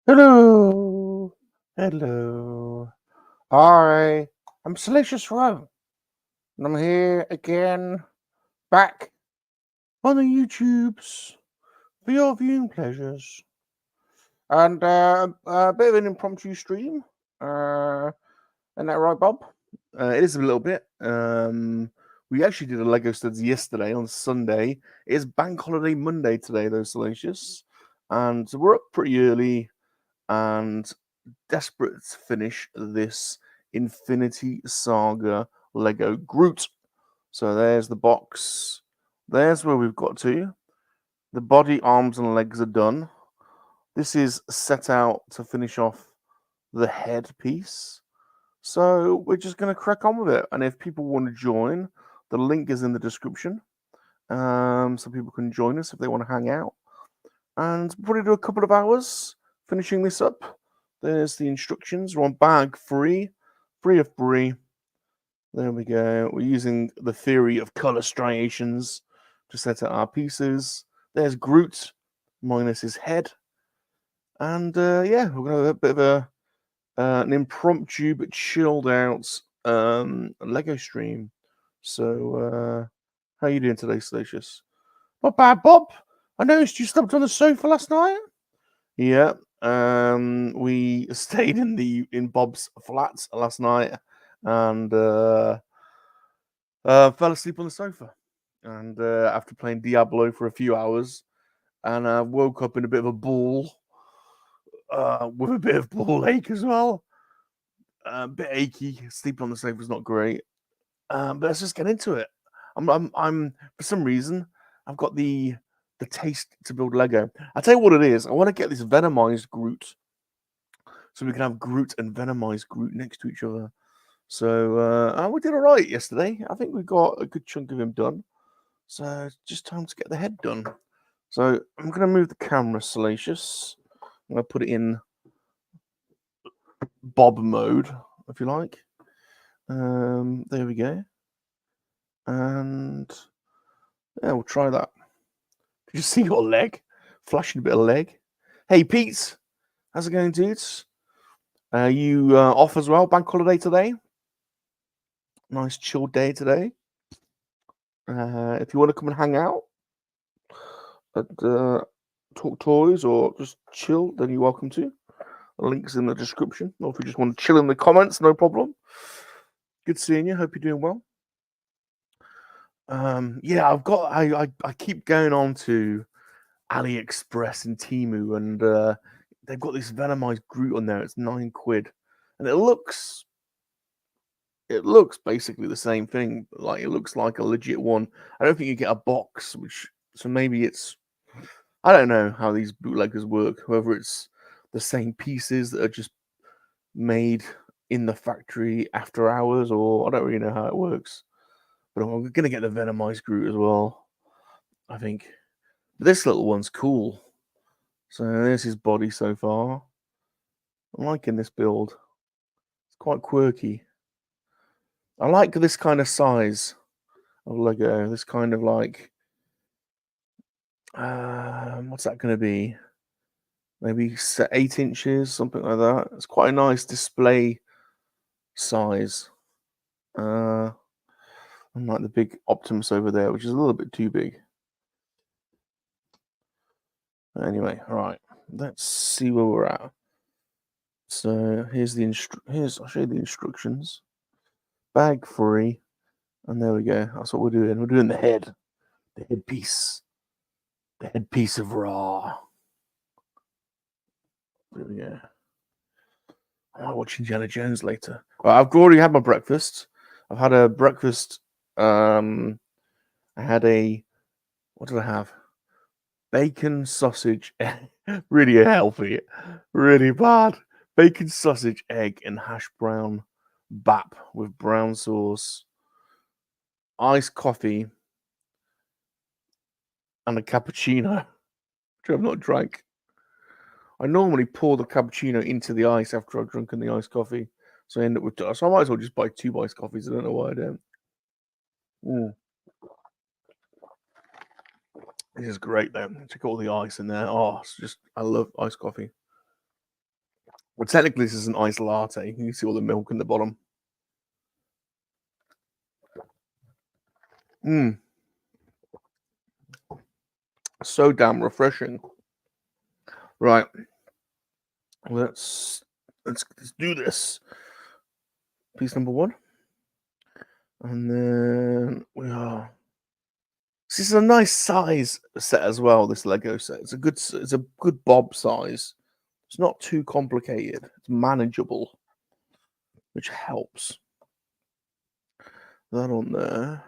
Hello. Hello. Hi. I'm Salacious Rum. And I'm here again, back on the YouTubes for your viewing pleasures. And a bit of an impromptu stream. Isn't that right, Bob? It is a little bit. We actually did a Lego Studs yesterday on Sunday. It is Bank Holiday Monday today, though, Salacious. And so we're up pretty early and desperate to finish this Infinity Saga Lego Groot. So there's the box. There's where we've got to. The body, arms, and legs are done. This is set out to finish off the head piece. So we're just going to crack on with it. And if people want to join, the link is in the description. So people can join us if they want to hang out. And we'll probably do a couple of hours finishing this up. There's the instructions. We're on bag 3 of 3. There we go. We're using the theory of color striations to set out our pieces. There's Groot minus his head. And yeah, we're going to have a bit of an impromptu but chilled out Lego stream. So, how are you doing today, Salacious? Not bad, Bob. I noticed you slept on the sofa last night. Yeah. We stayed in Bob's flat last night and fell asleep on the sofa. And after playing Diablo for a few hours, and I woke up in a bit of a ball, with a bit of ball ache as well. A bit achy. Sleeping on the sofa is not great. But let's just get into it. I'm for some reason I've got the taste to build Lego. I'll tell you what it is. I want to get this Venomized Groot, so we can have Groot and Venomized Groot next to each other. So we did all right yesterday. I think we got a good chunk of him done. So it's just time to get the head done. So I'm going to move the camera, Salacious. I'm going to put it in Bob mode, if you like. There we go. And yeah, we'll try that. Did you see your leg? Flashing a bit of leg. Hey, Pete. How's it going, dudes? You off as well? Bank holiday today? Nice chill day today. If you want to come and hang out at Talk Toys or just chill, then you're welcome to. The link's in the description. Or if you just want to chill in the comments, no problem. Good seeing you. Hope you're doing well. Yeah, I keep going on to AliExpress and Temu, and they've got this Venomized Groot on there. It's £9, and it looks basically the same thing. Like, it looks like a legit one. I don't think you get a box, so maybe it's, I don't know how these bootleggers work. Whether it's the same pieces that are just made in the factory after hours, or I don't really know how it works. But I'm gonna get the Venomized Groot as well, I think. This little one's cool. So there's his body so far. I'm liking this build. It's quite quirky. I like this kind of size of Lego. This kind of like, what's that going to be? Maybe 8 inches, something like that. It's quite a nice display size. Unlike the big Optimus over there, which is a little bit too big. Anyway, right. Let's see where we're at. So here's I'll show you the instructions. Bag 3, and there we go. That's what we're doing. We're doing the headpiece, the headpiece of Ra. There we go. I might watch Indiana Jones later. Well, I've already had my breakfast. I've had a breakfast. I had what did I have? Bacon, sausage, really healthy, really bad. Bacon, sausage, egg, and hash brown bap with brown sauce, iced coffee, and a cappuccino, which I've not drank. I normally pour the cappuccino into the ice after I've drunken the iced coffee, so I end up with. So I might as well just buy 2 iced coffees. I don't know why I don't. This is great though. Check out all the ice in there. Oh, it's just, I love iced coffee. Well, technically, this is an iced latte. You can see all the milk in the bottom. So damn refreshing. Right. Let's do this. Piece number 1. And then we are. This is a nice size set as well, this Lego set. It's a good bob size. It's not too complicated. It's manageable, which helps. That on there.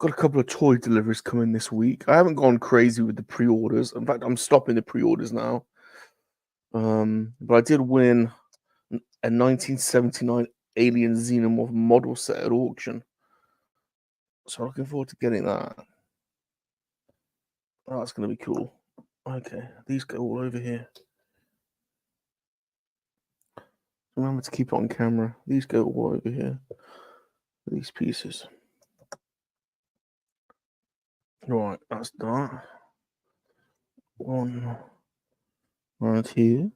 Got a couple of toy deliveries coming this week. I haven't gone crazy with the pre-orders. In fact, I'm stopping the pre-orders now. But I did win a 1979 Alien Xenomorph model set at auction. So I'm looking forward to getting that. Oh, that's going to be cool. Okay, these go all over here. Remember to keep it on camera. These go all over here. These pieces. Right, that's that. One right here.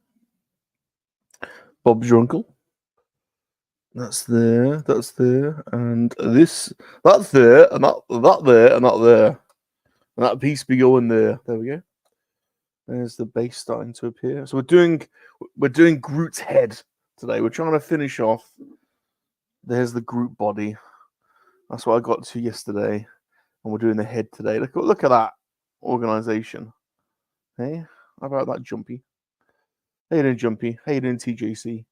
Bob's your uncle. That's there, and this, that's there, and that there, and that there. And that piece be going there. There we go. There's the base starting to appear. So we're doing Groot's head today. We're trying to finish off. There's the Groot body. That's what I got to yesterday. And we're doing the head today. Look at that organization. Hey, how about that, Jumpy? How you doing, Jumpy? How you doing, TJC?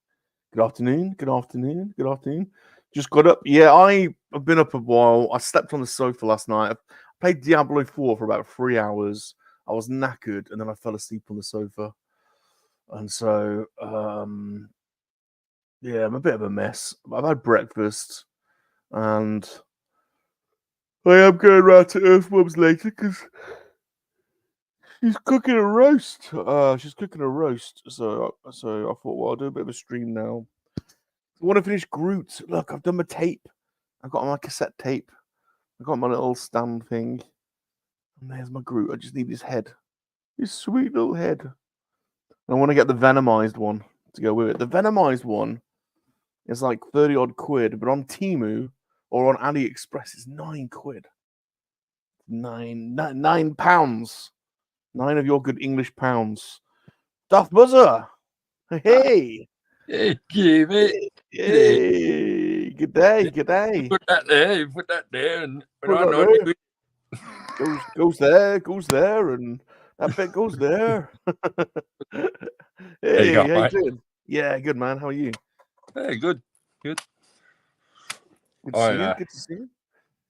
Good afternoon. Good afternoon. Good afternoon. Just got up. Yeah, I've been up a while. I slept on the sofa last night. I played Diablo 4 for about 3 hours. I was knackered, and then I fell asleep on the sofa. And so, yeah, I'm a bit of a mess. I've had breakfast, and I am going round to Earthworms later because she's cooking a roast. So I thought, well, I'll do a bit of a stream now. I want to finish Groot. Look, I've done my tape. I've got my cassette tape. I've got my little stand thing. And there's my Groot. I just need his head. His sweet little head. And I want to get the Venomized one to go with it. The Venomized one is like 30 odd quid, but on Temu or on AliExpress it's 9 quid. £9. 9 of your good English pounds. Duff Buzzer. Hey. Hey, give it. Hey. Good day. Good day. You put that there, and goes there, and that bit goes there. Hey, how you doing? Yeah, good, man. How are you? Hey, good. Good to see you.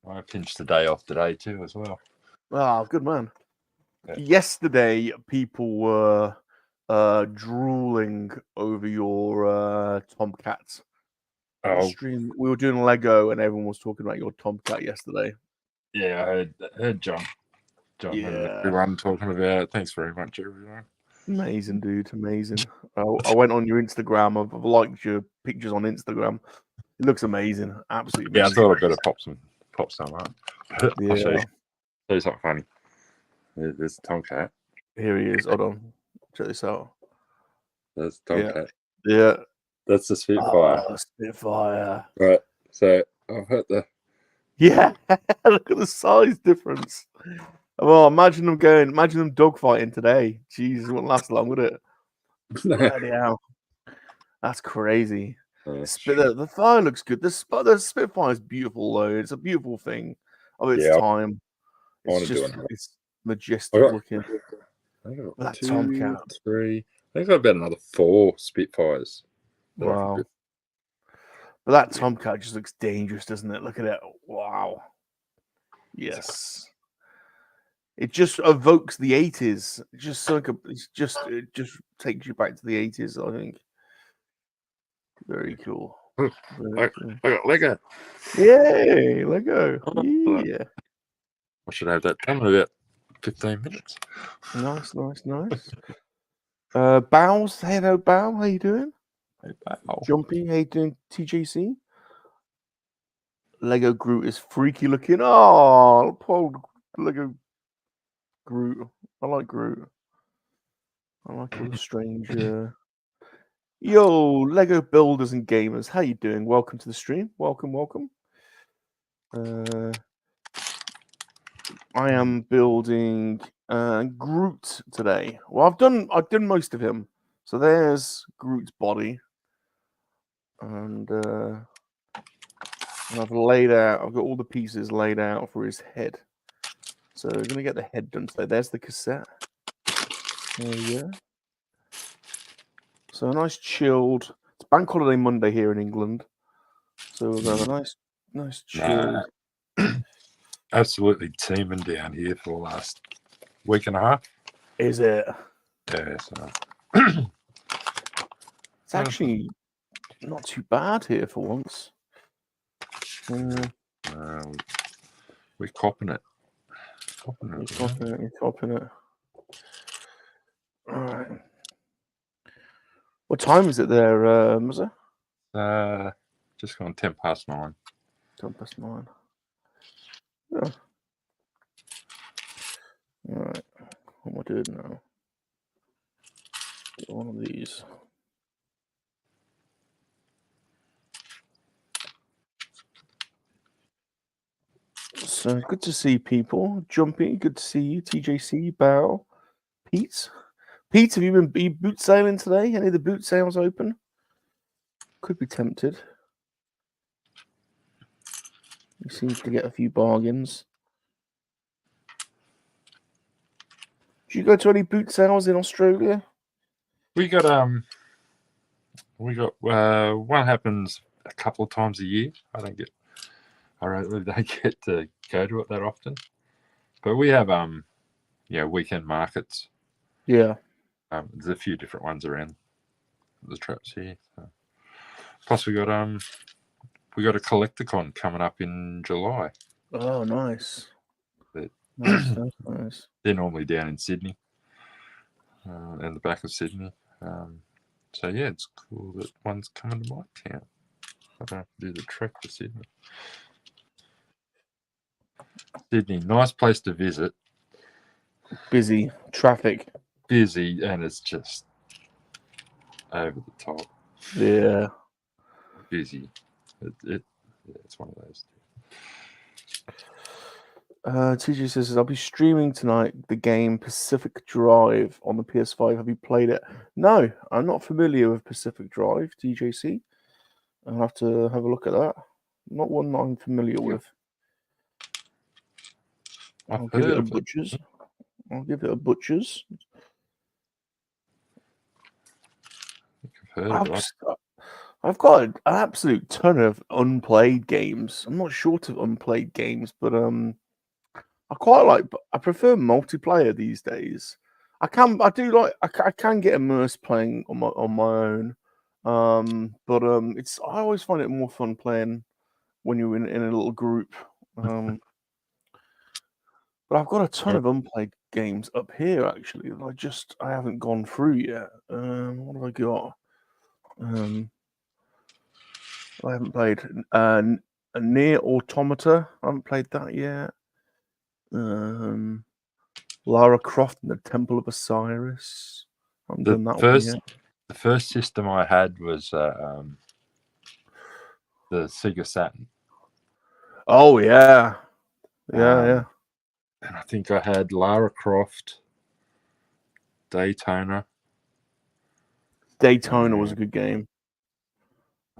I pinched the day off today too, as well. Oh, good, man. Yeah. Yesterday, people were drooling over your Tomcat. Stream. We were doing Lego, and everyone was talking about your Tomcat yesterday. Yeah, I heard John and everyone talking about it. Thanks very much, everyone. Amazing, dude. Amazing. I went on your Instagram. I've liked your pictures on Instagram. It looks amazing. Absolutely amazing. Yeah, I thought I'd better pop some up. Yeah. I'll show you something funny. There's the Tomcat. Here he is. Hold on. Check this out. There's the Tomcat. Yeah. That's the Spitfire. Oh, Spitfire. Right. So I've hurt the. Yeah. Look at the size difference. Well, imagine them dogfighting today. Jesus, it wouldn't last long, would it? Bloody hell. That's crazy. The fire looks good. The Spitfire is beautiful, though. It's a beautiful thing of its time. It's majestic looking. That Tomcat. 3. I think I've got about another 4 Spitfires. Wow. But that Tomcat just looks dangerous, doesn't it? Look at it. Wow. Yes. It just evokes the 80s. It just takes you back to the 80s, I think. Very cool. I got Lego. Yay, Lego. Yeah. I should have that done in about 15 minutes. Nice. Bows, hello, Bow. How you doing? Hey, Bow. Jumpy, how you doing, TJC? Lego Groot is freaky looking. Oh, poor Lego Groot. I like Groot. I like all the strange Yo, Lego builders and gamers, how you doing? Welcome to the stream. Welcome. I am building Groot today. Well, I've done most of him. So there's Groot's body, and I've got all the pieces laid out for his head. So we're gonna get the head done today. There's the cassette. There we go. So a nice chilled. It's Bank Holiday Monday here in England, so we'll have a nice chilled. Absolutely teeming down here for the last week and a half. Is it? Yeah, so It's actually not too bad here for once. we're copping it. You're copping it. All right. What time is it there, Muzza? Just gone 10 past 9. 10 past 9. Yeah. All right. What am I doing now? Get one of these. So good to see people. Jumpy, good to see you. TJC, Bow, Pete. Pete, have you been boot sailing today? Any of the boot sales open? Could be tempted. You seem to get a few bargains. Do you go to any boot sales in Australia? We got one happens a couple of times a year. I really don't get to go to it that often. But we have weekend markets. Yeah. There's a few different ones around the traps here. So. Plus we got a Collecticon coming up in July. Oh, nice. Nice. They're normally down in Sydney, in the back of Sydney. So yeah, it's cool that one's coming to my town. I don't have to do the trek to Sydney. Sydney, nice place to visit. Busy, traffic. Busy, and it's just over the top. Yeah. Busy. It's one of those. TJ says, I'll be streaming tonight the game Pacific Drive on the PS5. Have you played it? No, I'm not familiar with Pacific Drive, TJC. I'll have to have a look at that. Not one that I'm familiar with. I'll give it a butcher's. I've got an absolute ton of unplayed games. I'm not short of unplayed games, but I prefer multiplayer these days. I can get immersed playing on my own. But I always find it more fun playing when you're in a little group. But I've got a ton of unplayed games up here actually that I haven't gone through yet. What have I got? I haven't played a Near Automata. I haven't played that yet. Lara Croft and the Temple of Osiris. I haven't done that one yet. The first system I had was the Sega Saturn. Oh yeah, yeah. And I think I had Lara Croft, Daytona. Daytona was a good game.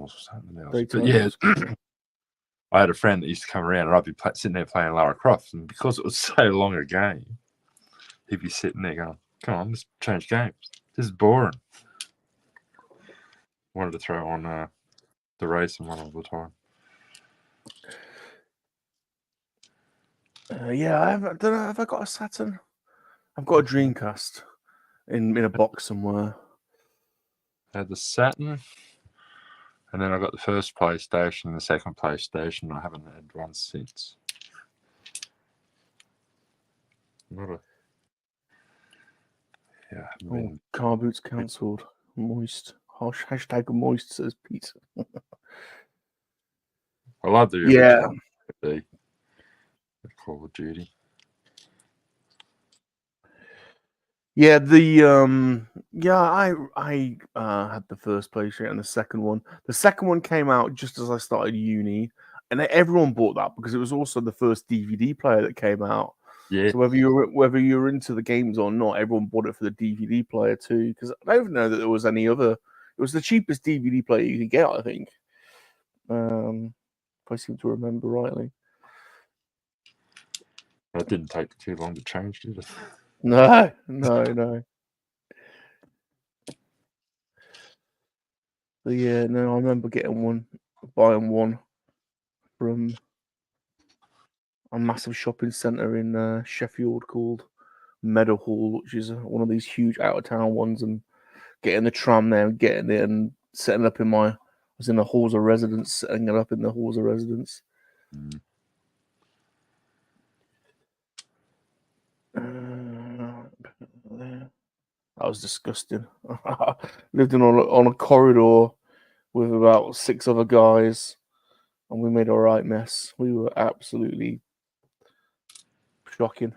Something else. But yeah, I had a friend that used to come around and I'd be sitting there playing Lara Croft, and because it was so long a game, he'd be sitting there going, "Come on, let's change games. This is boring." Wanted to throw on the racing one all the time. Yeah, I don't know. Have I got a Saturn? I've got a Dreamcast in a box somewhere. I had the Saturn, and then I got the first PlayStation and the second PlayStation. I haven't had one since. Car boots cancelled. Moist. Hashtag moist, says Peter. I love the original the Call of Duty. Yeah, I had the first PlayStation and the second one. The second one came out just as I started uni, and everyone bought that because it was also the first DVD player that came out. Yeah. So whether you were into the games or not, everyone bought it for the DVD player too. Because I don't know that there was any other. It was the cheapest DVD player you could get, I think. If I seem to remember rightly. That didn't take too long to change, did it? No. But yeah, no, I remember buying one from a massive shopping centre in Sheffield called Meadowhall, which is one of these huge out of town ones, and getting the tram there and getting it and setting up I was in the halls of residence, setting it up in the halls of residence. That was disgusting. Lived on a corridor with about 6 other guys, and we made a right mess. We were absolutely shocking.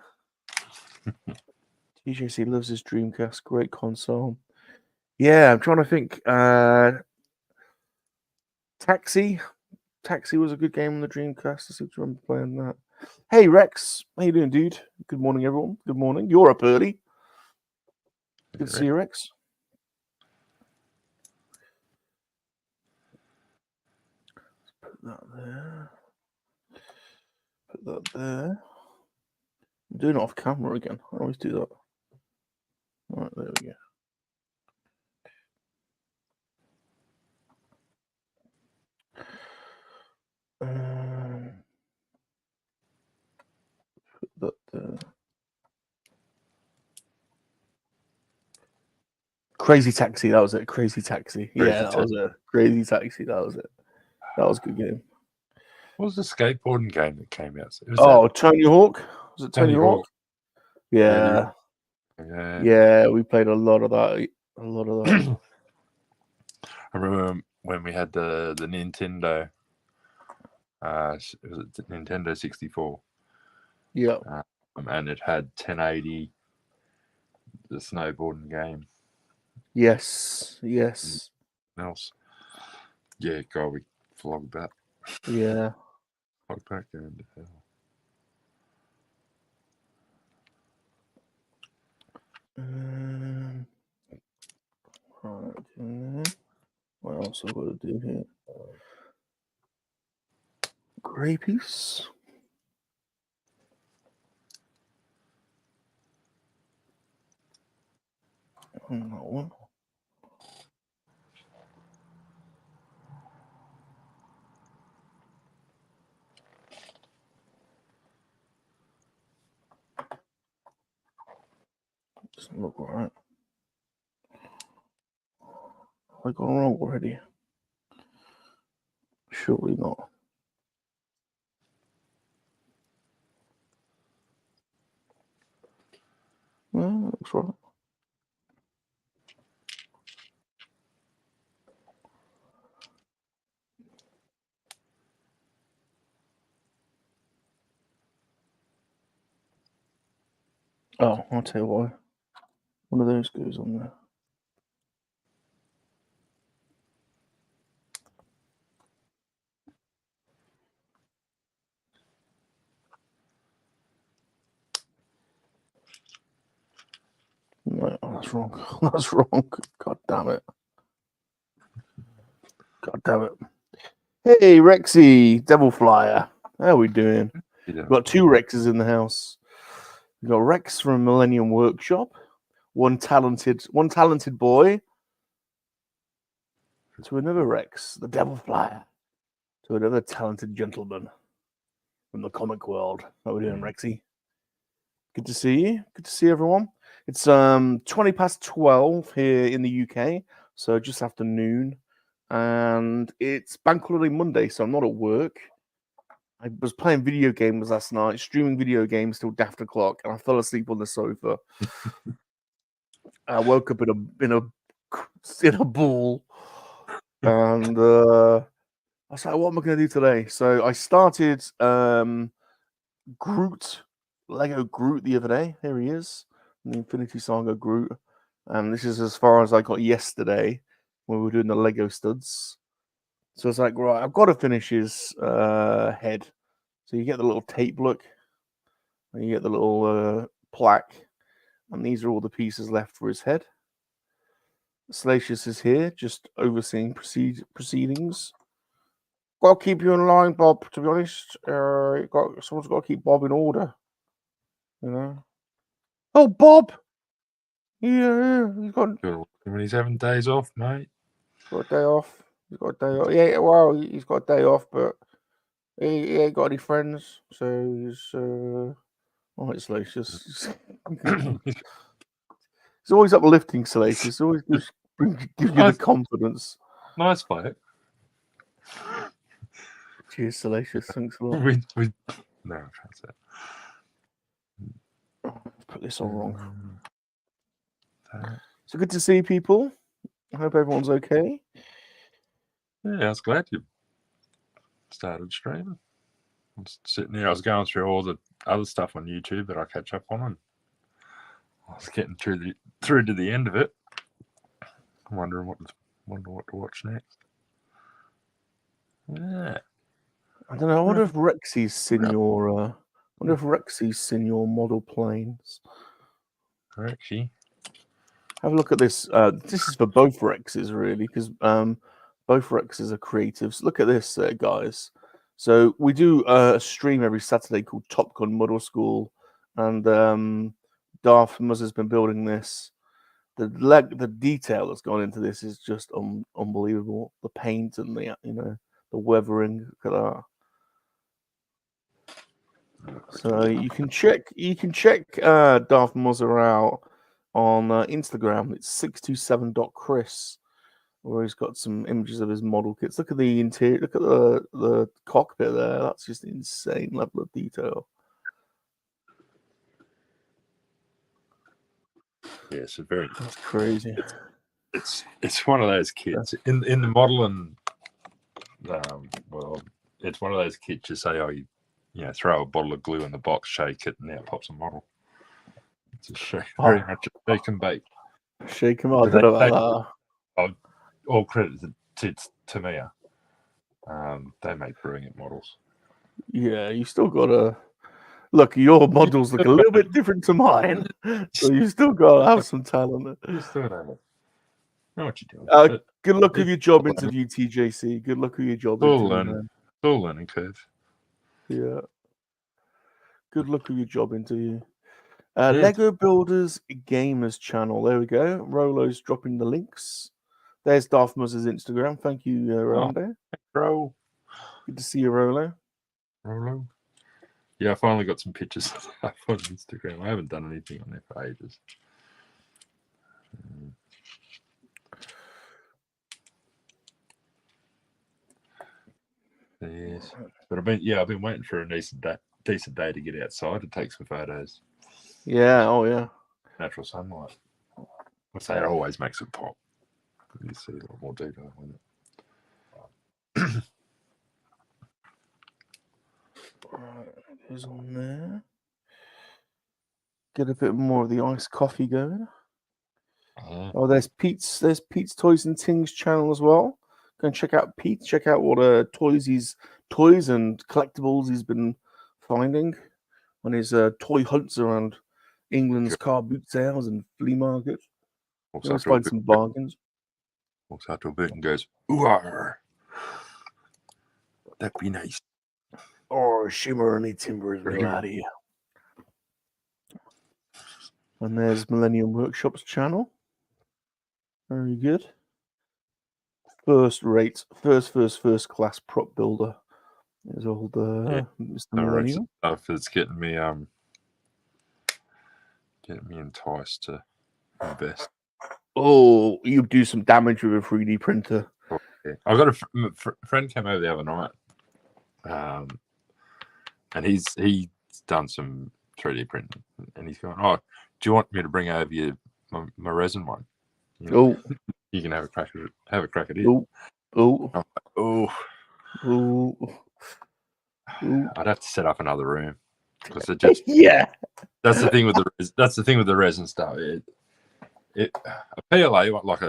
TJC loves his Dreamcast. Great console. Yeah, I'm trying to think. Taxi was a good game on the Dreamcast. I seem to remember playing that. Hey Rex, how you doing, dude? Good morning, everyone. Good morning. You're up early. Good to see you, Rex. Put that there. Put that there. I'm doing it off camera again. I always do that. All right, there we go. Put that there. Crazy Taxi, that was it. Crazy Taxi. Yeah, that was it. Crazy Taxi, that was it. That was a good game. What was the skateboarding game that came out? Tony Hawk? Was it Tony Hawk? Yeah. Yeah, we played a lot of that. I remember when we had the Nintendo. It was Nintendo 64. Yeah. And it had 1080, the snowboarding game. Yes. Else. Yeah, God, we flogged that. Yeah. Flogged that game to hell. Right. What else have I got to do here? Grey piece. On that one. Doesn't look right. Have I gone wrong already? Surely not. Well, that looks right. Oh, I'll tell you why. One of those goes on there. No, that's wrong. That's wrong. God damn it. Hey, Rexy, Devil Flyer. How are we doing? We've got 2 Rexes in the house. We've got Rex from Millennium Workshop, one talented boy, to another Rex, the Devil Flyer, to another talented gentleman from the comic world. How are we doing, Rexy? Good to see you. Good to see everyone. It's 12:20 here in the UK, so just after noon, and it's Bank Holiday Monday, so I'm not at work. I was playing video games last night, streaming video games till daft o'clock, and I fell asleep on the sofa. I woke up in a ball, and I was like, "What am I going to do today?" So I started Lego Groot the other day. There he is, the Infinity Saga Groot. And this is as far as I got yesterday when we were doing the Lego studs. So it's like, right, I've got to finish his head. So you get the little tape look, and you get the little plaque, and these are all the pieces left for his head. Salacious is here, just overseeing proceedings. Got to keep you in line, Bob. To be honest, someone's got to keep Bob in order. You know. Oh, Bob. Yeah, he's got. When he's having days off, mate. He's got a day off. He's got a day off. Yeah, well, he's got a day off, but he ain't got any friends, so he's. Oh, it's Salacious. He's always uplifting, Salacious. Always gives you the confidence. Nice bloke. Cheers, Salacious. Thanks a lot. No, I can't say it. Put this all wrong. So good to see people. I hope everyone's okay. Yeah, I was glad you started streaming. I was sitting there. I was going through all the other stuff on YouTube that I catch up on, and I was getting through to the end of it. I'm wondering what to watch next. Yeah. I don't know. I wonder if Rexy's seen your. I wonder if Rexy's seen your model planes. Rexy. Have a look at this. This is for both Rexes, really, because both Rexes are creatives. Look at this, guys. So we do a stream every Saturday called Top Gun Model School, and Darth Muzzer's been building this. The detail that's gone into this is just unbelievable. The paint and the the weathering. Look at that. So you can check Darth Muzzer out on Instagram. It's 627.chris, where he's got some images of his model kits. Look at the interior. Look at the cockpit there. That's just an insane level of detail. Yeah, it's very. That's crazy. It's one of those kits in the model, and well, it's one of those kits you say, oh, you throw a bottle of glue in the box, shake it, and now it pops a model. It's very much a shake and bake. Shake them up. I don't know about that. All credit to Tamiya. They make brilliant models. Yeah, you still got to look. Your models look a little bit different to mine, so you still got to have some talent. You still know what you're doing. Good luck with your job interview, TJC. Good luck with your job interview. Full learning curve. Yeah. Good luck with your job interview. Lego Builders Gamers channel. There we go. Rolo's dropping the links. There's Darth Muzzer's Instagram. Thank you, Rolando. Bro. Good to see you, Rolo. Rolo. Yeah, I finally got some pictures up on Instagram. I haven't done anything on there for ages. Yes, but I've been waiting for a decent day to get outside to take some photos. Yeah, oh yeah. Natural sunlight. I say it always makes it pop. You see a lot more detail in it. Right, goes on there. Get a bit more of the iced coffee going. Oh, there's Pete's Toys and Things channel as well. Go and check out Pete. Check out what toys and collectibles he's been finding on his toy hunts around England's car boot sales and flea markets. Always find some bargains. Walks out to a bit and goes, "Ooh, that'd be nice." Or shimmer any timbers out of here. And there's Millennium Workshop's channel. Very good. First class prop builder. There's old Mr. Millennium. It's getting me enticed to invest. Oh, you do some damage with a 3D printer. Oh, yeah. I got a friend came over the other night, and he's done some 3D printing, and he's going, "Oh, do you want me to bring over my resin one? You can have a crack at it. Have a crack at it." Oh. I'd have to set up another room. because it just Yeah. that's the thing with the resin stuff. A PLA like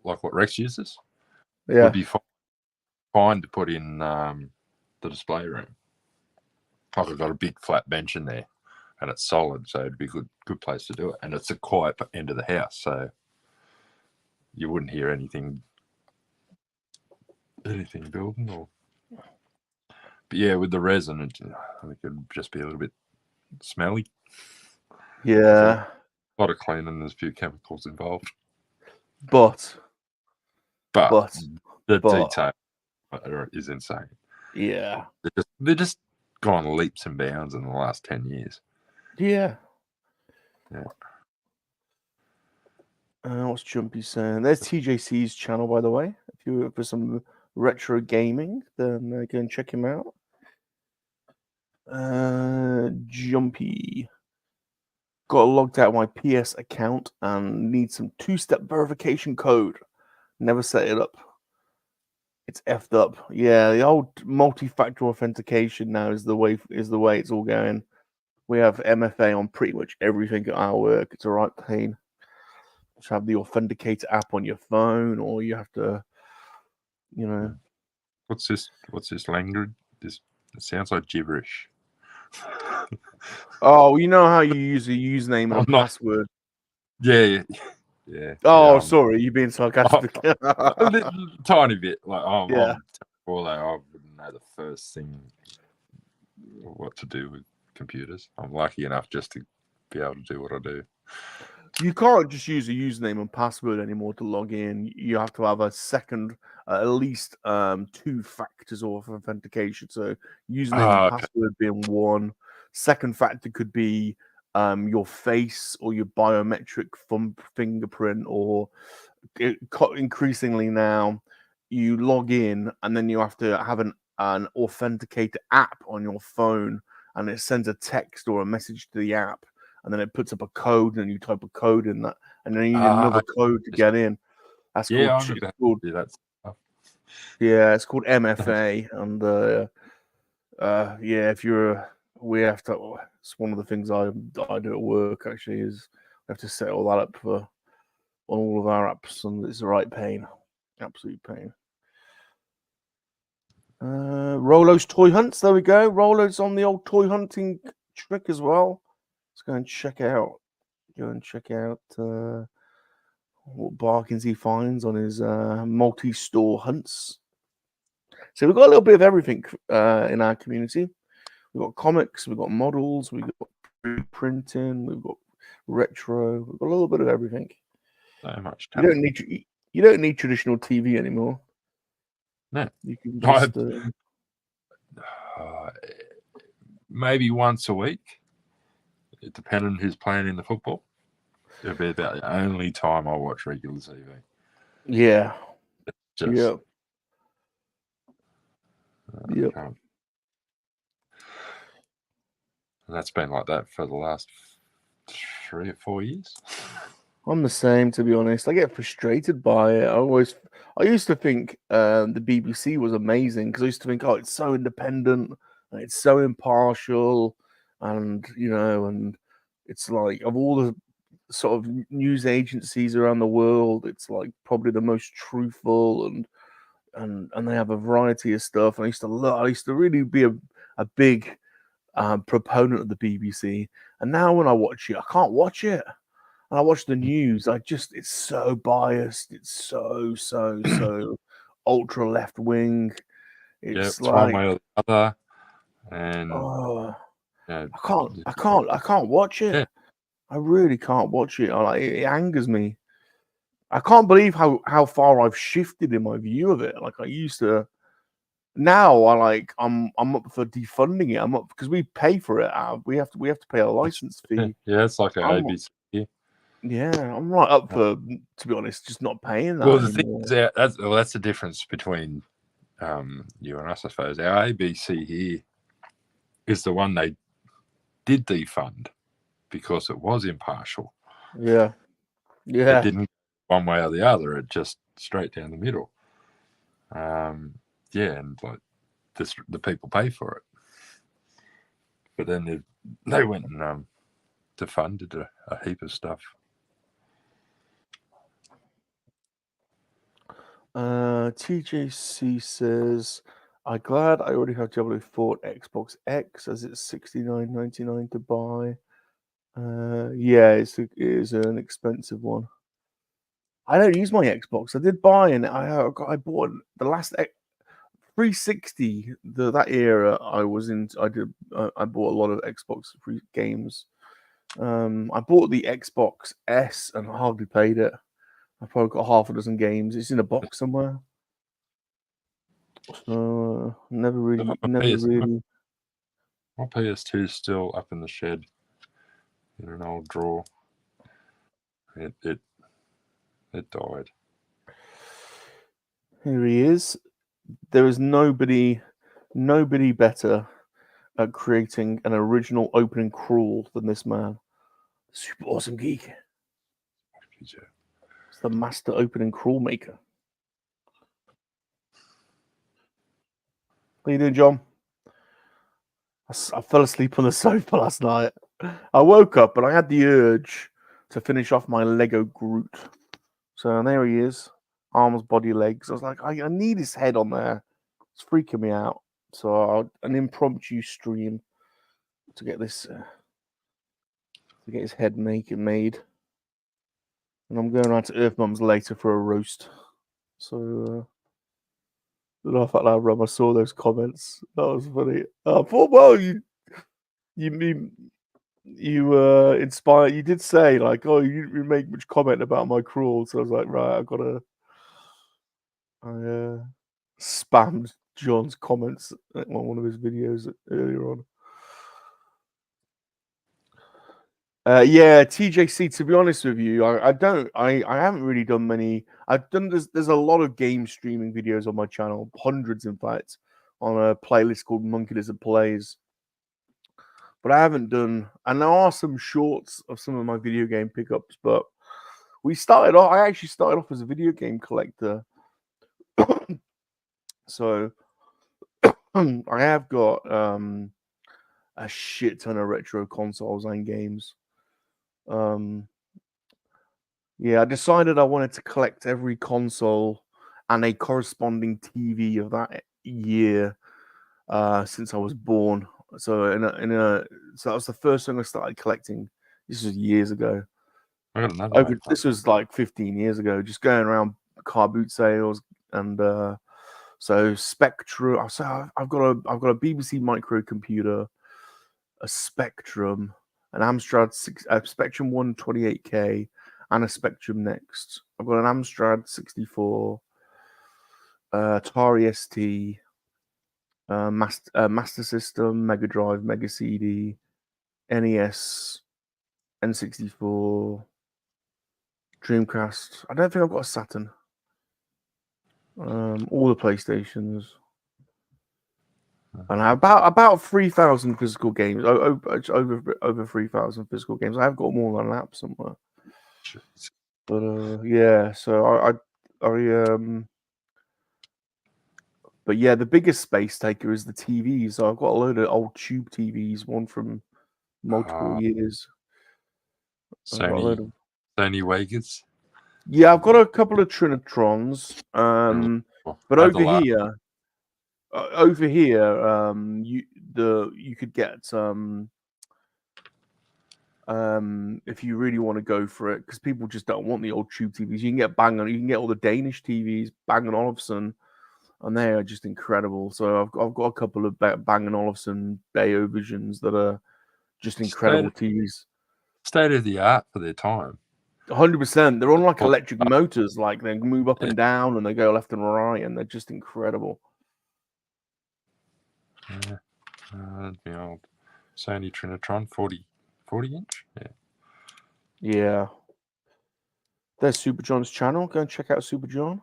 what Rex uses would be fine to put in the display room. Like I've got a big flat bench in there, and it's solid, so it'd be a good place to do it. And it's a quiet end of the house, so you wouldn't hear anything building. But yeah, with the resin, I think it'd just be a little bit smelly. Yeah. A lot of cleaning. There's a few chemicals involved. But the detail is insane. Yeah. They're just gone leaps and bounds in the last 10 years. Yeah. Yeah. What's Jumpy saying? There's TJC's channel, by the way. If you're for some retro gaming, then go and check him out. Jumpy. Got logged out of my PS account and need some two-step verification code. Never set it up. It's effed up. Yeah, the old multi-factor authentication now is the way it's all going. We have MFA on pretty much everything at our work. It's a right pain. To have the authenticator app on your phone, or you have to, What's this language? It sounds like gibberish. Oh, you know how you use a username and a password? Yeah. Oh, sorry, you're being sarcastic. A tiny bit. Like, yeah. Although I wouldn't know the first thing what to do with computers. I'm lucky enough just to be able to do what I do. You can't just use a username and password anymore to log in. You have to have a second, at least 2 factors of authentication. So username and password being one. Second factor could be your face or your biometric fingerprint, or increasingly now you log in and then you have to have an authenticator app on your phone, and it sends a text or a message to the app, and then it puts up a code, and you type a code in that, and then you need another code to get in. That's called it's called MFA, and we have to. It's one of the things I do at work. Actually, is we have to set all that up on all of our apps, and it's the right pain, absolute pain. Rolo's toy hunts. There we go. Rolo's on the old toy hunting trick as well. Let's go and check out. What bargains he finds on his multi-store hunts. So we've got a little bit of everything in our community. We've got comics, we've got models, we've got printing, we've got retro, we've got a little bit of everything. So much talent. You don't need traditional TV anymore. No, you can just maybe once a week. It depends on who's playing in the football. It'll be about the only time I watch regular TV. Yeah. And that's been like that for the last 3 or 4 years. I'm the same, to be honest. I get frustrated by it. I used to think the BBC was amazing, because I used to think, it's so independent and it's so impartial, and and it's like, of all the sort of news agencies around the world, it's like probably the most truthful, and they have a variety of stuff. And I used to really be a big proponent of the BBC, and now when I watch it, I can't watch it. And I watch the news, it's so biased. It's so ultra left wing. It's like one way or the other, and I can't watch it. Yeah. I really can't watch it. It angers me. I can't believe how far I've shifted in my view of it. Like, I used to. Now I'm up for defunding it. I'm up because we pay for it. We have to pay a license fee. Yeah, it's like an ABC. Yeah, I'm right up for, to be honest, just not paying that. Well, the thing is, that's the difference between you and us, I suppose. Our ABC here is the one they did defund because it was impartial. Yeah. It didn't one way or the other. It just straight down the middle. And like the people pay for it. but then they went and defunded a heap of stuff. TJC says, "I'm glad I already have Diablo 4 Xbox X as it's $69.99 to buy." Yeah, it is an expensive one. I don't use my Xbox. I did buy, and I bought the last 360. That era I was in. I bought a lot of Xbox free games. I bought the Xbox S and hardly played it. I probably got half a dozen games. It's in a box somewhere. So never really. My PS2 is still up in the shed in an old drawer. It died. Here he is. There is nobody better at creating an original opening crawl than this man. Super awesome geek. It's the master opening crawl maker. How you doing, John? I fell asleep on the sofa last night. I woke up and I had the urge to finish off my Lego Groot. So there he is. Arms, body, legs. I was like, I need his head on there. It's freaking me out. So an impromptu stream to get this, to get his head made. And I'm going around to Earth Mums later for a roast. So, laugh out loud, Rob. I saw those comments. That was funny. I thought, well, you inspired. You did say like, oh, you didn't make much comment about my crawl. So I was like, right, I spammed John's comments on one of his videos earlier on. Yeah, TJC. To be honest with you, I haven't really done many. There's a lot of game streaming videos on my channel, hundreds in fact, on a playlist called MoNKey-LiZaRD Plays. But I haven't done, and there are some shorts of some of my video game pickups. But I actually started off as a video game collector, so I have got a shit ton of retro consoles and games. Yeah, I decided I wanted to collect every console and a corresponding TV of that year since I was born. So so that was the first thing I started collecting. This was years ago. This was like 15 years ago. Just going around car boot sales and so Spectrum. So I've got a BBC microcomputer, a Spectrum, an Amstrad Spectrum 128K, and a Spectrum Next. I've got an Amstrad 64, Atari ST, Master System, Mega Drive, Mega CD, NES, N64, Dreamcast. I don't think I've got a Saturn. All the PlayStations. And about 3,000 physical games. Over 3,000 physical games. I have got more on an app somewhere. But yeah, so but yeah, the biggest space taker is the TVs. So I've got a load of old tube TVs, one from multiple years. Sony Wagers. Yeah, I've got a couple of Trinitrons. But over here, you could get if you really want to go for it, because people just don't want the old tube TVs. You can get You can get all the Danish TVs, Bang & Olufsen, and they are just incredible. So I've got a couple of Bang & Olufsen Bayo Visions that are just incredible TVs. State of the art for their time. 100%. They're on like electric motors, like they move up and down and they go left and right, and they're just incredible. Yeah, that'd be old. Sony Trinitron 40 inch. Yeah. There's Super John's channel. Go and check out Super John.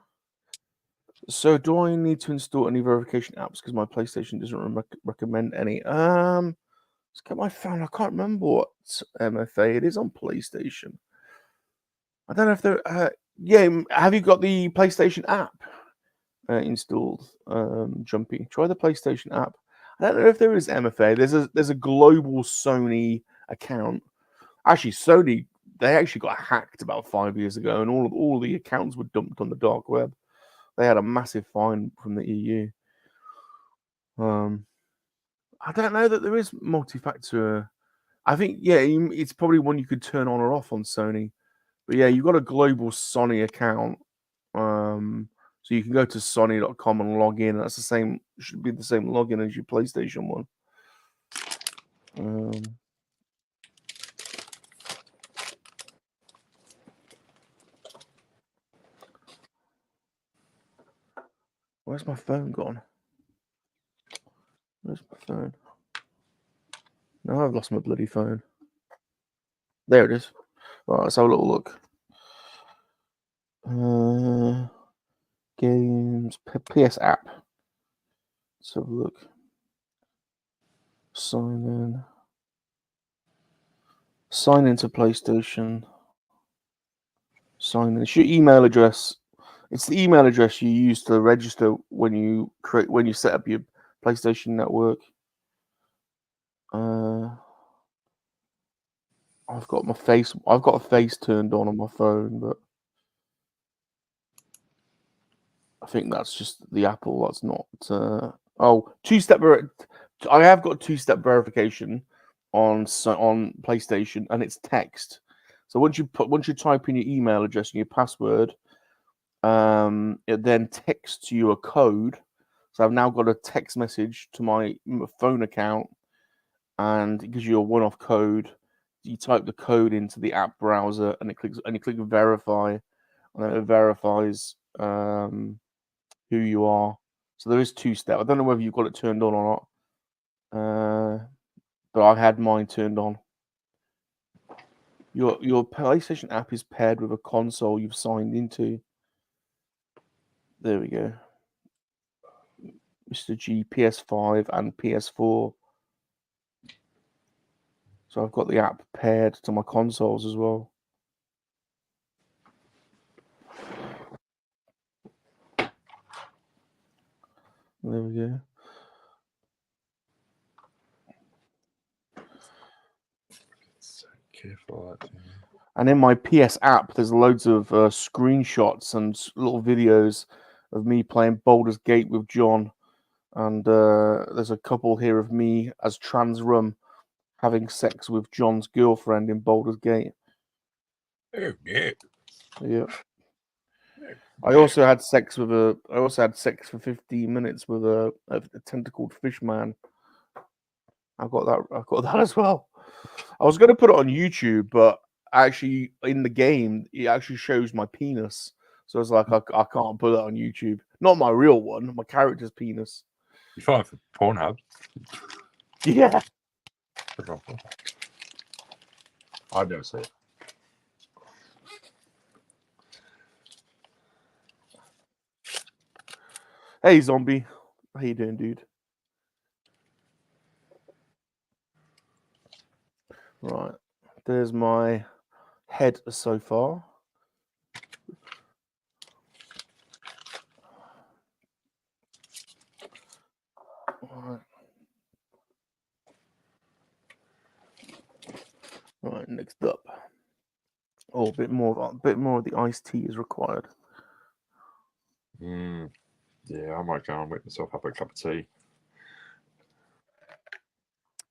So, do I need to install any verification apps because my PlayStation doesn't recommend any? Let's get my phone. I can't remember what MFA it is on PlayStation. I don't know if they're. Yeah, have you got the PlayStation app installed? Jumpy, try the PlayStation app. I don't know if there is MFA. There's a global Sony account. Actually, Sony, they actually got hacked about 5 years ago, and all the accounts were dumped on the dark web. They had a massive fine from the EU. I don't know that there is multi-factor. I think, yeah, it's probably one you could turn on or off on Sony. But yeah, you've got a global Sony account. So you can go to Sony.com and log in. That's the same, should be the same login as your PlayStation one. Where's my phone gone? Where's my phone? No, I've lost my bloody phone. There it is. All right, let's have a little look. Games, PS app. Let's have a look. Sign in. Sign into PlayStation. Sign in. It's your email address. It's the email address you use to register when you set up your PlayStation network. I've got a face turned on my phone, but I think that's just the Apple. That's not. Two-step. I have got two-step verification on PlayStation, and it's text. So once you type in your email address and your password, it then texts you a code. So I've now got a text message to my phone account, and it gives you a one-off code. You type the code into the app browser, and you click verify, and then it verifies who you are. So there is two-step. I don't know whether you've got it turned on or not, but I had mine turned on. Your PlayStation app is paired with a console you've signed into. There we go. Mr. G, PS5 and PS4. So I've got the app paired to my consoles as well. There we go. So careful. And in my PS app, there's loads of screenshots and little videos of me playing Baldur's Gate with John. And there's a couple here of me as trans rum having sex with John's girlfriend in Baldur's Gate. Oh, yeah. Yeah. I also had sex for 15 minutes with a tentacled fish man. I got that as well. I was going to put it on YouTube, but actually in the game it actually shows my penis. So it's like I can't put it on YouTube. Not my real one, my character's penis. You fine for Pornhub? Yeah. I've never seen it. Hey, zombie. How you doing, dude? Right. There's my head so far. Right, next up. Oh, a bit more of the iced tea is required. Yeah, I might go and whip myself up a cup of tea.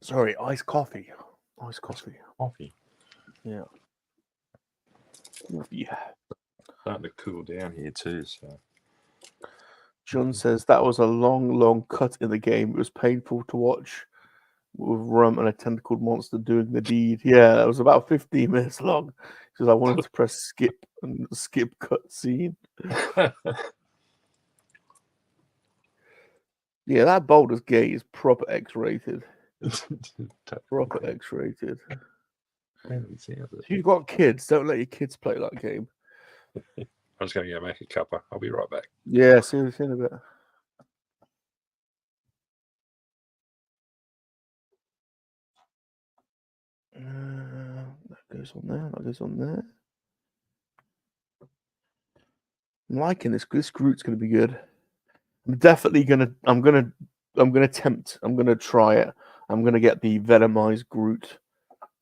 Sorry, iced coffee. Iced coffee. Coffee. Yeah. Yeah. Starting to cool down here too, so. John says that was a long cut in the game. It was painful to watch with Rum and a tentacled monster doing the deed. Yeah, it was about 15 minutes long because I wanted to press skip and skip cut scene. Yeah, that Baldur's Gate is proper X-rated. Proper X-rated. If you've got kids, don't let your kids play that game. I'm just going to go make a cuppa. I'll be right back. Yeah, see you in a bit. That goes on there. That goes on there. I'm liking this. This Groot's going to be good. I'm gonna gonna try it. I'm gonna get the venomized Groot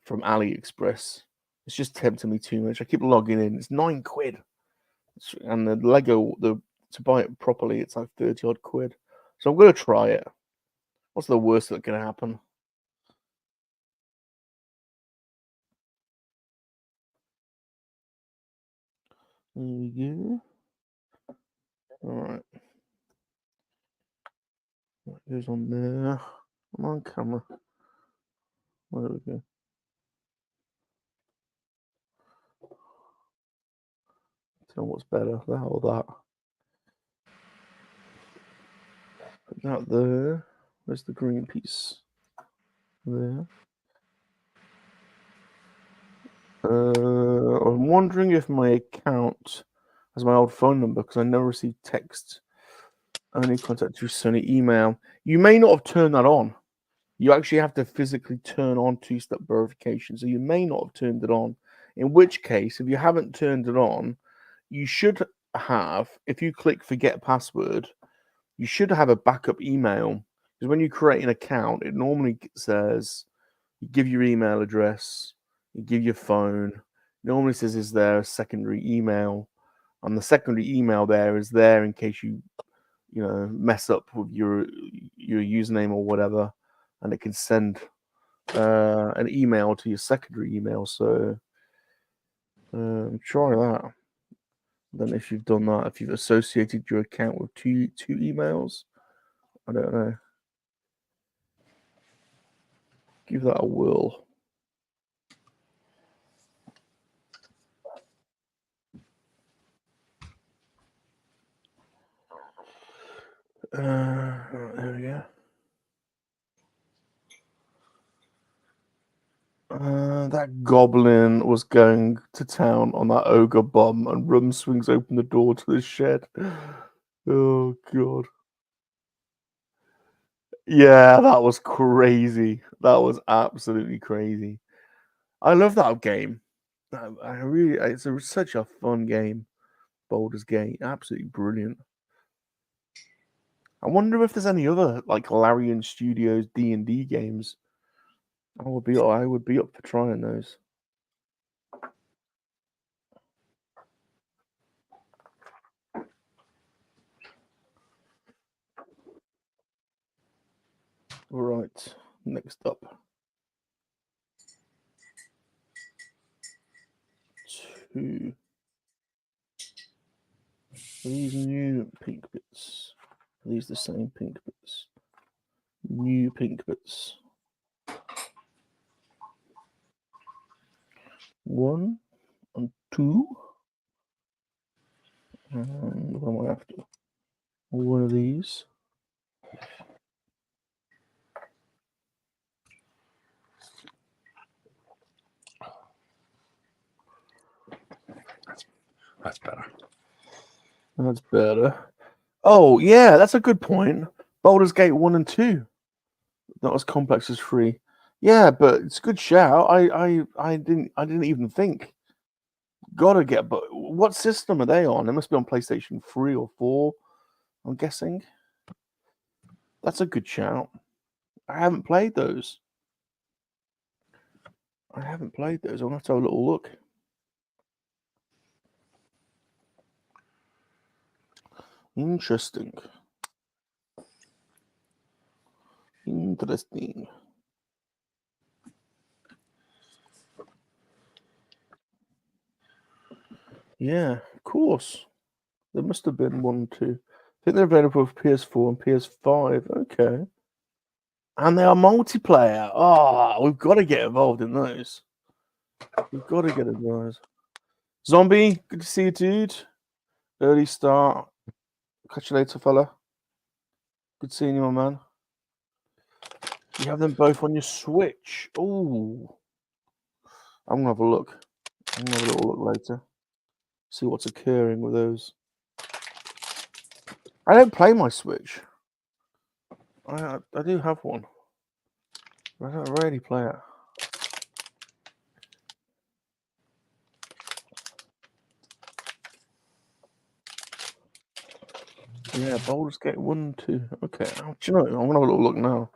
from AliExpress. It's just tempting me too much. I keep logging in. It's £9. And the Lego, to buy it properly, it's like 30 odd quid. So I'm gonna try it. What's the worst that can happen? There we go. Alright. What goes on there? Come on, camera. There we go. Tell what's better, that or that. Put that there. Where's the green piece? There. I'm wondering if my account has my old phone number because I never received text. Only contact through Sony email. You may not have turned that on. You actually have to physically turn on two-step verification. So you may not have turned it on. In which case, if you haven't turned it on, you should have, if you click forget password, you should have a backup email. Because when you create an account, it normally says you give your email address, you give your phone. It normally says, is there a secondary email? And the secondary email there is there in case you mess up with your username or whatever, and it can send an email to your secondary email. So try that. Then if you've done that, if you've associated your account with two emails, I don't know. Give that a whirl. There we go. That goblin was going to town on that ogre bomb, and Rum swings open the door to the shed. Oh, God. Yeah, that was crazy. That was absolutely crazy. I love that game. It's such a fun game. Baldur's Gate, absolutely brilliant. I wonder if there's any other like Larian Studios D&D games. I would be up for trying those. All right, next up. 2. Are these new pink bits? Are these the same pink bits? New pink bits. 1 and 2. And what am I after? One of these. That's better. That's better. Oh, yeah, that's a good point. Baldur's Gate 1 and 2. Not as complex as 3. Yeah, but it's a good shout. I didn't even think. Gotta get, but what system are they on? They must be on PlayStation 3 or 4, I'm guessing. That's a good shout. I haven't played those. I'll have to have a little look. Interesting. Yeah, of course. There must have been 1 and 2. I think they're available for PS4 and PS5. Okay. And they are multiplayer. Oh, we've got to get involved in those. We've got to get involved. Zombie, good to see you, dude. Early start. Catch you later, fella. Good seeing you, my man. You have them both on your Switch. Ooh. I'm going to have a look. I'm going to have a little look later. See what's occurring with those. I don't play my Switch. I do have one. I don't really play it. Yeah, Baldur's Gate 1 and 2. Okay, do you know, I'm gonna have a little look now.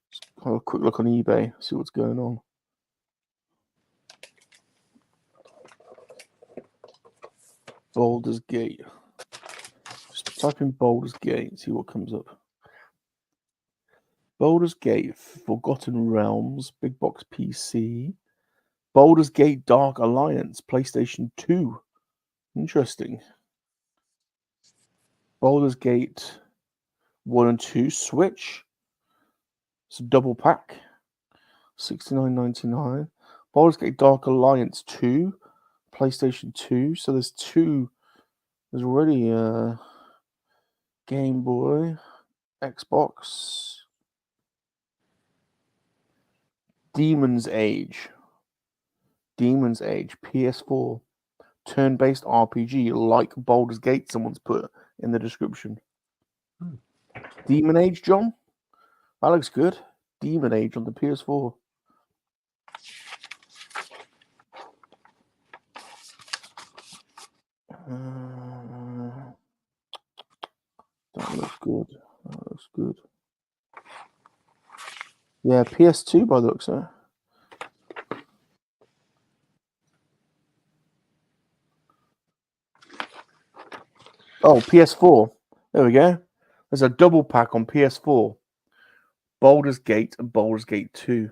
Just have a quick look on eBay, see what's going on. Baldur's Gate. Just type in Baldur's Gate, see what comes up. Baldur's Gate, Forgotten Realms, Big Box PC. Baldur's Gate Dark Alliance, PlayStation 2. Interesting. Baldur's Gate 1 and 2, Switch. It's a double pack. $69.99. Baldur's Gate Dark Alliance 2, PlayStation 2. So there's two. There's already a Game Boy, Xbox. Demon's Age, PS4. Turn-based RPG like Baldur's Gate, someone's put in the description. Demon Age, John? That looks good. Demon Age on the PS4. That looks good. That looks good. Yeah, PS2 by the looks of it. Oh, PS4. There we go. There's a double pack on PS4. Baldur's Gate and Baldur's Gate 2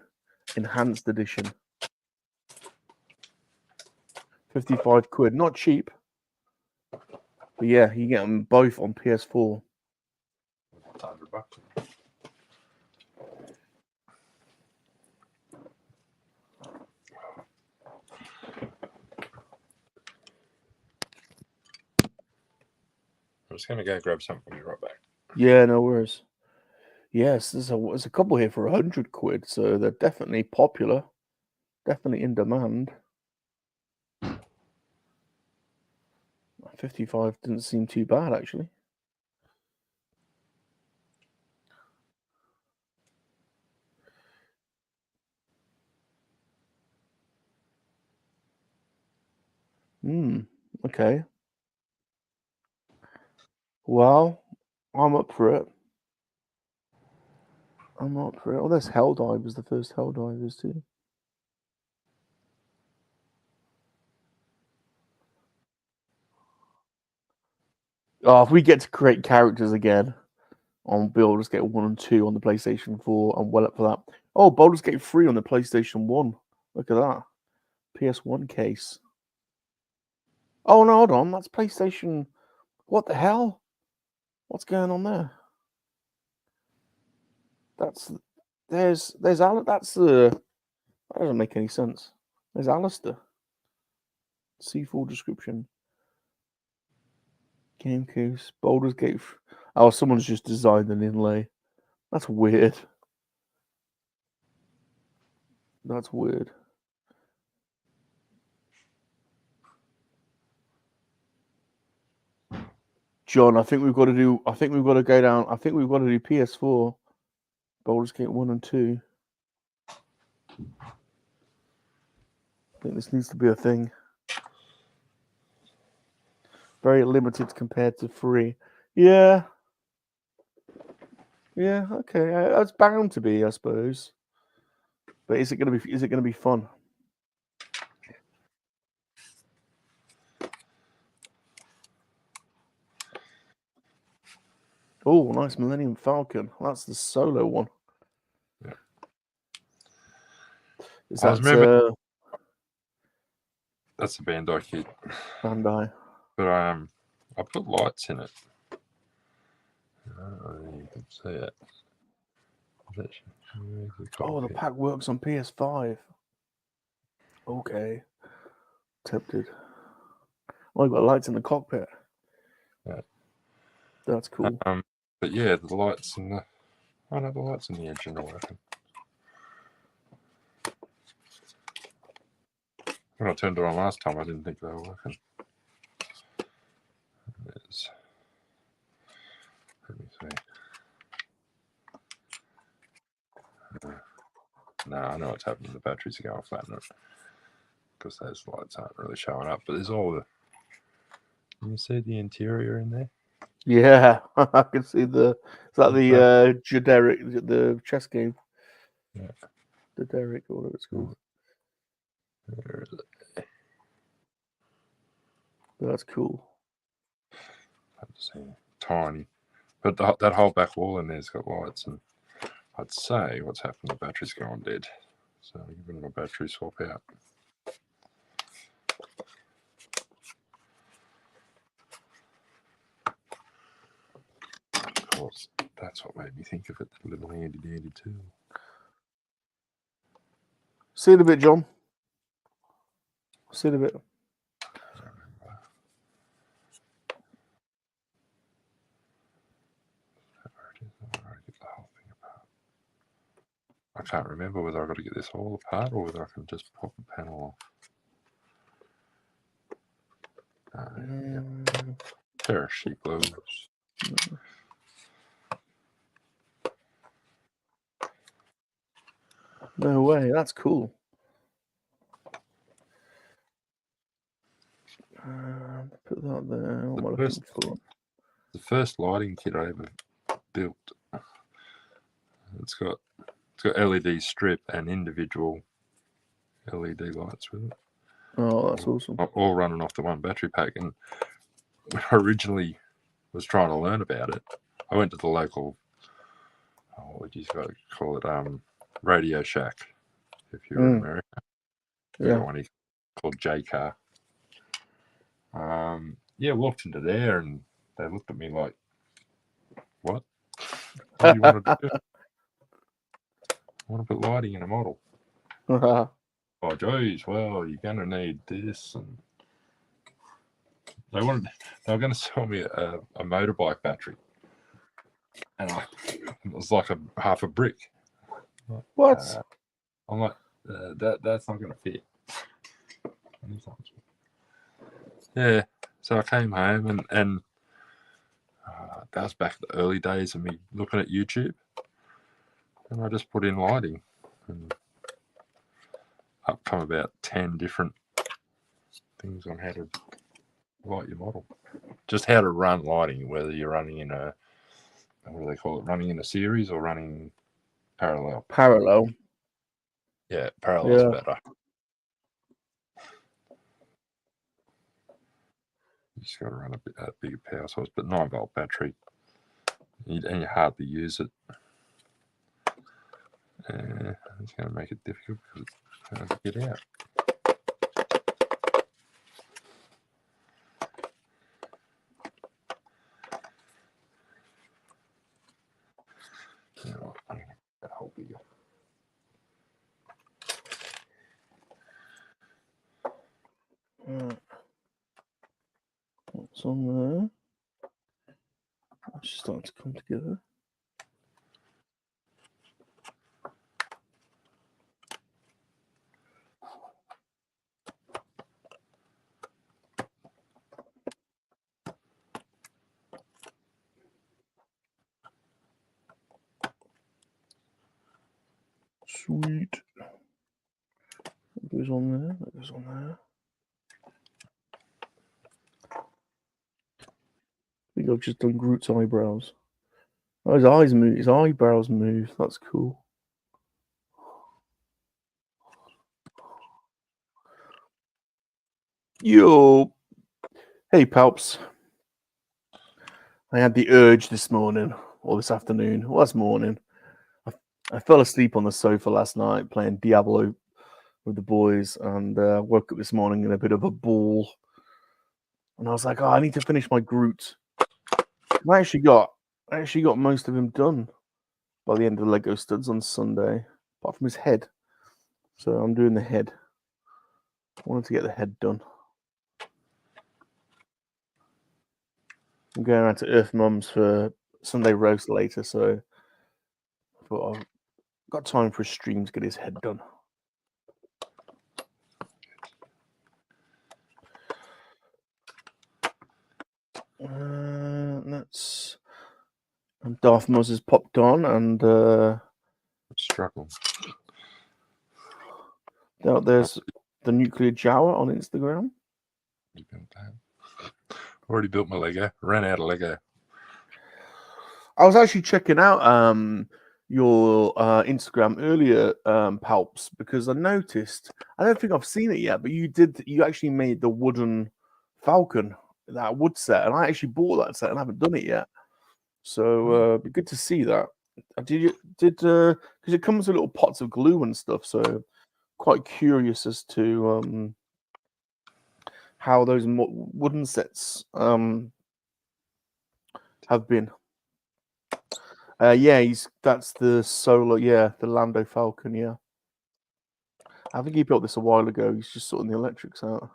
Enhanced Edition. 55 quid. Not cheap. But yeah, you get them both on PS4. $100. I'm just going to go grab something and be right back. Yeah, no worries. Yes, there's a couple here for 100 quid, so they're definitely popular. Definitely in demand. 55 didn't seem too bad, actually. Okay. Well, I'm up for it. Oh, there's Helldivers, the first Helldivers too. Oh, if we get to create characters again on Baldur's Gate 1 and 2 on the PlayStation 4, I'm well up for that. Oh, Baldur's Gate 3 on the PlayStation 1. Look at that. PS1 case. Oh, no, hold on. That's PlayStation. What the hell? What's going on there? There's that doesn't make any sense. There's Alistair. See full description. Game case. Baldur's Gate. Oh, someone's just designed an inlay. That's weird. That's weird. John, I think we've got to do PS4. Baldur's Gate 1 and 2. I think this needs to be a thing. Very limited compared to 3. Yeah. Yeah, okay. That's bound to be, I suppose. But is it gonna be fun? Oh, nice Millennium Falcon. That's the solo one. Yeah. Is that that's a Bandai kit. Bandai. But I put lights in it. I don't know if you can see it. Oh, the pack works on PS5. Okay. Tempted. Oh, I've got lights in the cockpit. Yeah. That's cool. But yeah, the lights in the... Oh no, the lights in the engine are working. When I turned it on last time, I didn't think they were working. Let me see. No, I know what's happening. The batteries are going flat because those lights aren't really showing up. But there's all the Can you see the interior in there? Yeah, I can see the. Is that the Jaderic, the chess game? Yeah. The Derek, or whatever it's called. Where is it? That's cool. Let's see. Tiny. But that whole back wall in there's got lights, and I'd say what's happened, the battery's gone dead. So I'm giving them a battery swap out. Of course, that's what made me think of it, the little handy dandy tool. See you in a bit, John. See you in a bit. I can't remember whether I've got to get this all apart or whether I can just pop a panel off. Yeah. Pair of sheep loaves. No way, that's cool. Put that there. What am I looking for? The first lighting kit I ever built. It's got LED strip and individual LED lights with it. Oh, that's awesome. All running off the one battery pack. And when I originally was trying to learn about it, I went to the local, what do you call it, Radio Shack, if you're in America. Yeah. One called J-Car. Yeah, walked into there and they looked at me like, what? What do you want to do? I want to put lighting in a model. Oh, geez, well, you're going to need this. And they were going to sell me a motorbike battery. And it was like half a brick. What? I'm like, that's not going to fit. Yeah, so I came home and that was back in the early days of me looking at YouTube. And I just put in lighting. And up come about 10 different things on how to light your model. Just how to run lighting, whether you're running in a, what do they call it, running in a series or running parallel. Parallel. Yeah, parallel's better. You just got to run a bigger power source, but 9-volt battery. And you hardly use it. It's going to make it difficult because it's hard to get out. Now, I'm going to get that whole bigger. What's on there? It's starting to come together. Sweet. That goes on there. That goes on there. I think I've just done Groot's eyebrows. Oh, his eyes move. His eyebrows move. That's cool. Yo. Hey, Palps. I had the urge this morning, or this afternoon. Well, this morning. I fell asleep on the sofa last night playing Diablo with the boys, and woke up this morning in a bit of a ball. And I was like, oh, I need to finish my Groot. And I actually got most of him done by the end of Lego Studs on Sunday, apart from his head. So I'm doing the head. I wanted to get the head done. I'm going around to Earth Mums for Sunday roast later, so I thought I've got time for a stream to get his head done. That's Darth Muz has popped on, and Struggle. There's the Nuclear Jawa on Instagram. Already built my Lego. Ran out of Lego. I was actually checking out your Instagram earlier, Palps, because I noticed, I don't think I've seen it yet, but you actually made the wooden falcon, that wood set, and I actually bought that set and I haven't done it yet. So it'd be good to see that. Because it comes with little pots of glue and stuff, so quite curious as to how those wooden sets have been. Yeah, that's the solar, yeah, the Lando Falcon, yeah. I think he built this a while ago. He's just sorting the electrics out.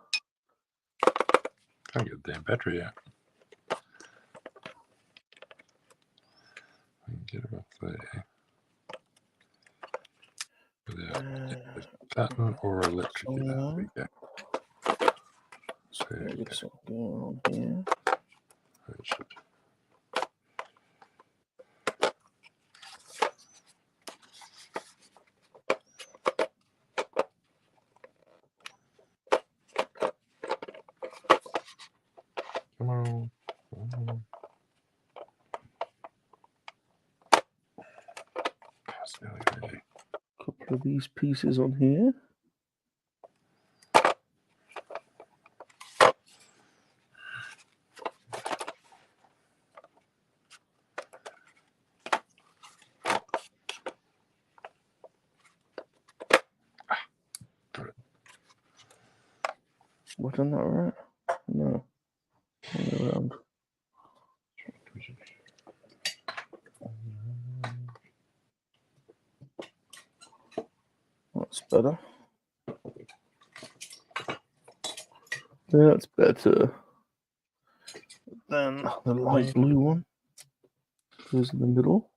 Can't get the damn battery out. I can get it up there. Without button or electric. There we go. So get something on here. Come on. Couple of these pieces on here. What, on that right? No. Around. That's better. That's better than the light blue one. Goes in the middle.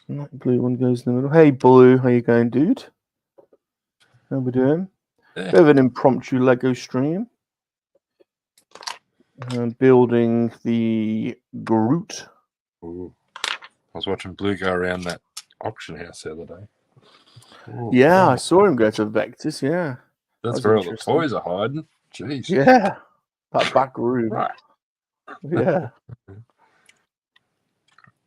Light blue one goes in the middle. Hey, Blue, how you going, dude? How we doing? Yeah. Bit of an impromptu Lego stream. Building the Groot. Ooh. I was watching Blue go around that auction house the other day. Ooh, yeah, I saw him go to Vectis, yeah. That's where all the toys are hiding. Jeez. Yeah, that back room. Right. Yeah.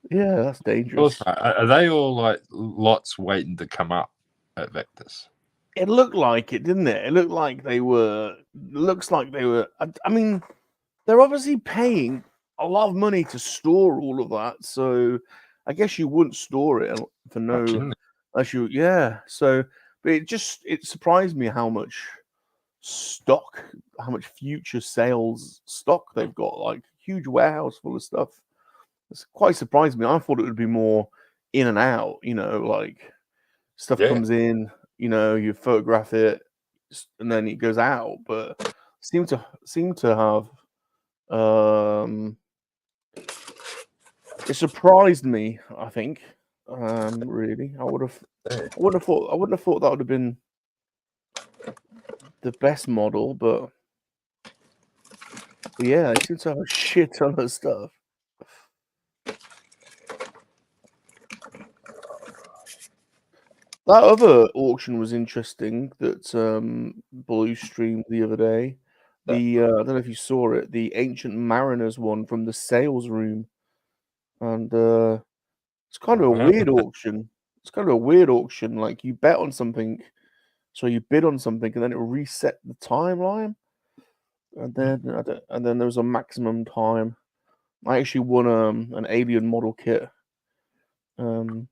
Yeah, that's dangerous. Are they all like lots waiting to come up at Vectis? It looked like it, didn't it? It looked like they were. Looks like they were. I mean, they're obviously paying a lot of money to store all of that. So I guess you wouldn't store it for no. Unless you, yeah. So, but it surprised me how much stock, how much future sales stock they've got. Like huge warehouse full of stuff. It's quite surprised me. I thought it would be more in and out. You know, like stuff comes in. You know, you photograph it, and then it goes out. But seem to have. It surprised me. I think. Really, I wouldn't have thought that would have been the best model, but yeah, they seem to have a shit ton of stuff. That other auction was interesting that Blue streamed the other day. The I don't know if you saw it, the Ancient Mariners one from the sales room, and it's kind of a weird auction. It's kind of a weird auction. Like you bet on something, so you bid on something, and then it will reset the timeline, and then there was a maximum time. I actually won an alien model kit. That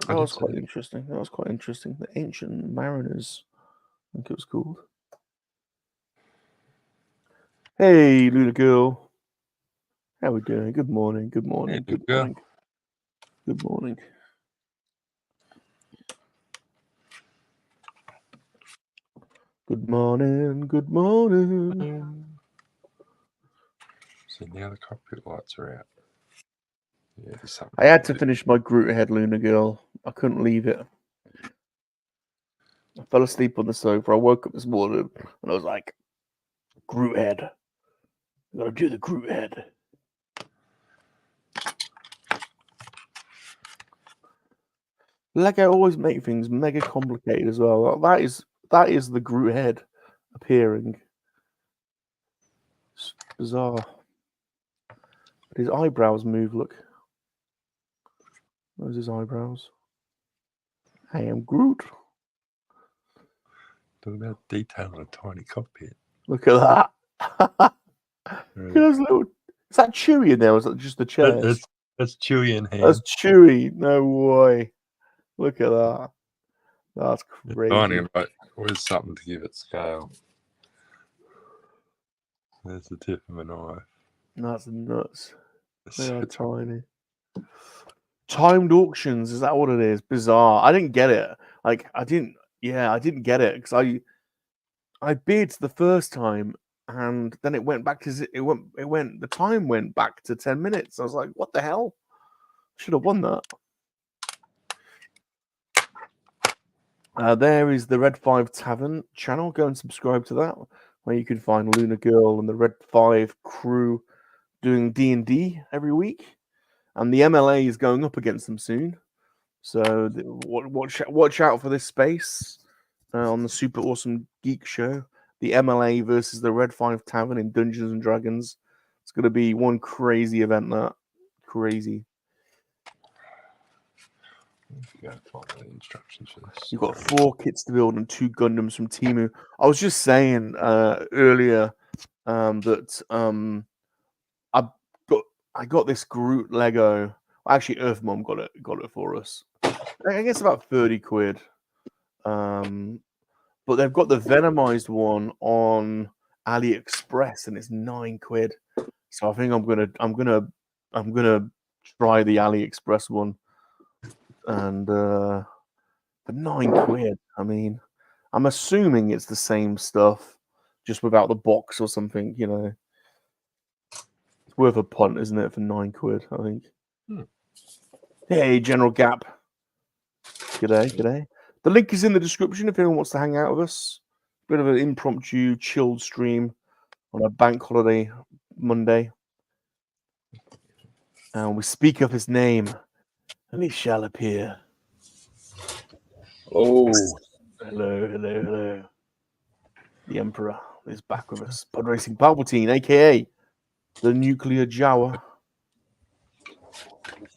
was quite interesting. The Ancient Mariners, I think it was called. Hey, Luna Girl. How we doing? Good morning. Good morning. Hey, good morning. Good morning. Good morning. Good morning. So now the cockpit lights are out. Yeah, I had to finish my Groot head, Luna Girl. I couldn't leave it. I fell asleep on the sofa. I woke up this morning and I was like, Groot head. I gotta do the Groot head. Lego always make things mega complicated as well. That is the Groot head appearing. It's bizarre. But his eyebrows move. Look. Those his eyebrows. I am Groot. Talking about detail on a tiny cockpit. Look at that. Look at those little. Is that Chewie in there? Or is that just the chairs? That's Chewie in here. That's Chewie. No way. Look at that. That's crazy. Tiny, but where's something to give it scale? There's the tip of a knife. That's nuts. They are tiny. Timed auctions, is that what it is? Bizarre. I didn't get it. Like I didn't get it because I bid the first time and then it went back to the time went back to 10 minutes. I was like, what the hell? Should have won that. There is the Red 5 Tavern channel. Go and subscribe to that, where you can find Luna Girl and the Red 5 crew doing D&D every week. And the MLA is going up against them soon. So watch out for this space on the Super Awesome Geek Show. The MLA versus the Red 5 Tavern in Dungeons and Dragons. It's going to be one crazy event. That crazy. Instructions for this. You've got 4 kits to build and 2 Gundams from Temu. I was just saying earlier that I got this Groot Lego. Actually, Earth Mom got it for us. I guess about 30 quid. But they've got the Venomized one on AliExpress and it's 9 quid. So I think I'm gonna try the AliExpress one. And for 9 quid, I mean, I'm assuming it's the same stuff, just without the box or something, you know. It's worth a punt, isn't it, for 9 quid, I think. Hey, General Gap. G'day. The link is in the description if anyone wants to hang out with us. Bit of an impromptu, chilled stream on a bank holiday Monday. And we speak of his name, and he shall appear. Oh, hello. The Emperor is back with us. Pod Racing Palpatine, aka the Nuclear Jawa.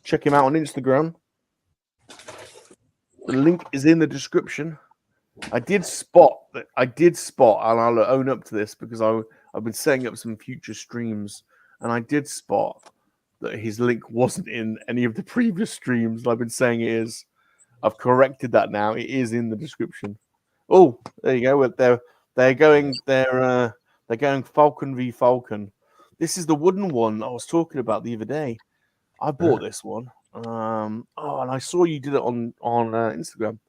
Check him out on Instagram. The link is in the description. I did spot, and I'll own up to this because I've been setting up some future streams, and I did spot that his link wasn't in any of the previous streams. I've been saying it is. I've corrected that now. It is in the description. Oh, there you go. They're going Falcon v Falcon. This is the wooden one I was talking about the other day. I bought this one. And I saw you did it on Instagram.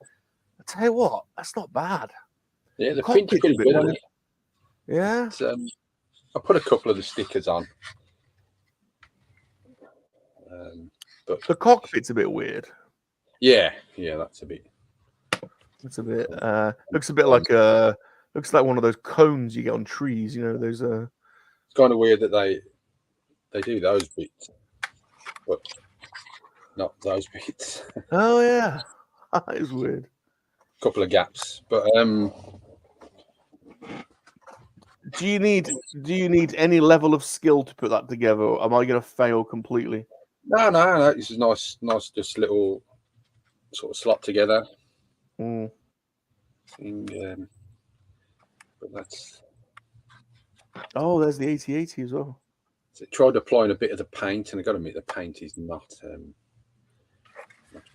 I tell you what, that's not bad. Yeah, the print's pretty good on it. Yeah. I put a couple of the stickers on. But the cockpit's a bit weird. Yeah, that's a bit. It's a bit looks a bit like one of those cones you get on trees, you know, those It's kind of weird that they do those bits, but not those bits. Oh yeah. That is weird. Couple of gaps. But do you need any level of skill to put that together, or am I gonna fail completely? No, this is nice just little sort of slot together. Mm. But that's there's the 8080 as well. So I tried applying a bit of the paint, and I got to admit the paint is not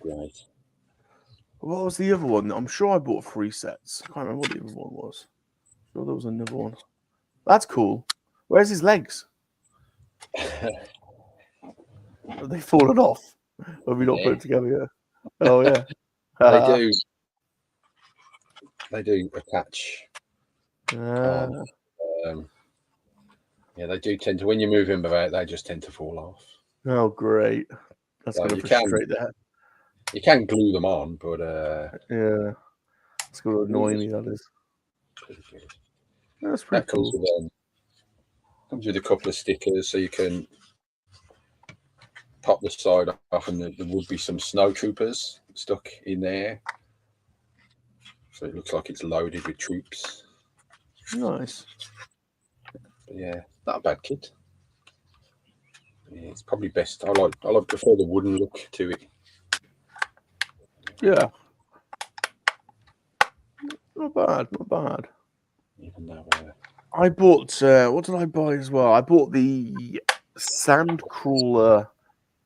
great. What was the other one? I'm sure I bought 3 sets. I can't remember what the other one was. I'm sure there was another one. That's cool. Where's his legs? Have they fallen off? Or have we not put it together yet? Oh yeah. They do attach. Yeah, they do tend to, when you move them about, they just tend to fall off. Oh, great. That's going to frustrate that. You can glue them on, but yeah, it's going to annoy me. That is. That's pretty cool. Comes with a couple of stickers, so you can pop the side off, and there would be some snow troopers stuck in there. So it looks like it's loaded with troops. Nice. But yeah, not a bad kit. Yeah, it's probably best. I prefer the wooden look to it. Yeah. Not bad, not bad. Even though I bought, what did I buy as well? I bought the Sandcrawler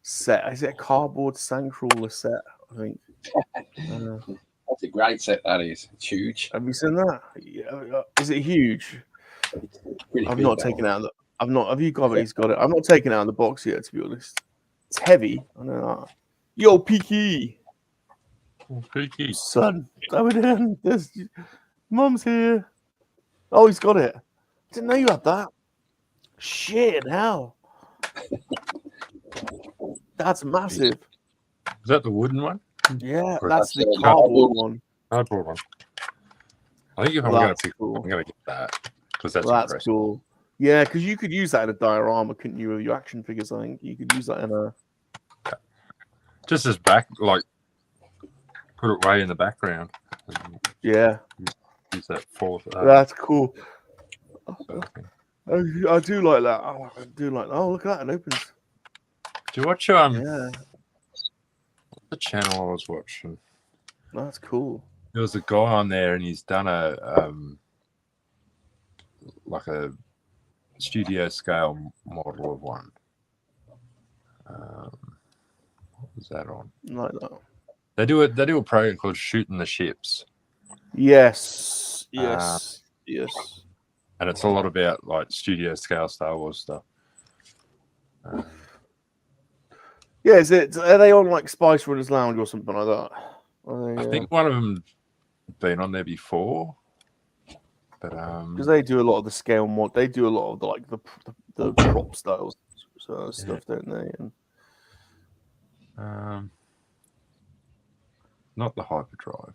set. Is it a cardboard Sandcrawler set? I think. that's a great set. That is. It's huge. Have you seen that? Yeah. Is it huge? It's pretty I've big, not that taken one. it out. I've not. Have you got it? He's got it. I'm not taking it out of the box yet, to be honest. It's heavy. I know that. Yo, Peaky. Peaky. Son, over there. There's Mum's here. Oh, he's got it. Didn't know you had that. Shit, hell. That's massive. Is that the wooden one? Yeah, Or that's the that's cardboard one. Cardboard one. I think if I'm Well, going that's to pick, cool. I'm going to get that because that's Well, that's impressive. cool. Yeah, because you could use that in a diorama, couldn't you, with your action figures? I think you could use that in a. Just as back, like, put it way in the background. Yeah, Use that for that's cool. sort of thing. I do like that. Oh, I do like that. Oh, look at that. It opens. Do you watch Yeah, the channel I was watching? that's cool. There was a guy on there, and he's done a like a studio scale model of one. What was that on? Like that. They do a program called Shooting the Ships, Yes. Yes. Yes. and it's a lot about like studio scale Star Wars stuff. Yeah, is it? Are they on like Spice Runners Lounge or something like that? Are they, I think one of them been on there before, but because they do a lot of the scale mod. They do a lot of the prop styles stuff, don't they? And not the hyperdrive.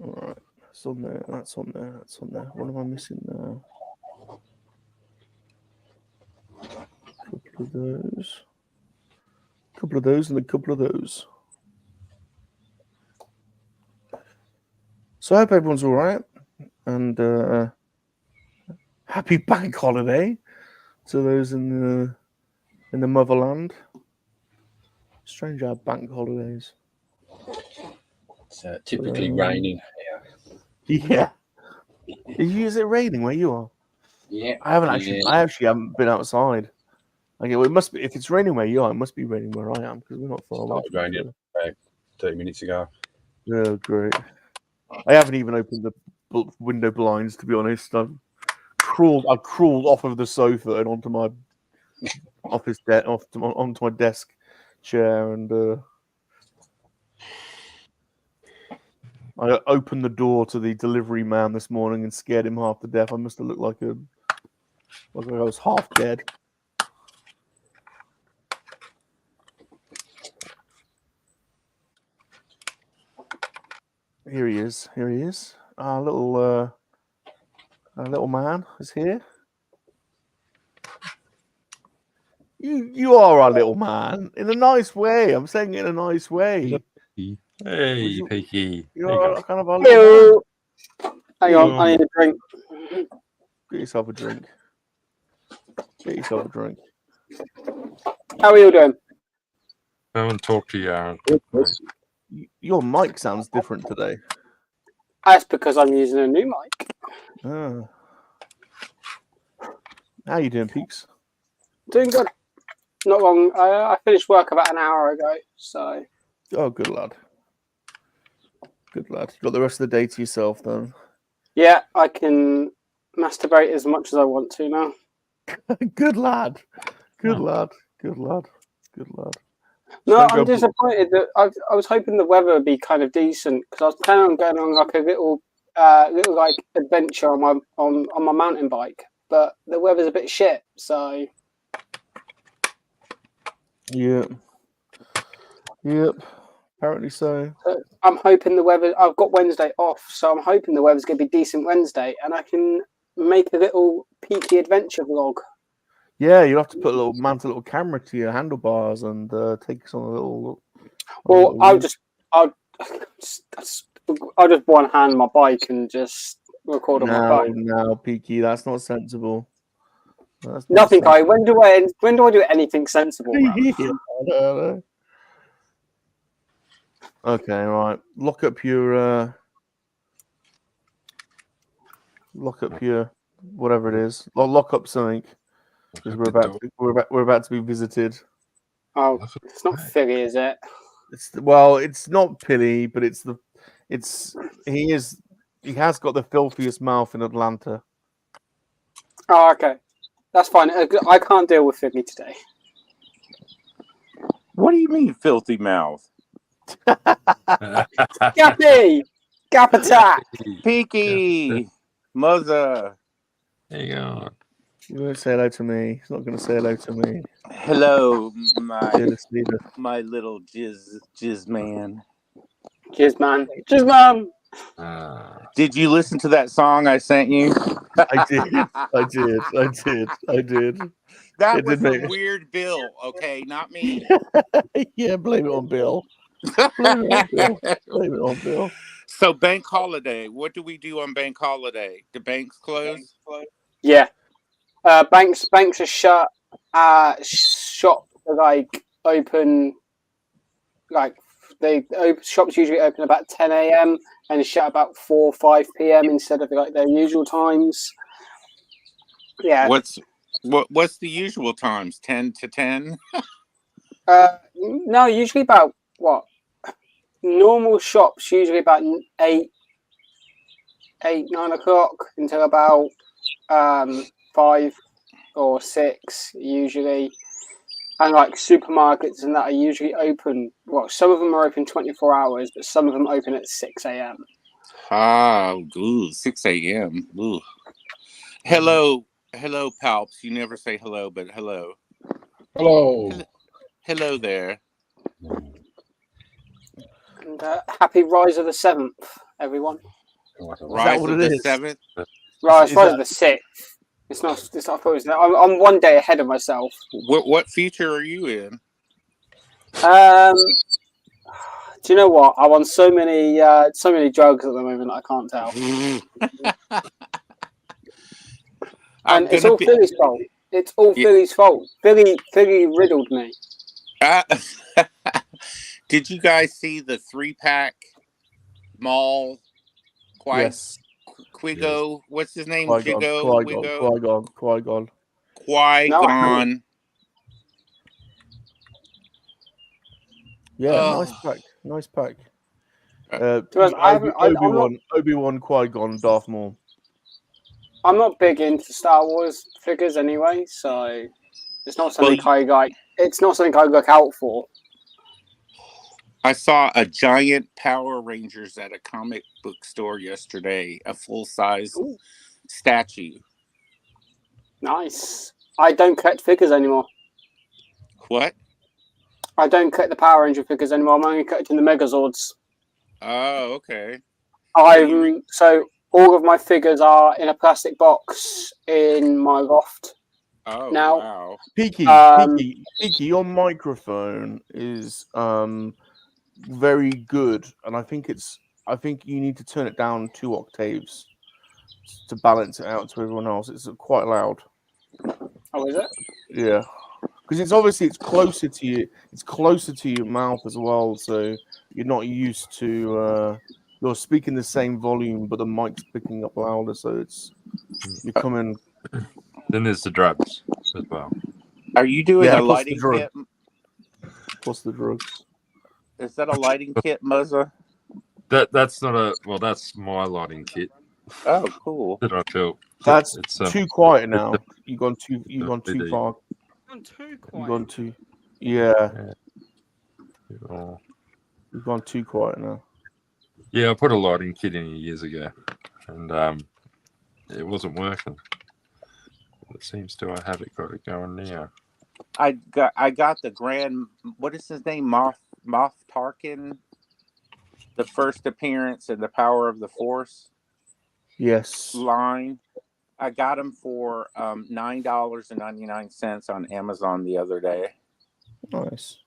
all right, that's on there. That's on there. That's on there. What am I missing now? Couple of those, and a couple of those. So I hope everyone's all right, and happy bank holiday to those in the motherland. Strange how bank holidays. It's typically raining. Yeah. Is it raining where you are? Yeah. I actually haven't been outside. Okay, well, it must be, if it's raining where you are, it must be raining where I am because we're not far away. Started raining about 30 minutes ago. Oh, great. I haven't even opened the window blinds, to be honest. I've crawled off of the sofa and onto my onto my desk chair, and I opened the door to the delivery man this morning and scared him half to death. I must have looked like I was half dead. Here he is. Here he is. Our little man is here. You are our little man in a nice way. I'm saying it in a nice way. Hey, Peaky. You're kind of our little man. Hang on, I need a drink. Get yourself a drink. Get yourself a drink. How are you doing? I want to talk to you, Aaron. Your mic sounds different today. That's because I'm using a new mic. Ah. How you doing, Peaks? Doing good. Not long. I finished work about an hour ago, so. Oh, good lad. Good lad. You got the rest of the day to yourself, then. Yeah, I can masturbate as much as I want to now. Good lad. Good lad. Good lad. Good lad. No, Don't I'm go- disappointed that I was hoping the weather would be kind of decent because I was planning on going on like a little like adventure on my mountain bike, but the weather's a bit shit. So Yep. Apparently so. I'm hoping the weather. I've got Wednesday off, so I'm hoping the weather's going to be decent Wednesday, and I can make a little peaky adventure vlog Yeah, you have to put mount a little camera to your handlebars and take us on a little. Well, I'll just one hand my bike and just record on my phone. No, Peaky, that's not sensible. That's not Nothing, sensible. Kai. When do I do anything sensible? Okay, right. Lock up your whatever it is. Or lock up something because we're about to be visited. Oh, it's not Philly, is it? It's not Pilly, but he has got the filthiest mouth in Atlanta. Oh, okay. That's fine. I can't deal with Philly today. What do you mean, filthy mouth? Gappy! Gap attack! Peaky! Muzza! There you go. You won't say hello to me. He's not going to say hello to me. Hello, my little jizz man. Jizz man. Jizz man! Did you listen to that song I sent you? I did. That was a weird Bill, okay? Not me. Yeah, blame it on Bill. Blame it on Bill. So, bank holiday. What do we do on bank holiday? Do banks close? Yeah. Banks are shut. Shops are open. Shops usually open about 10 a.m. and shut about 4 or 5 p.m. instead of their usual times. Yeah. What's the usual times? 10 to 10? No, usually about what? Normal shops usually about 9 o'clock until about 5 or 6 usually. And supermarkets and that are usually open. Well, some of them are open 24 hours, but some of them open at 6 a.m. Ah, 6 a.m. Ooh. Hello, Palps. You never say hello, but hello. Hello there. And happy Rise of the 7th, everyone. Rise of the 7th? Rise of the 6th. It's not. I'm one day ahead of myself. What feature are you in? Do you know what? I'm on so many drugs at the moment I can't tell. And it's all Philly's fault. It's all Philly's fault. Philly riddled me. Did you guys see the 3-pack mall? Yes. Quigo. Yes. What's his name? Qui-Gon. Yeah, nice pack. Obi-Wan, Qui-Gon, Darth Maul. I'm not big into Star Wars figures anyway, so it's not something It's not something I look out for. I saw a giant Power Rangers at a comic book store yesterday, a full-size statue. Nice. I don't collect figures anymore. What? I don't collect the Power Ranger figures anymore. I'm only collecting the Megazords. Oh, okay. So all of my figures are in a plastic box in my loft. Oh, now, wow. Peaky, your microphone is very good, and I think you need to turn it down 2 octaves to balance it out to everyone else. It's quite loud. Oh, is it? Yeah, because it's closer to you. It's closer to your mouth as well, so you're not used to. You're speaking the same volume, but the mic's picking up louder, so you're coming. Then there's the drugs as well. Are you doing a lighting kit? Plus the drugs. Is that a lighting kit, Muzza? That's not that's my lighting kit. Oh, cool. That I feel. That's too quiet now. You've gone too far. Too quiet. You've gone too. Yeah. Oh. You've gone too quiet now. Yeah, I put a lighting kit in years ago, and it wasn't working. It seems to I have it got it going now. I got the grand. What is his name? Moff Tarkin. The first appearance in the Power of the Force. Yes. Line. I got them for $9.99 on Amazon the other day. Nice.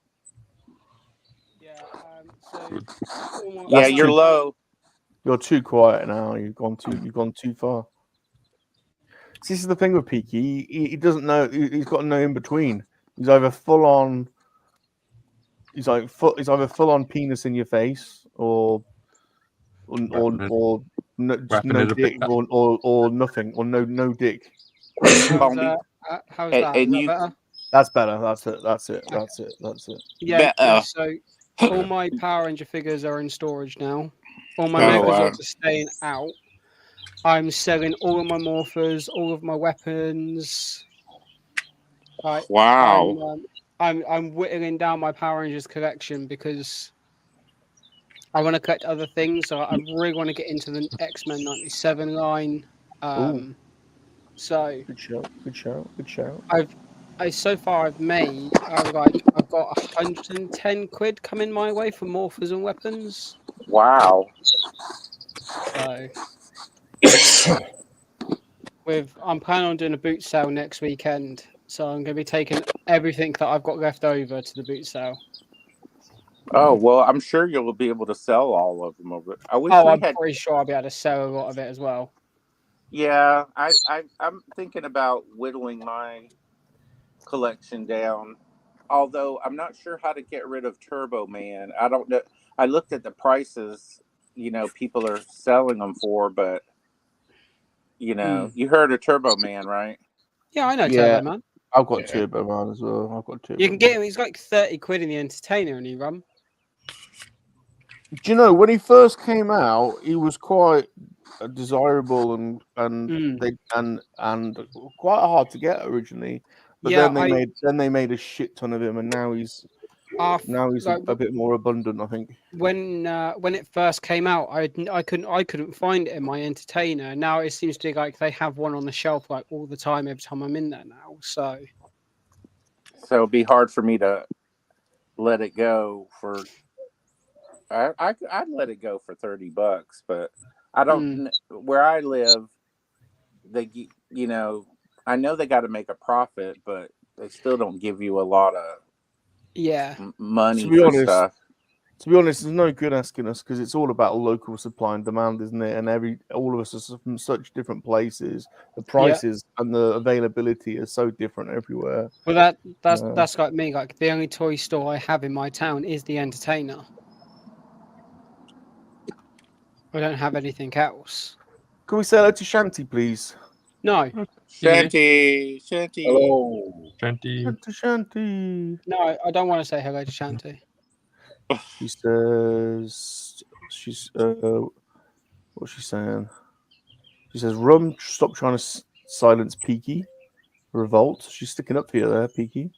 Yeah. So Yeah, you're low. You're too quiet now. You've gone too far. See, this is the thing with Peaky. He doesn't know. He's got no in between. He's either full on. He's either full on penis in your face, or no, just no dick, or nothing, or no dick. how's that? And Is that you, better? That's better. That's it. Yeah. So all my Power Ranger figures are in storage now. All my Megazords are staying out. I'm selling all of my morphers, all of my weapons. Right. wow. I'm whittling down my Power Rangers collection because I want to collect other things. So I really want to get into the X-Men 97 line. So Good show. so far I've got 110 quid coming my way for morphers and weapons. Wow. So I'm planning on doing a boot sale next weekend. So I'm going to be taking everything that I've got left over to the boot sale. Oh, well, I'm sure you'll be able to sell all of them over. I'm pretty sure I'll be able to sell a lot of it as well. Yeah, I'm thinking about whittling my collection down. Although I'm not sure how to get rid of Turbo Man. I don't know. I looked at the prices, people are selling them for, but you heard of Turbo Man, right? Yeah, I know Turbo Man. I've got Turbo Man as well. You can get him. He's like 30 quid in the Entertainer, and he run. Do you know when he first came out, he was quite desirable and quite hard to get originally. But then they made a shit ton of him, and now he's a bit more abundant, I think. When it first came out, I couldn't find it in my Entertainer. Now it seems to be like they have one on the shelf like all the time every time I'm in there now. So it'd be hard for me to let it go for. I'd let it go for $30, but I don't. Where I live, I know they got to make a profit, but they still don't give you a lot of money for stuff. To be honest, there's no good asking us because it's all about local supply and demand, isn't it? And all of us are from such different places. The prices and the availability are so different everywhere. Well, that's like me. Like the only toy store I have in my town is the Entertainer. I don't have anything else. Can we say hello to Shanty, please? No. Shanty. Hello. Shanty. No, I don't want to say hello to Shanty. She says what's she saying? She says, "Rum, stop trying to silence Peaky. Revolt." She's sticking up for you there, Peaky.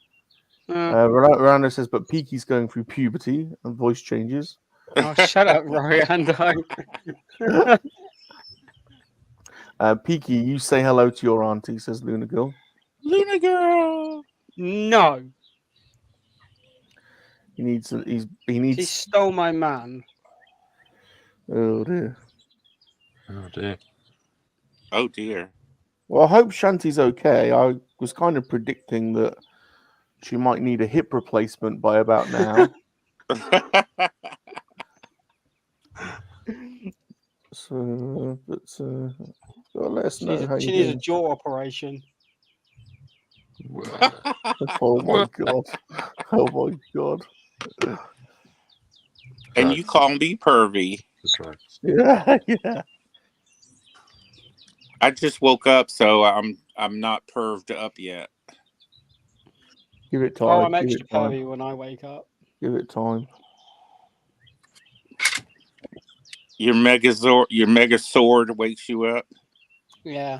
Rando says, but Peaky's going through puberty and voice changes. Oh, shut up, Rando. Peaky, you say hello to your auntie, says Luna Girl. Luna Girl. No. He needs. She stole my man. Oh dear. Oh dear. Well, I hope Shanty's okay. I was kind of predicting that she might need a hip replacement by about now. So, let us know how she needs a jaw operation. Oh my god! Oh my god! And you call me pervy. Yeah. I just woke up, so I'm not perved up yet. Give it time. Oh, I'm extra pervy when I wake up. Give it time. Your mega sword wakes you up. Yeah.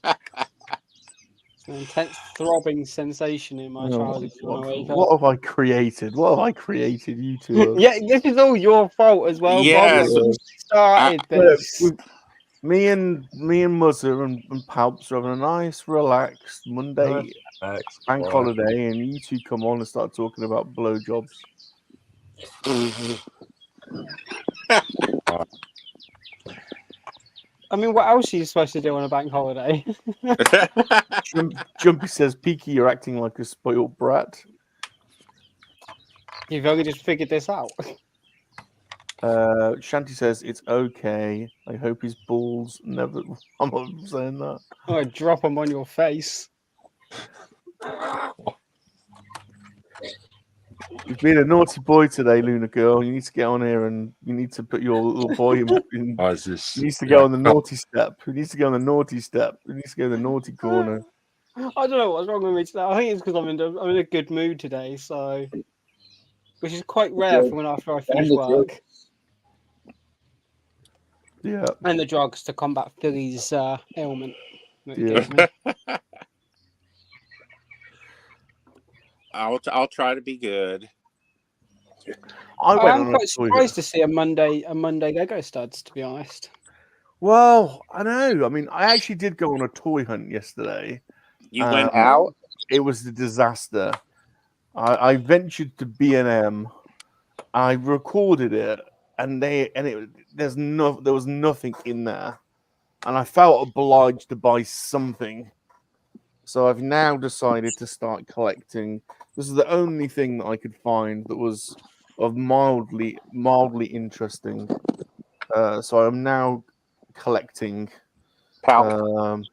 It's an intense throbbing sensation in my trousers when I wake up. What have I created? You two? Yeah, this is all your fault as well. Yes. Bob started this. Me and Muzzer and Palps are having a nice, relaxed Monday bank holiday, and you two come on and start talking about blowjobs. I mean, what else are you supposed to do on a bank holiday? Jumpy says, Peaky, you're acting like a spoiled brat. You've only just figured this out. Shanty says, it's okay. I hope his balls never... I'm not saying that. I'm going to drop them on your face. You've been a naughty boy today, Luna girl. You need to get on here and you need to put your little boy in. Why is this? He needs to go on the naughty step. He needs to go on the naughty step. He needs to go in the naughty corner. I don't know what's wrong with me today. I think it's because I'm in a good mood today, so which is quite rare for when after I finish work. Yeah. And the drugs to combat Philly's ailment. Yeah. I'll try to be good. I'm quite surprised to see a Monday Lego studs, to be honest. Well, I know. I mean, I actually did go on a toy hunt yesterday. You went out? It was a disaster. I ventured to B&M. I recorded it, and there was nothing in there, and I felt obliged to buy something. So I've now decided to start collecting. This is the only thing that I could find that was of mildly interesting. So I'm now collecting. Not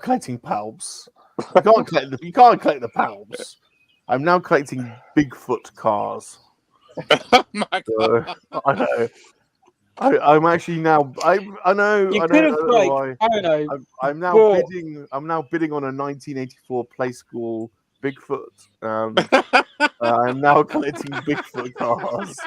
collecting palps. You can't collect the palps. I'm now collecting Bigfoot cars. Oh my God. I know. I'm actually now. I know. You I could know. have I don't know why. I don't know. I'm now bidding. I'm now bidding on a 1984 play school Bigfoot. I'm now collecting Bigfoot cars.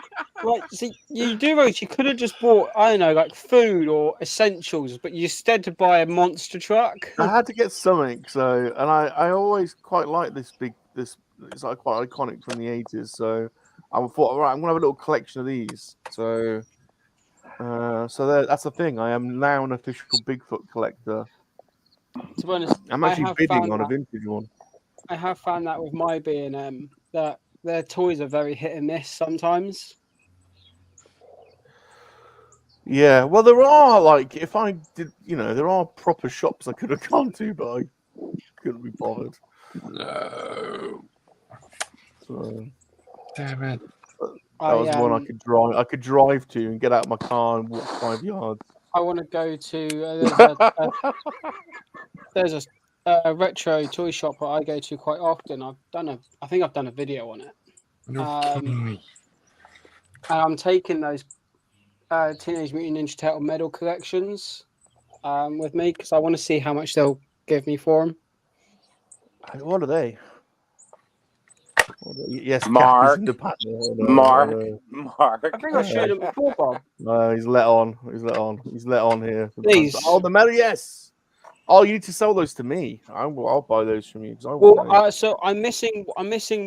Right, see, you could have just bought, I don't know, like food or essentials, but you instead to buy a monster truck. I had to get something, so I always quite like this. It's like quite iconic from the 80s. So I thought, all right, I'm gonna have a little collection of these. So that's the thing. I am now an official Bigfoot collector. To be honest, I'm actually bidding on a vintage one. I have found that with my B&M that their toys are very hit and miss sometimes. Yeah, well, there are if I did, there are proper shops I could have gone to, but I couldn't be bothered. No. So, damn it. That was one I could drive. I could drive to and get out of my car and walk 5 yards. I want to go to. There's a retro toy shop that I go to quite often. I think I've done a video on it. You're kidding me. And I'm taking those Teenage Mutant Ninja Turtle medal collections with me because I want to see how much they'll give me for them. What are they? Yes, Mark. I think I showed him before, Bob. He's let on. He's let on here. Please. Oh, the medal, yes. Oh, you need to sell those to me. I'll buy those from you. So I'm missing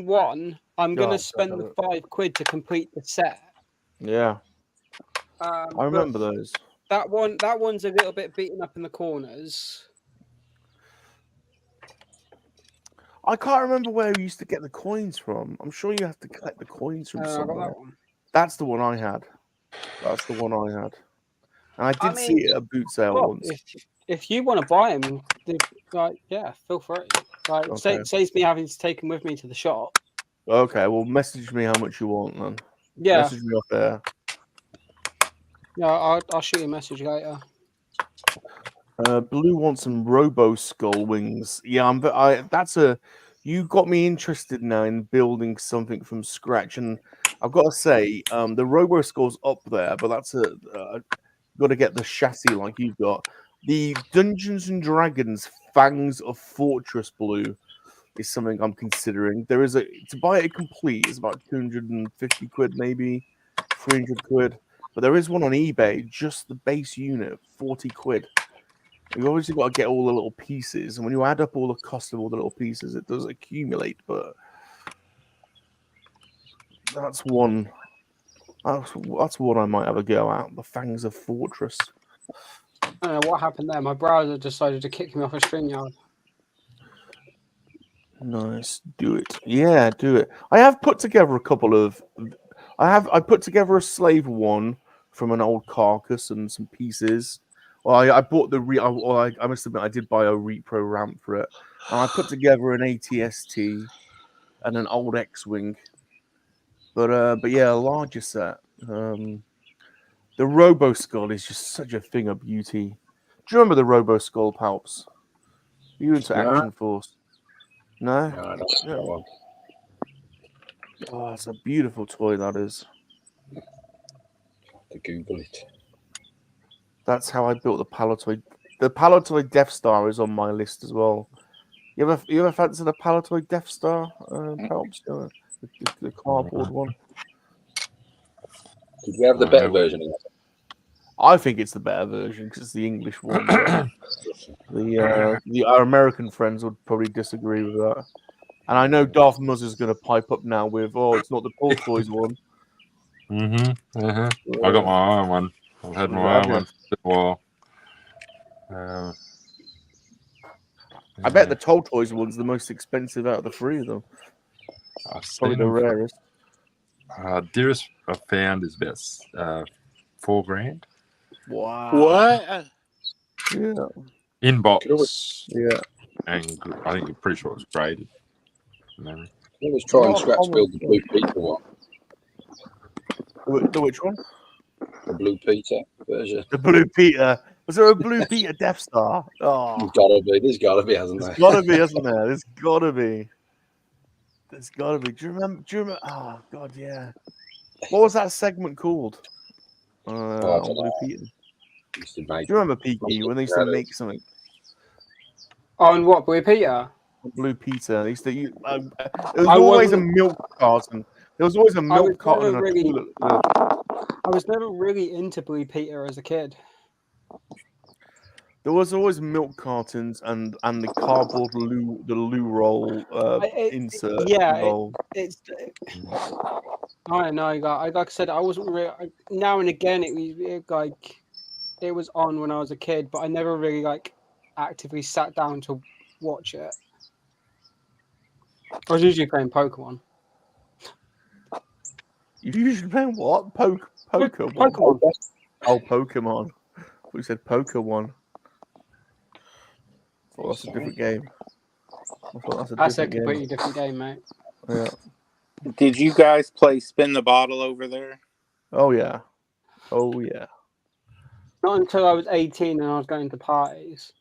one. I'm gonna spend the £5 to complete the set. Yeah. I remember those. That one's a little bit beaten up in the corners. I can't remember where you used to get the coins from. I'm sure you have to collect the coins from somewhere. That one. That's the one I had. And I did see it at a boot sale once. If you want to buy them, feel free. Saves me having to take them with me to the shop. Okay, well, message me how much you want, then. Yeah. Message me off there. Yeah, I'll shoot you a message later. Blue wants some Robo Skull wings. Yeah, you got me interested now in building something from scratch, and I've got to say, the Robo Skull's up there, but that's got to get the chassis like you've got. The Dungeons and Dragons Fangs of Fortress Blue is something I'm considering. To buy it complete is about 250 quid, maybe 300 quid. But there is one on eBay, just the base unit, 40 quid. You've obviously got to get all the little pieces, and when you add up all the cost of all the little pieces, it does accumulate. But that's one. That's one I might have a go at. The Fangs of Fortress. I don't know what happened there. My browser decided to kick me off a StreamYard. Nice, do it. Yeah, do it. I have put together a couple of. I put together a slave one from an old carcass and some pieces. Well, I bought the I must admit I did buy a repro ramp for it, and I put together an ATST and an old X-wing. But yeah, a larger set. The Robo Skull is just such a thing of beauty. Do you remember the Robo Skull, Palps? Are you into No. Action Force? No. No, I don't like Yeah. that one. Oh, it's a beautiful toy, that is. To Google it. That's how I built the Palatoy. The Palatoy Death Star is on my list as well. You ever fancy the Palatoy Death Star, Palps? The cardboard one. Did we have the better version of that? I think it's the better version because it's the English one. But our American friends would probably disagree with that. And I know Darth Muzzer's going to pipe up now with, "Oh, it's not the Paul Toys one." I got my own one. I've had my own one for a while. I bet the Toll Toys one's the most expensive out of the three of them. Probably the rarest. Dearest I found is about $4,000. Wow. What? Yeah. In box. Yeah. And I think I'm pretty sure it's graded. I was trying to scratch build the Blue Peter one. The which one? The Blue Peter version. The Blue Peter. Was there a Blue Peter Death Star? Oh, There's gotta be, hasn't there? There's gotta be, hasn't there? There's gotta be. There's gotta be. Do you remember? Oh God, yeah. What was that segment called? On Blue Peter. Do you remember, Peaky, when they used to make something? On what, Blue Peter? Blue Peter. They used to. There was always a milk carton. There was always a milk carton. I was never really into Blue Peter as a kid. There was always milk cartons and the cardboard loo roll insert. Yeah, involved. I don't know. Like I said, I wasn't really. Now and again, it was on when I was a kid, but I never really actively sat down to watch it. I was usually playing Pokemon. You usually playing what? Pokemon. Oh, Pokemon. We said Pokemon. Oh, that's a different game. That's a completely different game, mate. Yeah. Did you guys play Spin the Bottle over there? Oh yeah. Oh yeah. Not until I was 18 and I was going to parties.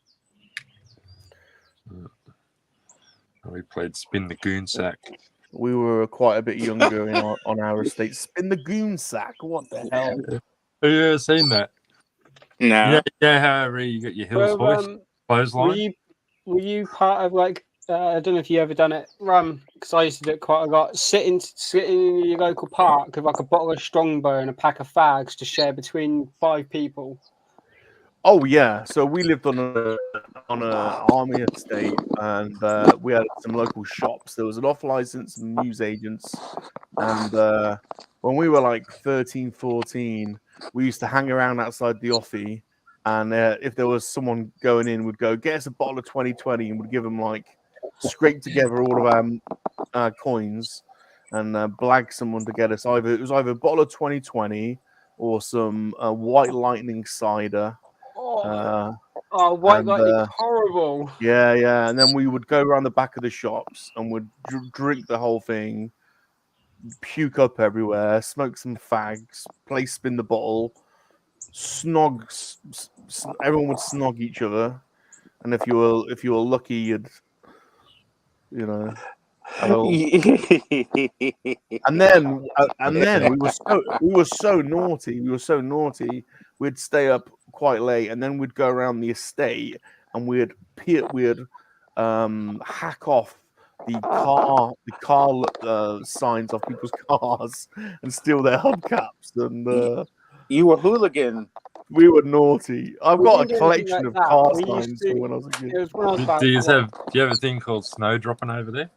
We played Spin the Goon Sack. We were quite a bit younger on our estate. Spin the Goon Sack. What the hell? Have you ever seen that? No. Yeah, however you got your heels hoist, clothesline. Were you part of I don't know if you ever done it, because I used to do it quite a lot. Sitting in your local park with a bottle of Strongbow and a pack of fags to share between 5 people. Oh yeah, so we lived on a army estate, and we had some local shops. There was an off license and news agents, and when we were 13, 14, we used to hang around outside the offie, and if there was someone going in, we'd go get us a bottle of 2020, and we'd give them scrape together all of our coins, and blag someone to get us it was either a bottle of 2020 or some White Lightning cider. White Lightning, horrible. Yeah, and then we would go around the back of the shops and would drink the whole thing, puke up everywhere, smoke some fags, play Spin the Bottle, snog. Everyone would snog each other, and if you were lucky, you'd and then we were so naughty. We'd stay up quite late, and then we'd go around the estate and we'd hack off the car signs off people's cars and steal their hubcaps. And you were hooligan. We were naughty. I've got a collection of car signs from when I was a kid. Do you have a thing called snow dropping over there?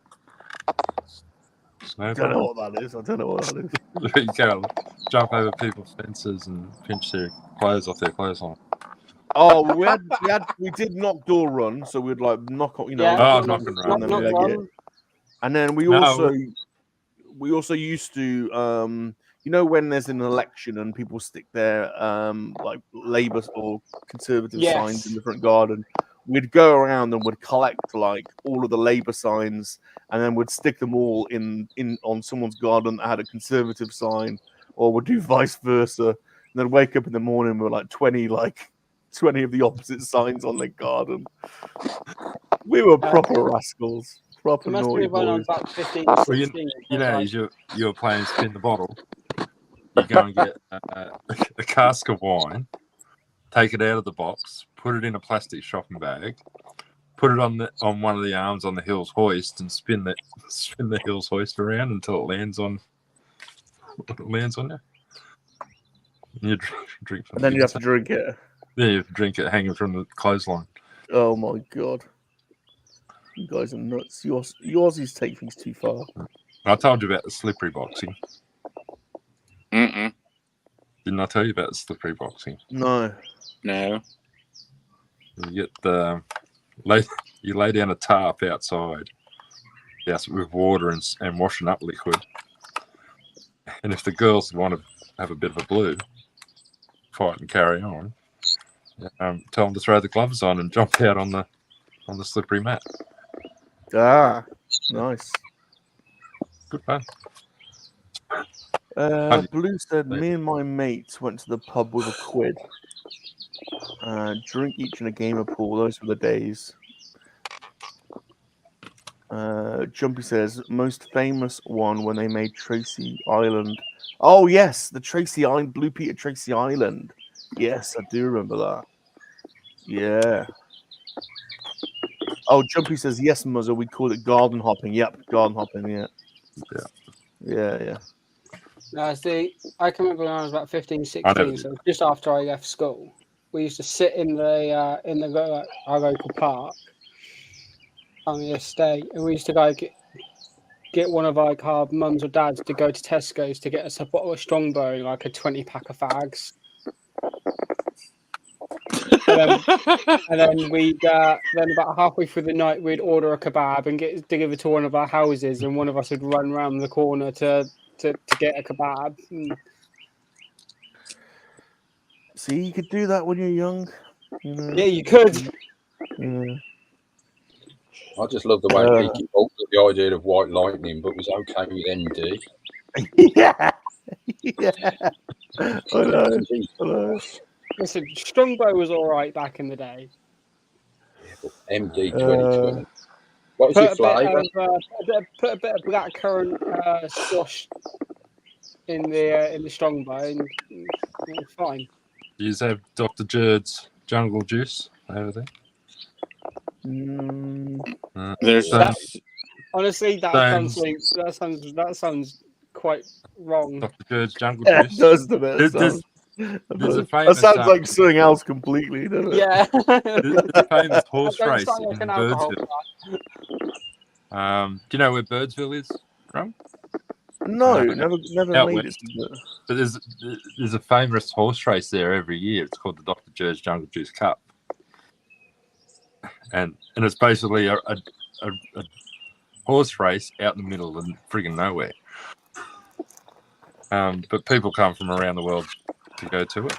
I don't know what that is. You go jump over people's fences and pinch their clothes off their clothesline. Oh, we did knock door run, so we'd knock on, knock and run. And then we also used to, you know, when there's an election and people stick their like Labour or Conservative signs in the front garden, we'd go around and would collect like all of the Labour signs, and then would stick them all in on someone's garden that had a Conservative sign, or would do vice versa. And then wake up in the morning with like 20 of the opposite signs on their garden. We were proper rascals, proper naughty boys. About 15, Well, 16, you know, as you're playing spin the bottle, you go and get a cask of wine, take it out of the box, put it in a plastic shopping bag, put it on one of the arms on the Hills hoist, and spin the Hills hoist around until it lands on you. And you drink from And then you have to drink it. Yeah, you have to drink it hanging from the clothesline. Oh my god. You guys are nuts. You Aussies take things too far. I told you about the slippery boxing. Mm-mm. Didn't I tell you about the slippery boxing? No. No. You get you lay down a tarp outside, yes, with water and washing up liquid. And if the girls want to have a bit of a blue, fight and carry on, tell them to throw the gloves on and jump out on the slippery mat. Ah, nice. Good fun. Blue said, me and my mates went to the pub with a quid. Drink each in a game of pool. Those were the days. Jumpy says, most famous one when they made Tracy Island. Oh, yes, the Tracy Island, Blue Peter Tracy Island. Yes, I do remember that. Yeah. Oh, Jumpy says, yes, Muzzer, we call it garden hopping. Yep, garden hopping, yeah. Yeah. I can remember when I was about 15, 16, so just after I left school, we used to sit in our local park on the estate, and we used to go get one of our mums or dads to go to Tesco's to get us a bottle of Strongbow, like a 20-pack of fags. and then we'd then about halfway through the night we'd order a kebab and get it delivered to one of our houses, and one of us would run around the corner to get a kebab. See, you could do that when you're young. You know? Yeah, you could. Yeah. I just love the way Mickey balked at the idea of white lightning, but was okay with MD. Yeah. I know. Listen, Strongbow was all right back in the day. MD 2020. What was your flavour? Put a bit of blackcurrant squash in the Strongbow, and it's fine. Do you have Dr. Jerd's jungle juice over there? There's honestly that sounds quite wrong. Dr. Jerd's jungle Yeah, juice. it does, doesn't it? There's a famous, that sounds like something else completely, doesn't it? Yeah. There's a famous horse Don't race sound in like an alcohol Birdsville. Do you know where Birdsville is from? No, never out made west. it. But there's a famous horse race there every year. It's called the Dr. Jerd's Jungle Juice Cup, and it's basically a horse race out in the middle of friggin' nowhere. But people come from around the world to go to it.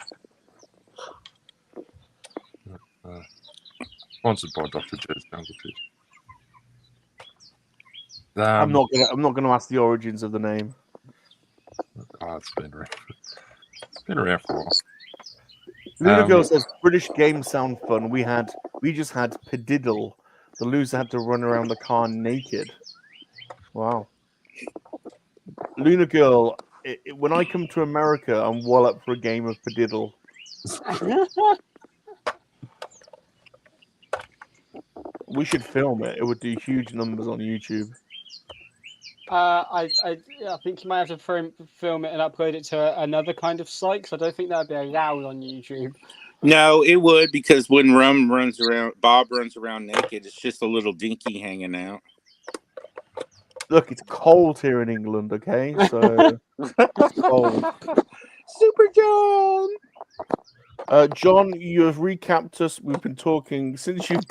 Sponsored by Dr. Jerd's Jungle Juice. I'm not gonna ask the origins of the name. It's been around. It's been around for a while. Luna Girl says British games sound fun. We just had Pediddle. The loser had to run around the car naked. Wow. Luna Girl, when I come to America, I'm well up for a game of Pediddle. We should film it. It would do huge numbers on YouTube. I think you might have to film it and upload it to another kind of site, because I don't think that would be allowed on YouTube. No, it would, because when Bob runs around naked, it's just a little dinky hanging out. Look, it's cold here in England, okay? So it's cold. Super John! John, you have recapped us. We've been talking since you've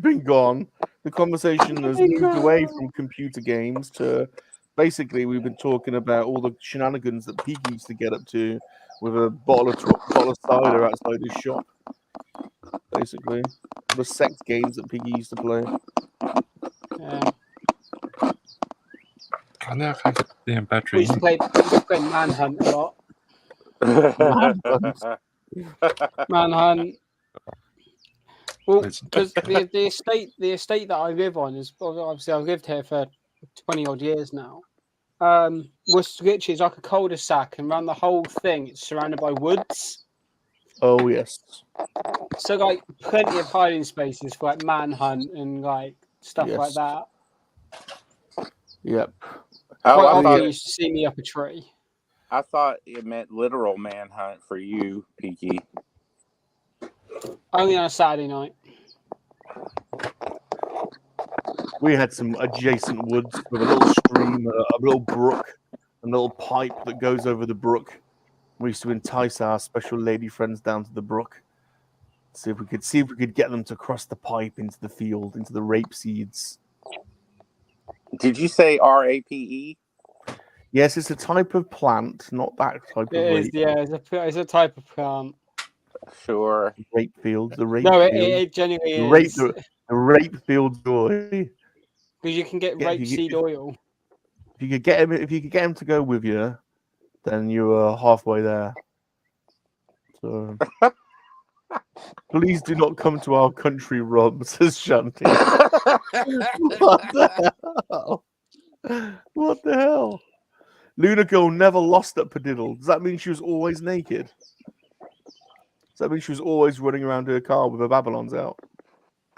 been gone. The conversation has moved away from computer games to basically we've been talking about all the shenanigans that Peaky used to get up to with a bottle of cider outside his shop. Basically, the sex games that Piggy used to play. Yeah. I now can't get the damn We battery. used to play Manhunt a lot. Manhunt. Well, because the estate that I live on is obviously I've lived here for 20 odd years now. Was literally it's like a cul-de-sac, and around the whole thing it's surrounded by woods. Oh yes. So like plenty of hiding spaces for like Manhunt and like stuff like that. Yep. Quite often you used to see me up a tree. I thought it meant literal manhunt for you, Peaky. Only on a Saturday night. We had some adjacent woods with a little stream, a little brook, a little pipe that goes over the brook. We used to entice our special lady friends down to the brook. See if we could get them to cross the pipe into the field, into the rape seeds. Did you say RAPE? Yes, it's a type of plant, not that type of rape. Yeah, it's a type of plant. Sure. Rape field, the rape. No, field. it genuinely is. The rape field joy. Because you can get rapeseed oil. If you could get him to go with you, then you are halfway there. So. Please do not come to our country, Rob, says Shanti. What the hell? What the hell? Luna Girl never lost at Padiddle. Does that mean she was always naked? Does that mean she was always running around her car with her Babylons out?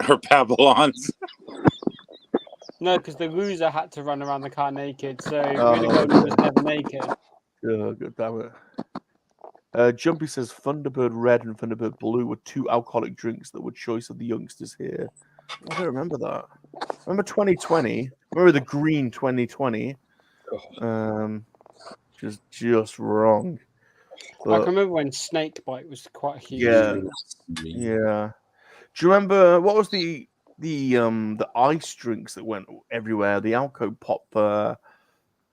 Her Babylons? No, because the loser had to run around the car naked, so Luna Girl was never naked. Oh, good damn it. Jumpy says Thunderbird Red and Thunderbird Blue were two alcoholic drinks that were choice of the youngsters here. I don't remember that. I remember 2020. I remember the green 2020. Just wrong. But, I can remember when Snakebite was quite huge. Yeah. Do you remember what was the ice drinks that went everywhere? The Alco Pop.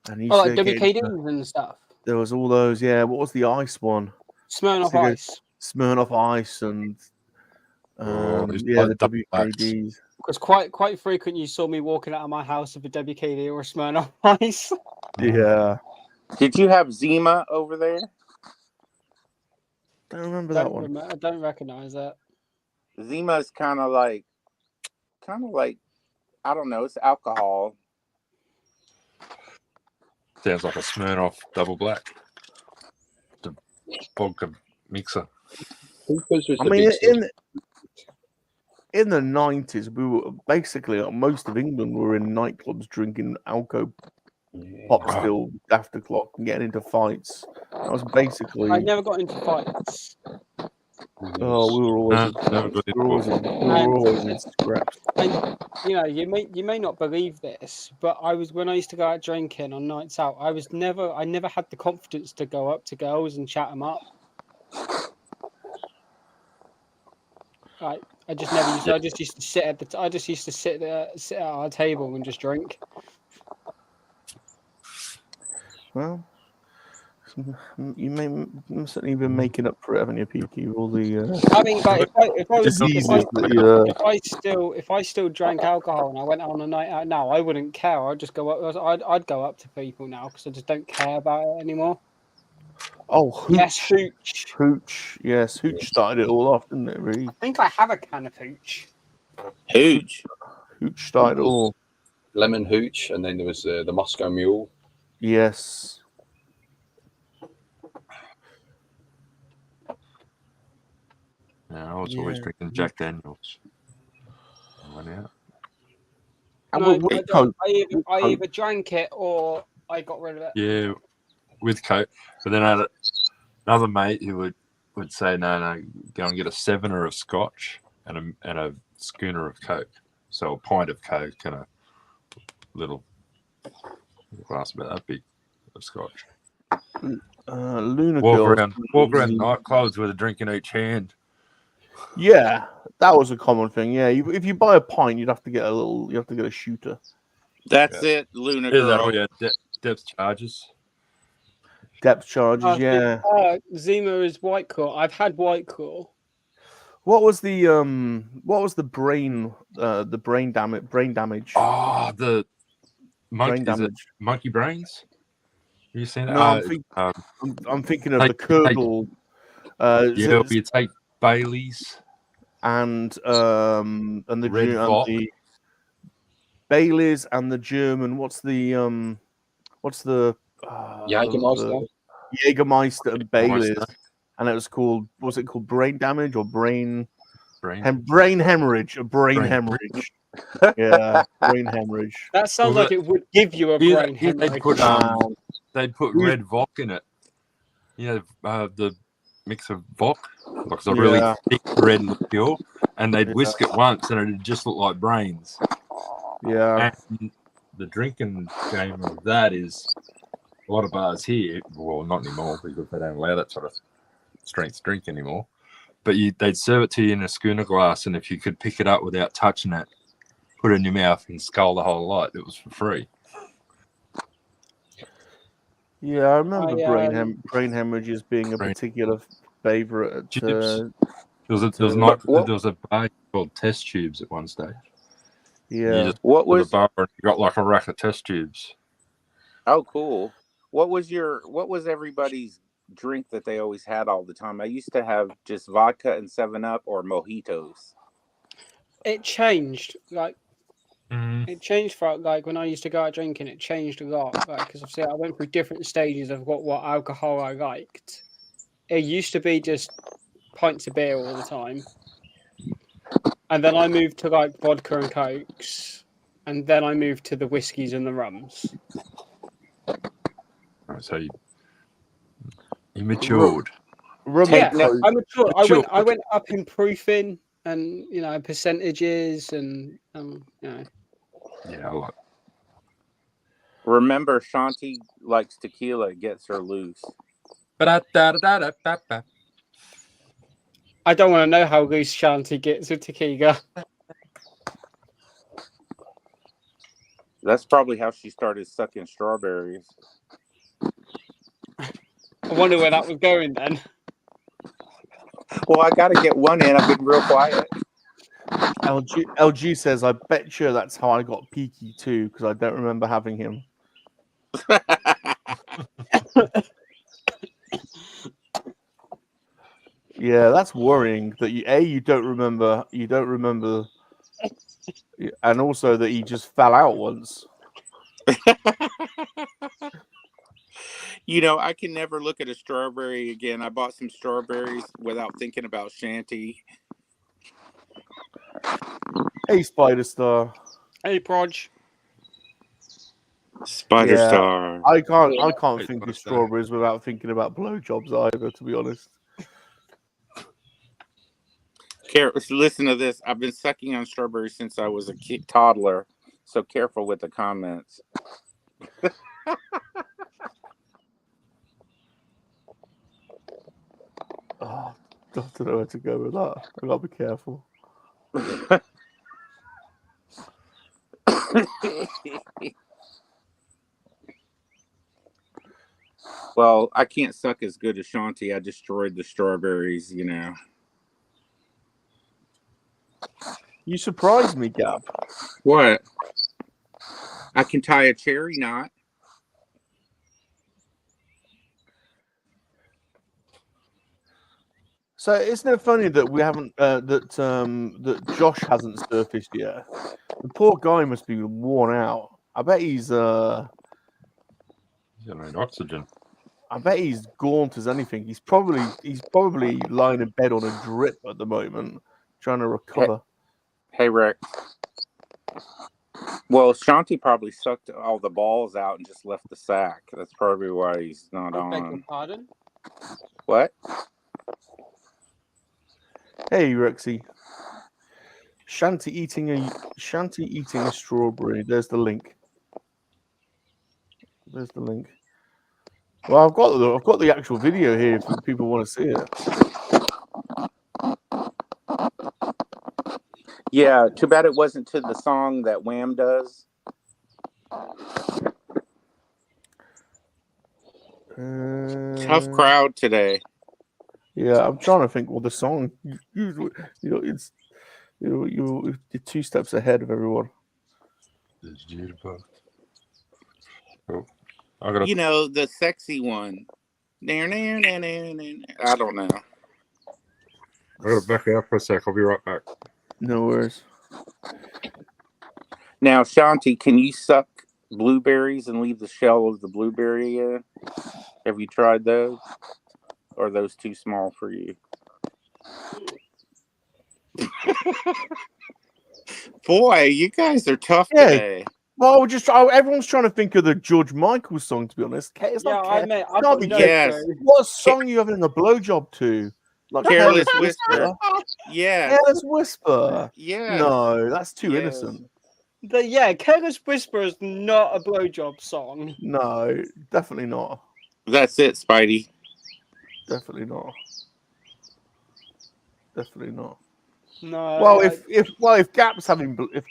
And like WKDs and stuff. There was all those, yeah. What was the ice one? Smirnoff Ice. Smirnoff Ice and the WKDs. Because quite frequent you saw me walking out of my house with a WKD or a Smirnoff Ice. Yeah. Did you have Zima over there? Don't remember that one. I don't recognize that. Zima is kind of like, I don't know, it's alcohol. Sounds like a Smirnoff double black. The vodka mixer. I mean, in the 90s, we were basically most of England were in nightclubs drinking Alco Pop Still after clock and getting into fights. That was basically. I never got into fights. Oh, we were always in scraps. And, you may not believe this, but when I used to go out drinking on nights out, I never had the confidence to go up to girls and chat them up. I just never used. I just used to sit sit at our table and just drink. Well, you may certainly been making up for it, haven't you, Peaky? All the I mean, but if I still drank alcohol and I went on a night out now, I wouldn't care. I'd just go up. I'd go up to people now because I just don't care about it anymore. Oh, Hooch. Yes, Hooch. Hooch. Yes, Hooch started it all off, didn't it, really? I think I have a can of Hooch. Hooch started it all. Lemon Hooch, and then there was the Moscow Mule. Yes. Yeah, I was always drinking Jack Daniels. I either drank it or I got rid of it. Yeah, with Coke. But then I had another mate who would say, no, go and get a 7er of Scotch and a schooner of Coke. So a pint of Coke and a little glass about that big of Scotch. Luna walk around nightclubs with a drink in each hand. Yeah, that was a common thing. Yeah, if you buy a pint, you'd have to get a shooter. That's it, Luna Girl. Yeah, Depth charges. Depth charges, yeah. Zima is White Claw. I've had White Claw. What was the brain damage? Oh, the monkey, Brain is it damage. monkey brains? Have you seen that? No, I'm thinking of the Kerbal. Yeah, you take Bailey's and the Red Vok. the Bailey's and the German. What's the Jägermeister. Jägermeister and Bailey's, and it was called. Was it called brain damage or brain hemorrhage? A brain hemorrhage. Yeah, brain hemorrhage. That sounds like it would give you a brain hemorrhage. They'd put Red Vok in it. You know, the mix of Vok, like a really thick red liqueur, and they'd whisk it once, and it'd just look like brains. Yeah. And the drinking game of that is a lot of bars here. Well, not anymore because they don't allow that sort of strength drink anymore. But they'd serve it to you in a schooner glass, and if you could pick it up without touching it, put it in your mouth and scull the whole lot, it was for free. Yeah, I remember brain hemorrhages being a particular favorite. There was a bar called Test Tubes at one stage. Yeah. What was the bar? And you got like a rack of test tubes. Oh, cool. What was everybody's drink that they always had all the time? I used to have just vodka and 7-Up or mojitos. It changed, it changed for when I used to go out drinking. It changed a lot, because obviously I went through different stages of what alcohol I liked. It used to be just pints of beer all the time, and then I moved to vodka and cokes, and then I moved to the whiskies and the rums. So you matured. Yeah, I matured. I went up in proofing and percentages and Yeah, I like. Remember, Shanti likes tequila. It gets her loose. I don't want to know how loose Shanti gets with tequila. That's probably how she started sucking strawberries. I wonder where that was going then. Well, I got to get one in. I've been real quiet. LG says, I bet you that's how I got Peaky too, because I don't remember having him. Yeah, that's worrying that you don't remember, and also that he just fell out once. I can never look at a strawberry again. I bought some strawberries without thinking about Shanti. Hey, Spider Star. Hey, Proj. Spider Star. I can't think of strawberries without thinking about blowjobs either, to be honest. Listen to this. I've been sucking on strawberries since I was a toddler, so careful with the comments. I don't know where to go with that. I gotta be careful. Well, I can't suck as good as Shanti. I destroyed the strawberries, You surprised me, Gab. What? I can tie a cherry knot. So isn't it funny that we haven't that Josh hasn't surfaced yet? The poor guy must be worn out. I bet he's got no oxygen. I bet he's gaunt as anything. He's probably lying in bed on a drip at the moment, trying to recover. Hey Rick. Well, Shanti probably sucked all the balls out and just left the sack. That's probably why he's not on. Beg your pardon? What? Hey Rexy. Shanti eating a strawberry. There's the link. Well, I've got the actual video here if people want to see it. Yeah, too bad it wasn't to the song that Wham does. Tough crowd today. Yeah, I'm trying to think. Well, the song, it's you're 2 steps ahead of everyone. Oh, I gotta. You know, the sexy one. I don't know. I gotta back out for a sec. I'll be right back. No worries. Now, Shanti, can you suck blueberries and leave the shell of the blueberry in? Have you tried those? Or are those too small for you? Boy, you guys are tough today. Well, everyone's trying to think of the George Michael song, to be honest. It's not I mean, I've can't got be no Yes. clue. What song are you having a blowjob to? Like Careless Whisper. Yes. Careless Whisper. Yes. No, that's too Yes. innocent. Careless Whisper is not a blowjob song. No, definitely not. That's it, Spidey. Definitely not. Definitely not. No. Well, if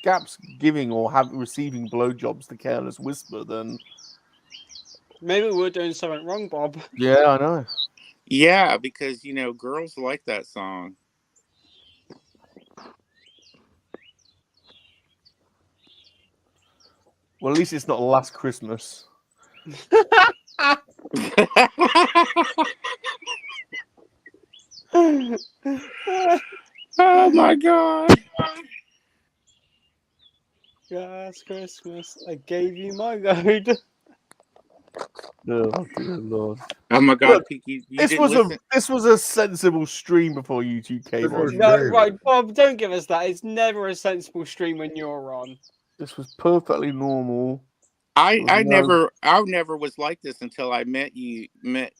Gap's giving or receiving blowjobs to Careless Whisper, then maybe we're doing something wrong, Bob. yeah, I know. Yeah, because you know, girls like that song. Well, at least it's not Last Christmas. Oh my God. Last Christmas, I gave you my gold. Oh dear Lord! Oh my God, Look, Peaky, this was a sensible stream before you two came on. No, right, Bob, don't give us that. It's never a sensible stream when you're on. This was perfectly normal. I never was like this until I met you and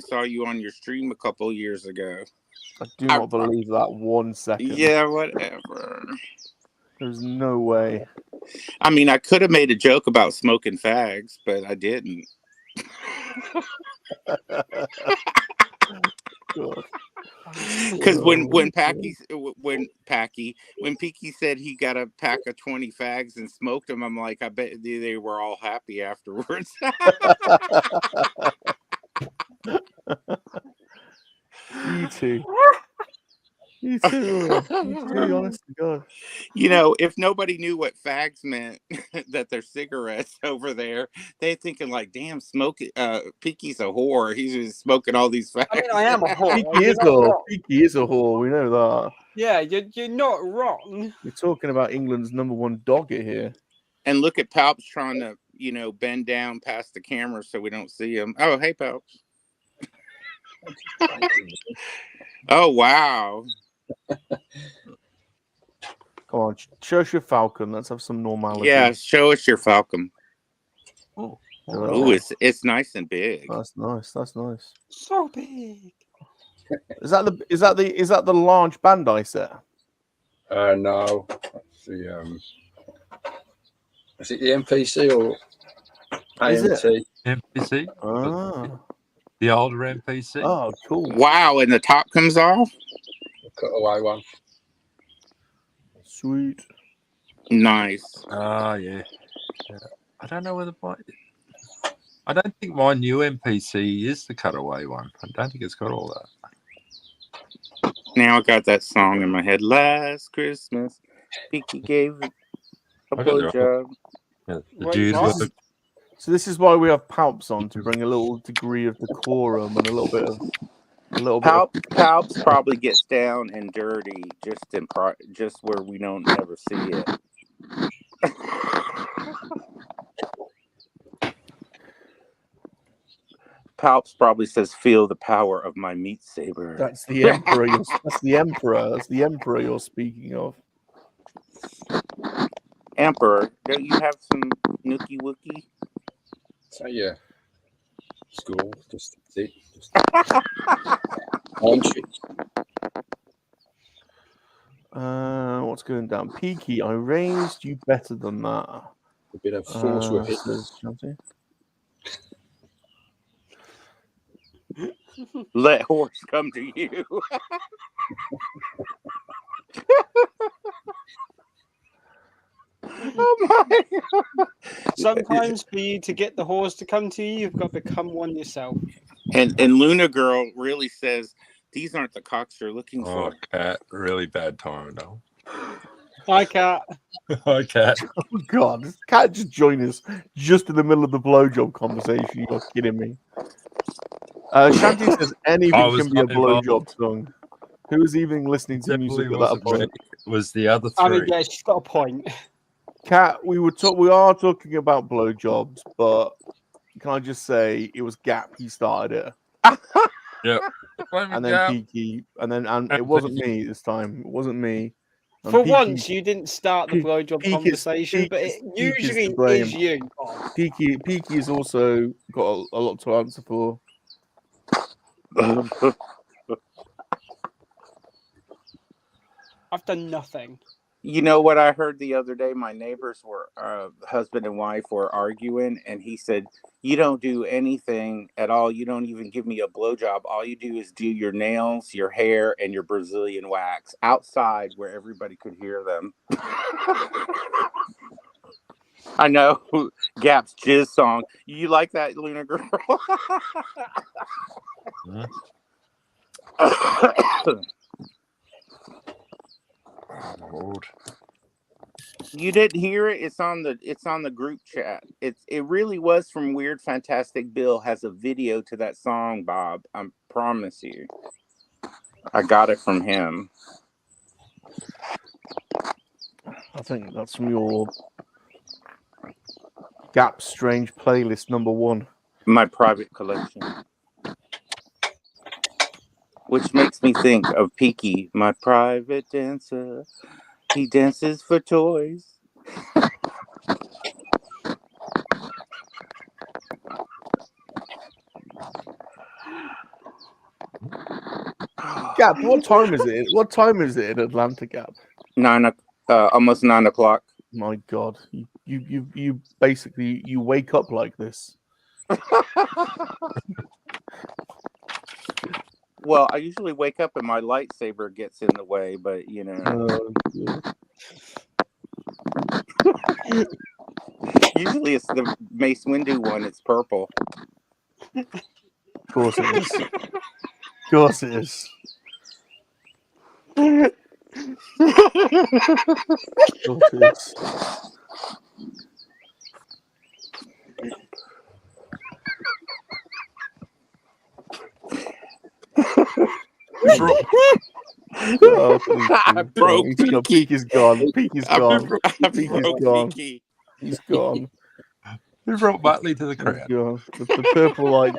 saw you on your stream a couple years ago. I do not believe that 1 second. Yeah, whatever. There's no way. I mean, I could have made a joke about smoking fags, but I didn't. Because when Peaky said he got a pack of 20 fags and smoked them, I'm like, I bet they were all happy afterwards. You two. You two. Honest to God. You know, if nobody knew what fags meant, that they're cigarettes over there, they're thinking like, damn, Peaky's a whore. He's just smoking all these fags. I mean, I am a whore. Peaky is a whore. We know that. Yeah, you're not wrong. We're talking about England's #1 dogger here. And look at Palps trying to, you know, bend down past the camera so we don't see him. Oh, hey, Palps. Oh, wow. Come on, show us your falcon. Let's have some normality. Yeah, show us your falcon. Oh, it's nice and big. That's nice. That's nice. So big. Is that the large Bandai set? No. Is it the MPC or AMT? MPC? Ah. The older MPC? Oh, cool. Wow, and the top comes off? The cutaway one. Sweet. Nice. Yeah. I don't know whether I don't think my new MPC is the cutaway one. I don't think it's got all that. Now I got that song in my head. Last Christmas, Peaky gave a blowjob. Yeah, so this is why we have Palps on, to bring a little degree of decorum and a little bit of Palps probably gets down and dirty just where we don't never see it. Palps probably says, "Feel the power of my meat saber." That's the emperor. That's the emperor. That's the emperor you're speaking of. Emperor, don't you have some nookie wookie? So yeah, school just What's going down? Peaky, I raised you better than that. A bit of force with it. Let horse come to you. Oh my God. Sometimes for you to get the horse to come to you, you've got to become one yourself. And Luna Girl really says these aren't the cocks you're looking Oh, for. Cat, really bad time, though. Hi, Cat. Hi, Cat. Oh God, this cat just joined us just in the middle of the blowjob conversation. You're kidding me. Shanti says I anything was can be a not involved. blowjob song. Who is even listening to music Definitely at that wasn't me. point? It was the other I mean, three. yeah, she's got a point. Cat, we are talking about blowjobs, but can I just say it was Gap? He started it, Yep. and then Peaky, and it wasn't me this time. It wasn't me. And For Peaky- once, you didn't start the Peak- blowjob Peak is- conversation, Peak but is- it Peak is to usually blame. is you. Bob. Peaky has also got a lot to answer for. I've done nothing. You know what I heard the other day? My neighbors were husband and wife were arguing, and he said, "You don't do anything at all. You don't even give me a blowjob. All you do is do your nails, your hair, and your Brazilian wax outside where everybody could hear them." I know. Gap's jizz song. You like that, Luna Girl? Oh, Lord. You didn't hear it? It's on the group chat. It really was from Weird Fantastic Bill. Has a video to that song, Bob. I promise you. I got it from him. I think that's from your Gap Strange playlist #1. My private collection. Which makes me think of Peaky, my private dancer. He dances for toys. Gap, what time is it? What time is it in Atlanta, Gap? Almost 9 o'clock. My God, you basically you wake up like this. Well, I usually wake up and my lightsaber gets in the way, but you know. Usually it's the Mace Windu one. It's purple. Of course it is. Of course it is. Of course it is. I broke Peaky. Peak is gone. Peak is gone. I Peak is broke gone. Peaky. He's gone. Who brought Batley to the He's crowd? gone. The purple light,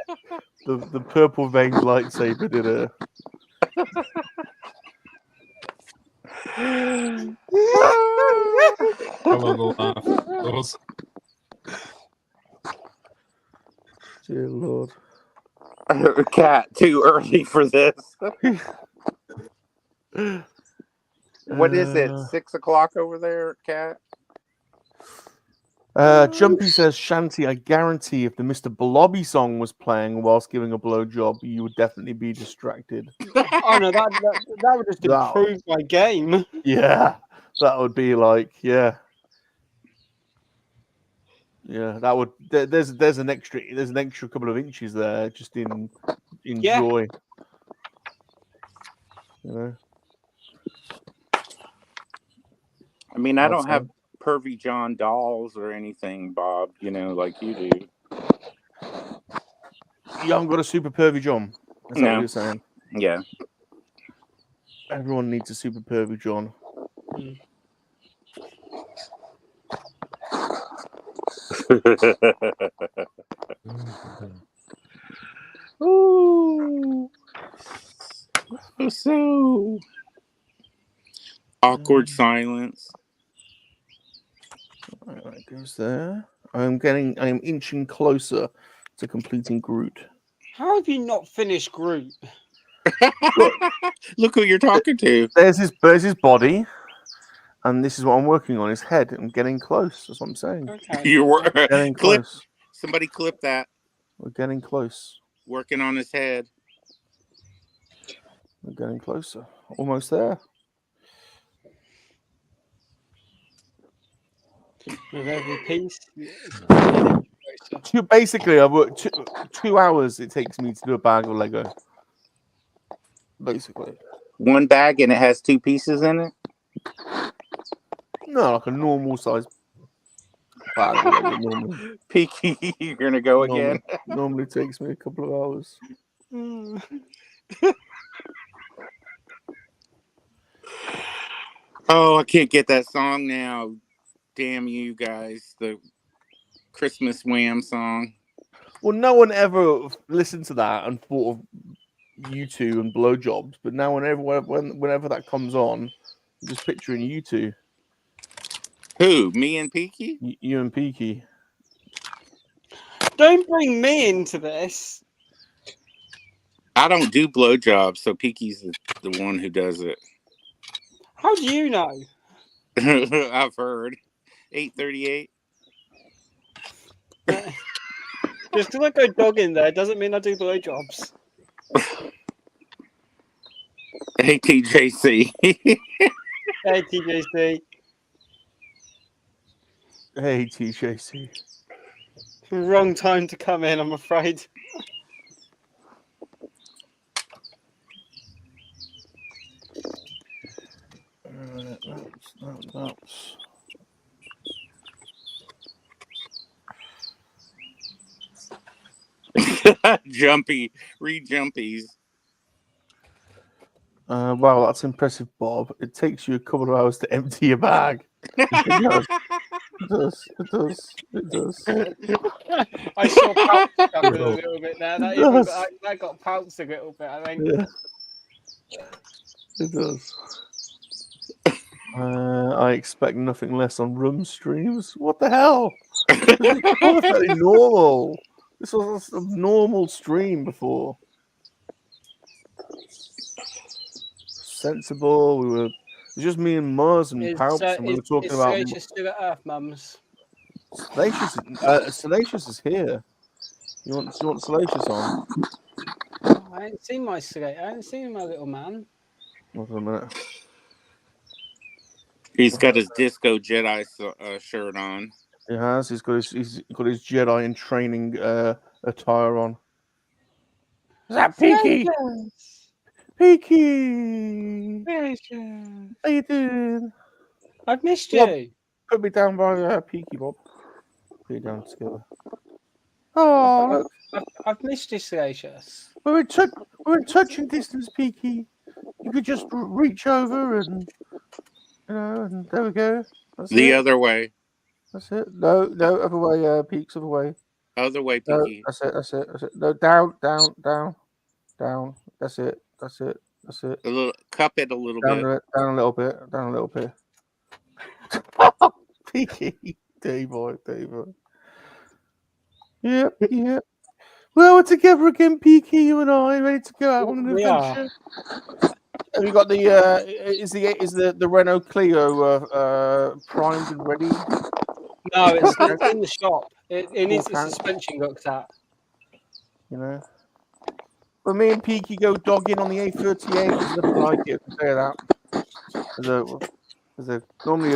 the purple vein lightsaber did a. I love the laugh. Awesome. Dear Lord. Cat, too early for this. What is it? 6 o'clock over there, Cat? Jumpy says, Shanti, I guarantee if the Mr. Blobby song was playing whilst giving a blowjob, you would definitely be distracted. Oh no, that would just improve my game. Yeah, that would be like, yeah, that would. There's an extra couple of inches there just in joy. You know. I mean, I don't have Pervy John dolls or anything, Bob, you know, like you do. You haven't got a super pervy John. That's what you're saying. Yeah. Everyone needs a super pervy John. Ooh. So awkward silence. Right, that goes there. I'm inching closer to completing Groot. How have you not finished Groot? Look who you're talking to. There's his body, and this is what I'm working on, his head. I'm getting close. That's what I'm saying. Okay. You're getting close. Somebody clip that. We're getting close. Working on his head. We're getting closer. Almost there. With every piece. Basically, I work 2 hours. It takes me to do a bag of Lego. Basically, One bag and it has 2 pieces in it. no, like a normal size bag of Lego. Normally, Peaky, you're gonna go again. Normally takes me a couple of hours. Oh, I can't get that song now. Damn you guys. The Christmas Wham song. Well, no one ever listened to that and thought of U2 and blowjobs, but now whenever that comes on, I'm just picturing U2. Who? Me and Peaky? You and Peaky. Don't bring me into this. I don't do blowjobs, so Peaky's the one who does it. How do you know? I've heard. 838. Just because I go dog in there doesn't mean I do blowjobs. Hey, TJC. Hey, TJC. Hey, TJC. Wrong time to come in, I'm afraid. That's. Jumpy. Read Jumpies. Wow, that's impressive, Bob. It takes you a couple of hours to empty your bag. It does. I saw Pouts jumping a little bit there. That got Pouts a little bit, I think. Yeah. It does. I expect nothing less on Rum streams. What the hell? This is perfectly normal. This was a normal stream before. Sensible. It was just me and Mars and Pouts, and we were talking about. Salacious still at Earth, mums? Salacious is here. You want Salacious on? I ain't seen my Salacious. I ain't seen my little man. Hold on a minute. He's got his Disco Jedi shirt on. He has. He's got his Jedi in training attire on. Is that Peaky? Peaky! How you doing? I've missed Bob, you. put me down by Peaky, Bob. Put you down together. Oh, I've missed you, Salacious. we're in touching distance, Peaky. You could just reach over and and there we go. That's the it. Other way. That's it. No, other way, Peaks, other way. Other way, No, Peaky. that's it. No, down. That's it. A little, cup it a little Down bit. a little bit. Peaky, day boy. Yep. Well, we're together again, Peaky. You and I, ready to go out on an adventure. Have you got the is the Renault Clio primed and ready? No, it's in the shop. It needs the suspension looked at. You know. Well, me and Peaky go dogging on the A38. There's nothing like it. I can say that. There's normally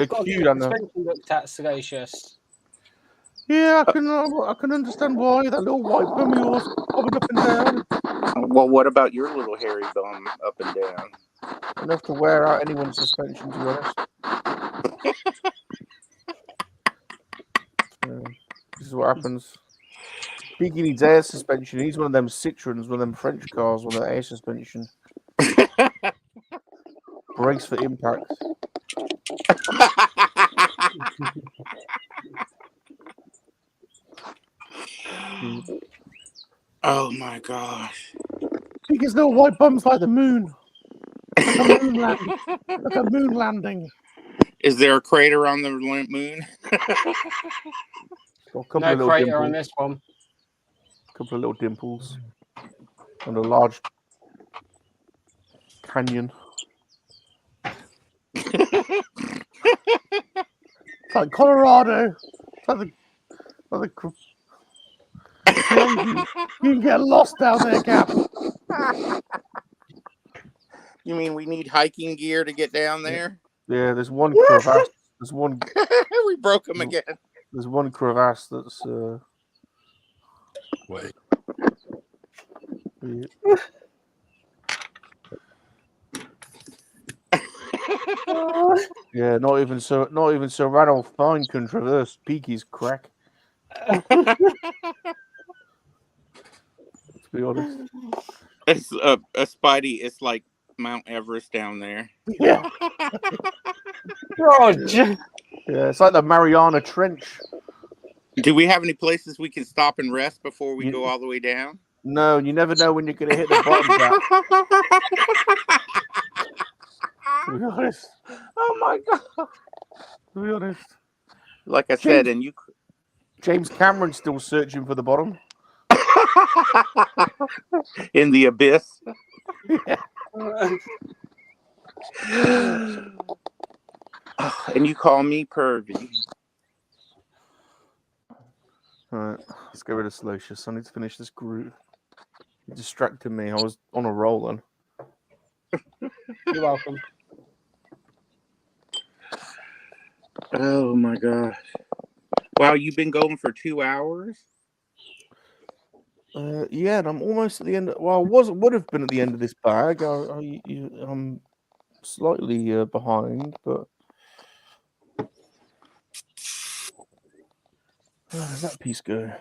a queue down there. Suspension looked at, Salacious. Yeah, I can understand why that little white bum of yours bobbing up and down. Well, what about your little hairy bum up and down? Enough to wear out anyone's suspension, to be honest. This is what happens. Peaky needs air suspension. He's one of them Citroens, one of them French cars, one of the air suspension. Brace for impact. Oh my gosh. Peaky's little white bum's like the moon. Like a moon landing. Is there a crater on the moon? Got a couple No of little crater dimples. on this one. Couple of little dimples. And a large canyon. It's like Colorado. It's like you can get lost down there, Cap. You mean we need hiking gear to get down there? Yeah, there's one crevasse. There's one. We broke him again. There's one crevasse that's. Wait. Yeah, not even so Ranulph Fine can traverse Peaky's crack. To be honest. It's a Spidey. It's like Mount Everest down there. Yeah. Roger. Yeah, it's like the Mariana Trench. Do we have any places we can stop and rest before we go all the way down? No, you never know when you're going to hit the bottom gap. To be honest. Oh my god. To be honest. Like I said, and you. James Cameron's still searching for the bottom. In the abyss. Yeah. And you call me pervy. All right, let's get rid of Salacious. I need to finish this group. You distracted me. I was on a roll then. You're welcome. Oh my gosh. Wow, you've been going for 2 hours? Yeah, and I'm almost at the end. Well, I would have been at the end of this bag. I'm slightly behind, but where does that piece go?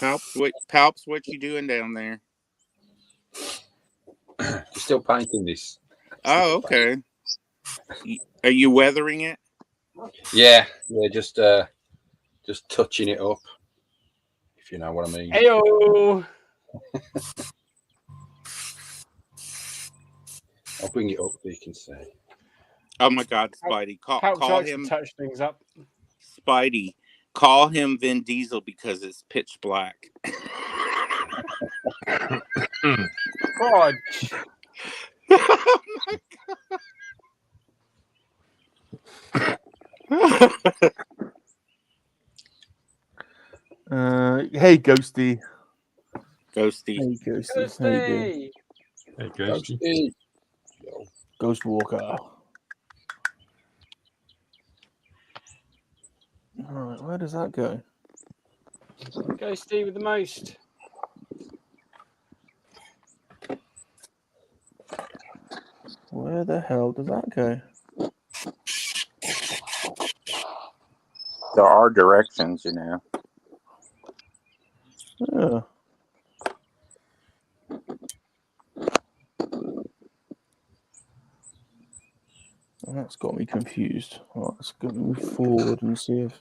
Palps, what you doing down there? We're still painting this. Oh, okay. Are you weathering it? Yeah, just touching it up, if you know what I mean. Heyo. I'll bring it up so you can see. Oh my God, Spidey! Call him. Touch things up. Spidey, call him Vin Diesel because it's pitch black. God. Oh my God. Hey, Ghosty. Ghosty. Hey, Ghosty. How you doing? Hey, Ghosty. Ghost Walker. All right, where does that go? Go Steve with the most. Where the hell does that go? There are directions, you know. Yeah. That's got me confused. All right, let's go move forward and see if.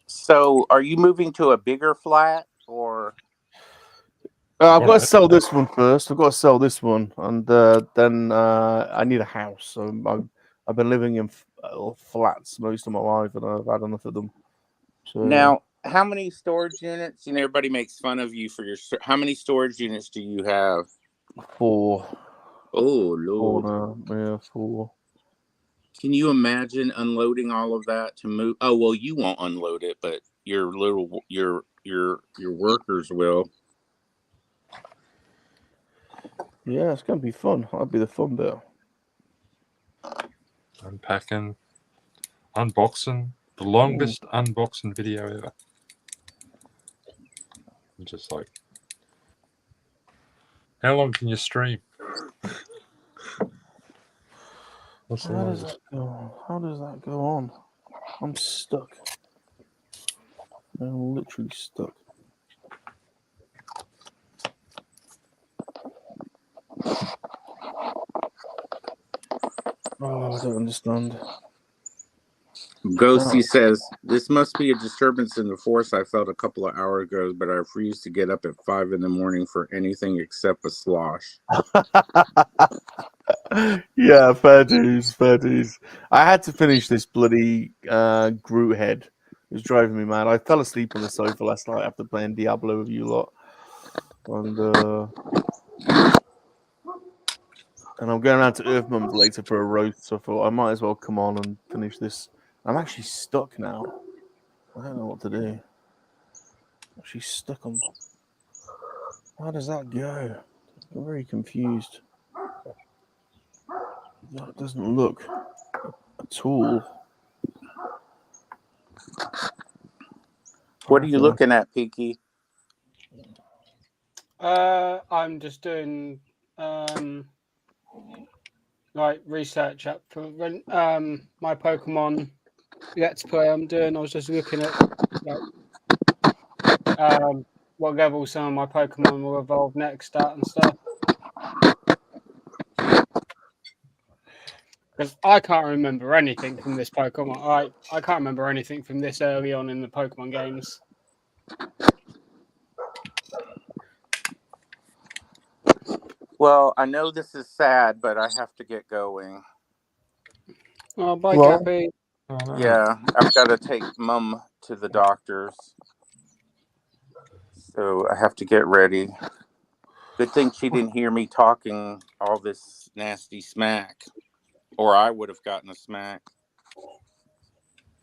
So, are you moving to a bigger flat or? I've got to sell this one first. I've got to sell this one, and then I need a house. So I've been living in flats most of my life, and I've had enough of them. So Now, how many storage units? You know, everybody makes fun of you for your. How many storage units do you have? 4. Oh Lord! 4 now. Yeah, 4. Can you imagine unloading all of that to move? Oh well, you won't unload it, but your workers will. Yeah, it's gonna be fun. That'll be the fun bit. Unpacking, unboxing, the longest unboxing video ever. I'm just like, how long can you stream? What's the How does longest? that go? How does that go on? I'm stuck. I'm literally stuck. Oh, I don't understand. Ghosty says, this must be a disturbance in the force I felt a couple of hours ago, but I refuse to get up at 5 in the morning for anything except a slosh. Yeah, fair dues, fair dues. I had to finish this bloody Groot head. It was driving me mad. I fell asleep on the sofa last night after playing Diablo with you lot. And I'm going around to Earth Mums later for a roast, so I thought I might as well come on and finish this. I'm actually stuck now. I don't know what to do. I'm actually stuck on. How does that go? I'm very confused. That doesn't look at all. What are you looking at, Pinky? I'm just doing like research up for my Pokemon Let's Play. I was just looking at what level some of my Pokemon will evolve next at and stuff. Because I can't remember anything from this Pokemon. I can't remember anything from this early on in the Pokemon games. Well, I know this is sad, but I have to get going. Oh, bye, Cappy. Oh, no. Yeah, I've got to take Mum to the doctors. So I have to get ready. Good thing she didn't hear me talking all this nasty smack. Or I would have gotten a smack.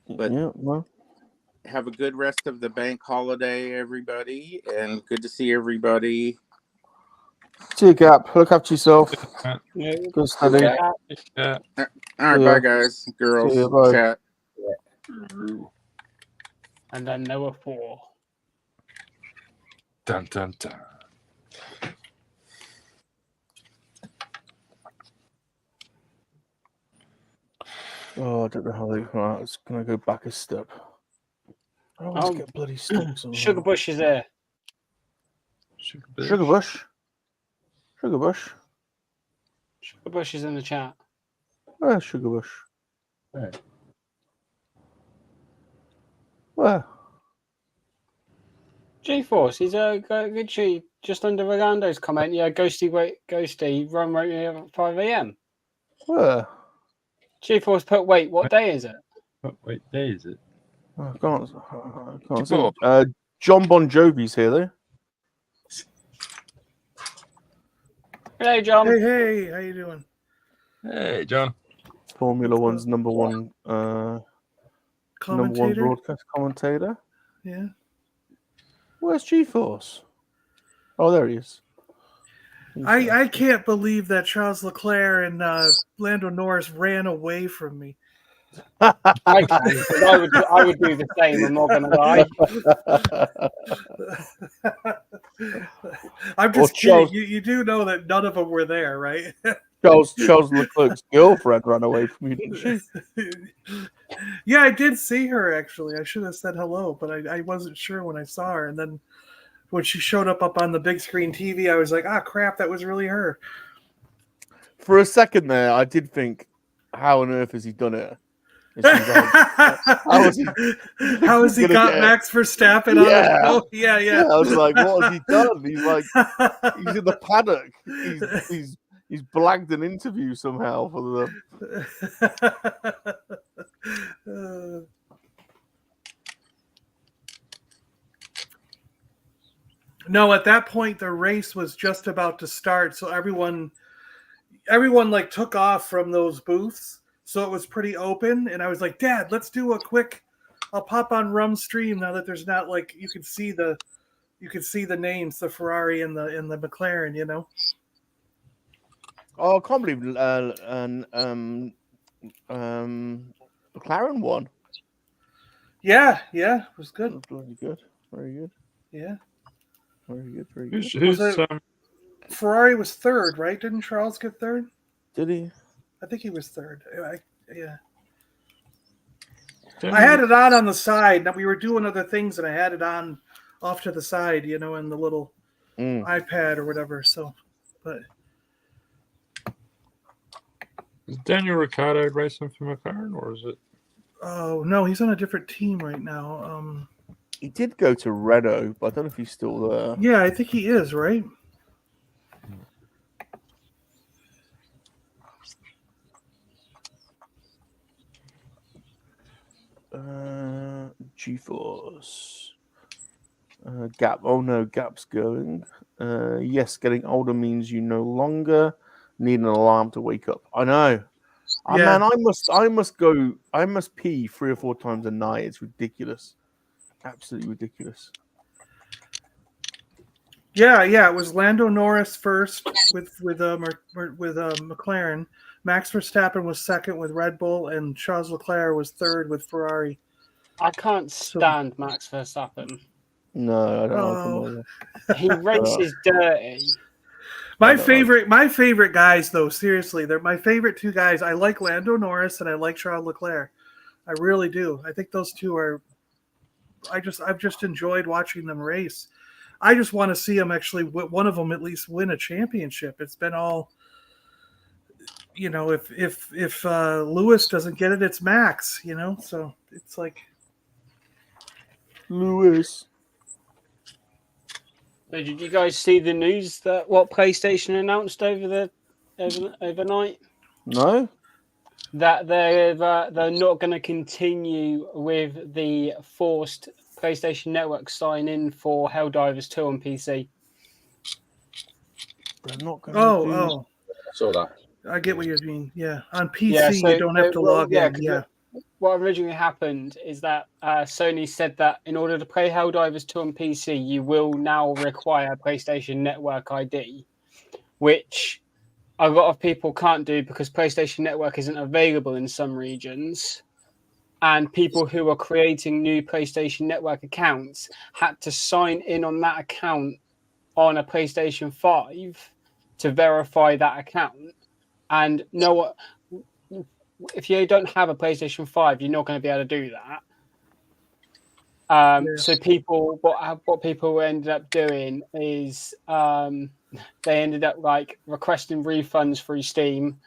But yeah, well, have a good rest of the bank holiday, everybody. And good to see everybody. see you, Gap. Look after yourself. Yeah. Good study. Yeah. All right, See bye, ya. guys, girls. See ya, bye. Chat. And then there were 4. Dun dun dun. Oh, I don't know how they. Right, it's gonna go back a step. I always Oh. get bloody stuck. somehow. Sugar Bush is there. Sugar Sugar Bush. Sugar Bush. Sugar Bush is in the chat. Where's Sugar Bush? Where? Where? G-Force, he's literally just under Orlando's comment. Yeah, Ghosty, run right here at 5 a.m. Where? G-Force put, wait, what day is it? Wait, day is it? I can't see. John Bon Jovi's here though. Hey, John. Hey, how you doing? Hey, John. Formula One's number one broadcast commentator. Yeah. Where's G-Force? Oh, there he is. I can't believe that Charles Leclerc and Lando Norris ran away from me. I can, because I would do the same. I'm not going to lie. I'm just kidding. You do know that none of them were there, right? Charles Leclerc's girlfriend ran away from you, didn't she? Yeah, I did see her, actually. I should have said hello, but I wasn't sure when I saw her. And then when she showed up on the big screen TV, I was like, ah, crap, that was really her. For a second there, I did think, how on earth has he done it? How has he got Max Verstappen on his boat? Yeah. I was like, what has he done? He's like, he's in the paddock. He's blagged an interview somehow for the. No, at that point the race was just about to start, so everyone like took off from those booths, so it was pretty open. And I was like, Dad, let's do a quick. I'll pop on Rum's stream now that there's not like you can see the names, the Ferrari and the McLaren, you know. Oh, I can't believe McLaren won. Yeah, it was good. Bloody good, very good. Yeah, very good, very good. Who's Ferrari was third, right? Didn't Charles get third? Did he? I think he was third. Yeah. Daniel... I had it on the side. Now we were doing other things, and I had it on off to the side, you know, in the little iPad or whatever. So, but is Daniel Ricciardo racing for McLaren, or is it? Oh no, he's on a different team right now. He did go to Renault, but I don't know if he's still there. Yeah, I think he is, right? G-Force. Gap. Oh no, Gap's going. Yes, getting older means you no longer need an alarm to wake up. I know. Oh, Yeah. Man, I must pee 3 or 4 times a night. It's ridiculous. Absolutely ridiculous. Yeah, it was Lando Norris first with McLaren. Max Verstappen was second with Red Bull, and Charles Leclerc was third with Ferrari. I can't stand Max Verstappen. No, I don't like him Oh, either. He races dirty. my favorite guys, though, seriously, they're my favorite two guys. I like Lando Norris and I like Charles Leclerc. I really do. I think those two are. I've just enjoyed watching them race. I just want to see them actually. One of them at least win a championship. It's been all. You know, if Lewis doesn't get it, it's Max. You know, so it's like Lewis. Did you guys see the news that what PlayStation announced overnight? No. That they're not going to continue with the forced PlayStation Network sign-in for Helldivers 2 on PC. They're not going to do... I saw that. I get what you mean. Yeah, on PC you don't have to log in. Yeah. What originally happened is that Sony said that in order to play Helldivers 2 on PC, you will now require PlayStation Network ID, which a lot of people can't do because PlayStation Network isn't available in some regions. And people who are creating new PlayStation Network accounts had to sign in on that account on a PlayStation 5 to verify that account. And if you don't have a PlayStation 5, you're not going to be able to do that. So people, what people ended up doing is they ended up like requesting refunds through Steam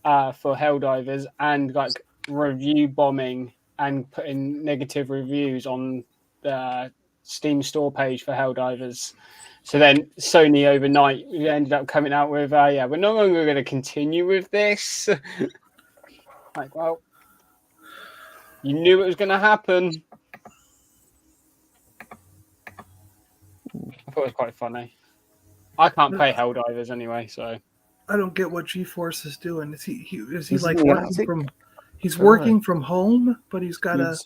for Helldivers and like review bombing and putting negative reviews on the Steam store page for Helldivers. So then Sony overnight ended up coming out with, we're no longer going to continue with this. Like, well, you knew it was going to happen. I thought it was quite funny. I can't play Helldivers anyway, so I don't get what GeForce is doing. Is he Is like he working attic? from? He's working from home, but he's got a.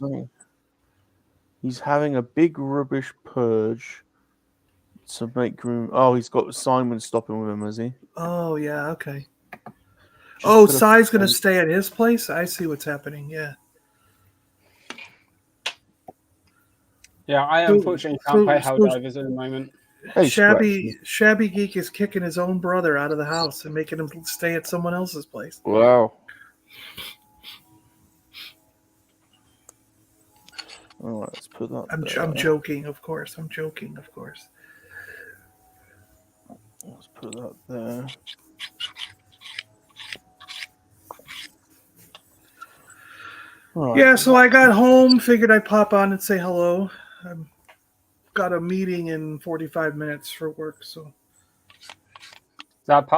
He's having a big rubbish purge to make room. Oh, he's got Simon stopping with him, has he? Oh yeah, okay. Just Sai's going to stay at his place. I see what's happening. Yeah. Yeah, I unfortunately can't play Helldivers at the moment. Hey, Shabby Geek is kicking his own brother out of the house and making him stay at someone else's place. Wow. All right, let's put that. I'm joking, of course. Let's put that there. Right. Yeah, so I got home, figured I'd pop on and say hello. I've got a meeting in 45 minutes for work, so. Is that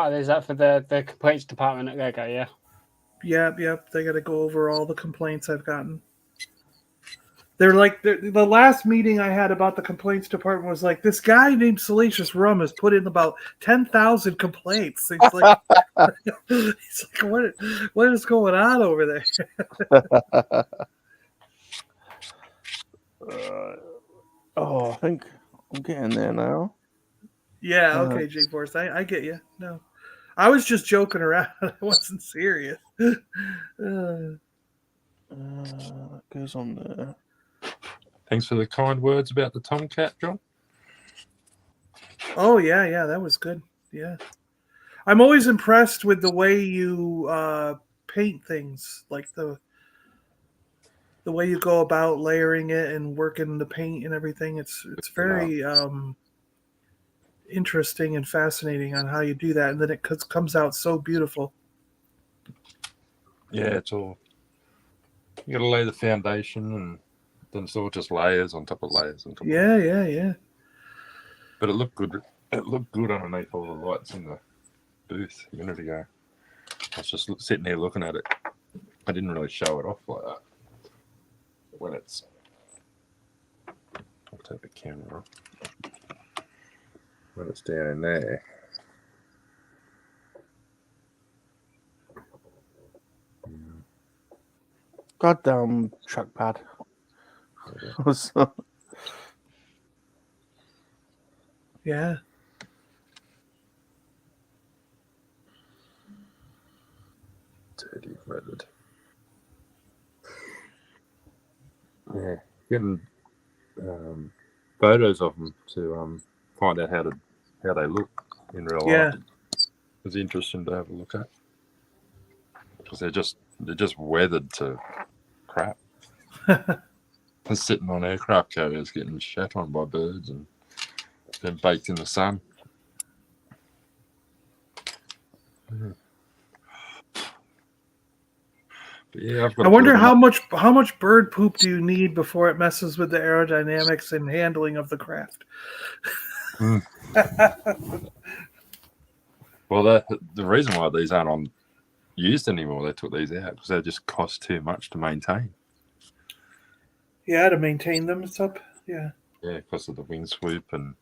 for the complaints department at Lego, yeah? Yep. They got to go over all the complaints I've gotten. They're like, the last meeting I had about the complaints department was like, this guy named Salacious Rum has put in about 10,000 complaints. It's like, it's like what is going on over there? I think I'm getting there now. Yeah, okay, J-Force. I get you. No. I was just joking around. I wasn't serious. That goes on there. Thanks for the kind words about the Tomcat, John. Oh, yeah, that was good. Yeah. I'm always impressed with the way you paint things, like the way you go about layering it and working the paint and everything. It's very interesting and fascinating on how you do that, and then it comes out so beautiful. Yeah, it's all. You got to lay the foundation, and then it's all just layers on top of layers on top. Yeah. But it looked good. It looked good underneath all the lights in the booth a minute ago. I was just sitting there looking at it. I didn't really show it off like that. When it's, I'll take the camera off. When it's down in there. Goddamn trackpad. Yeah. Dirty weathered. Yeah, getting photos of them to find out how they look in real Yeah. life. It's interesting to have a look at because they're just weathered to crap. They're sitting on aircraft carriers getting shat on by birds and then baked in the sun. But yeah, I've got. I wonder how much bird poop do you need before it messes with the aerodynamics and handling of the craft? Well, the reason why these aren't used anymore, they took these out because they just cost too much to maintain. Yeah, to maintain them and stuff. Yeah. Yeah, because of the wing swoop and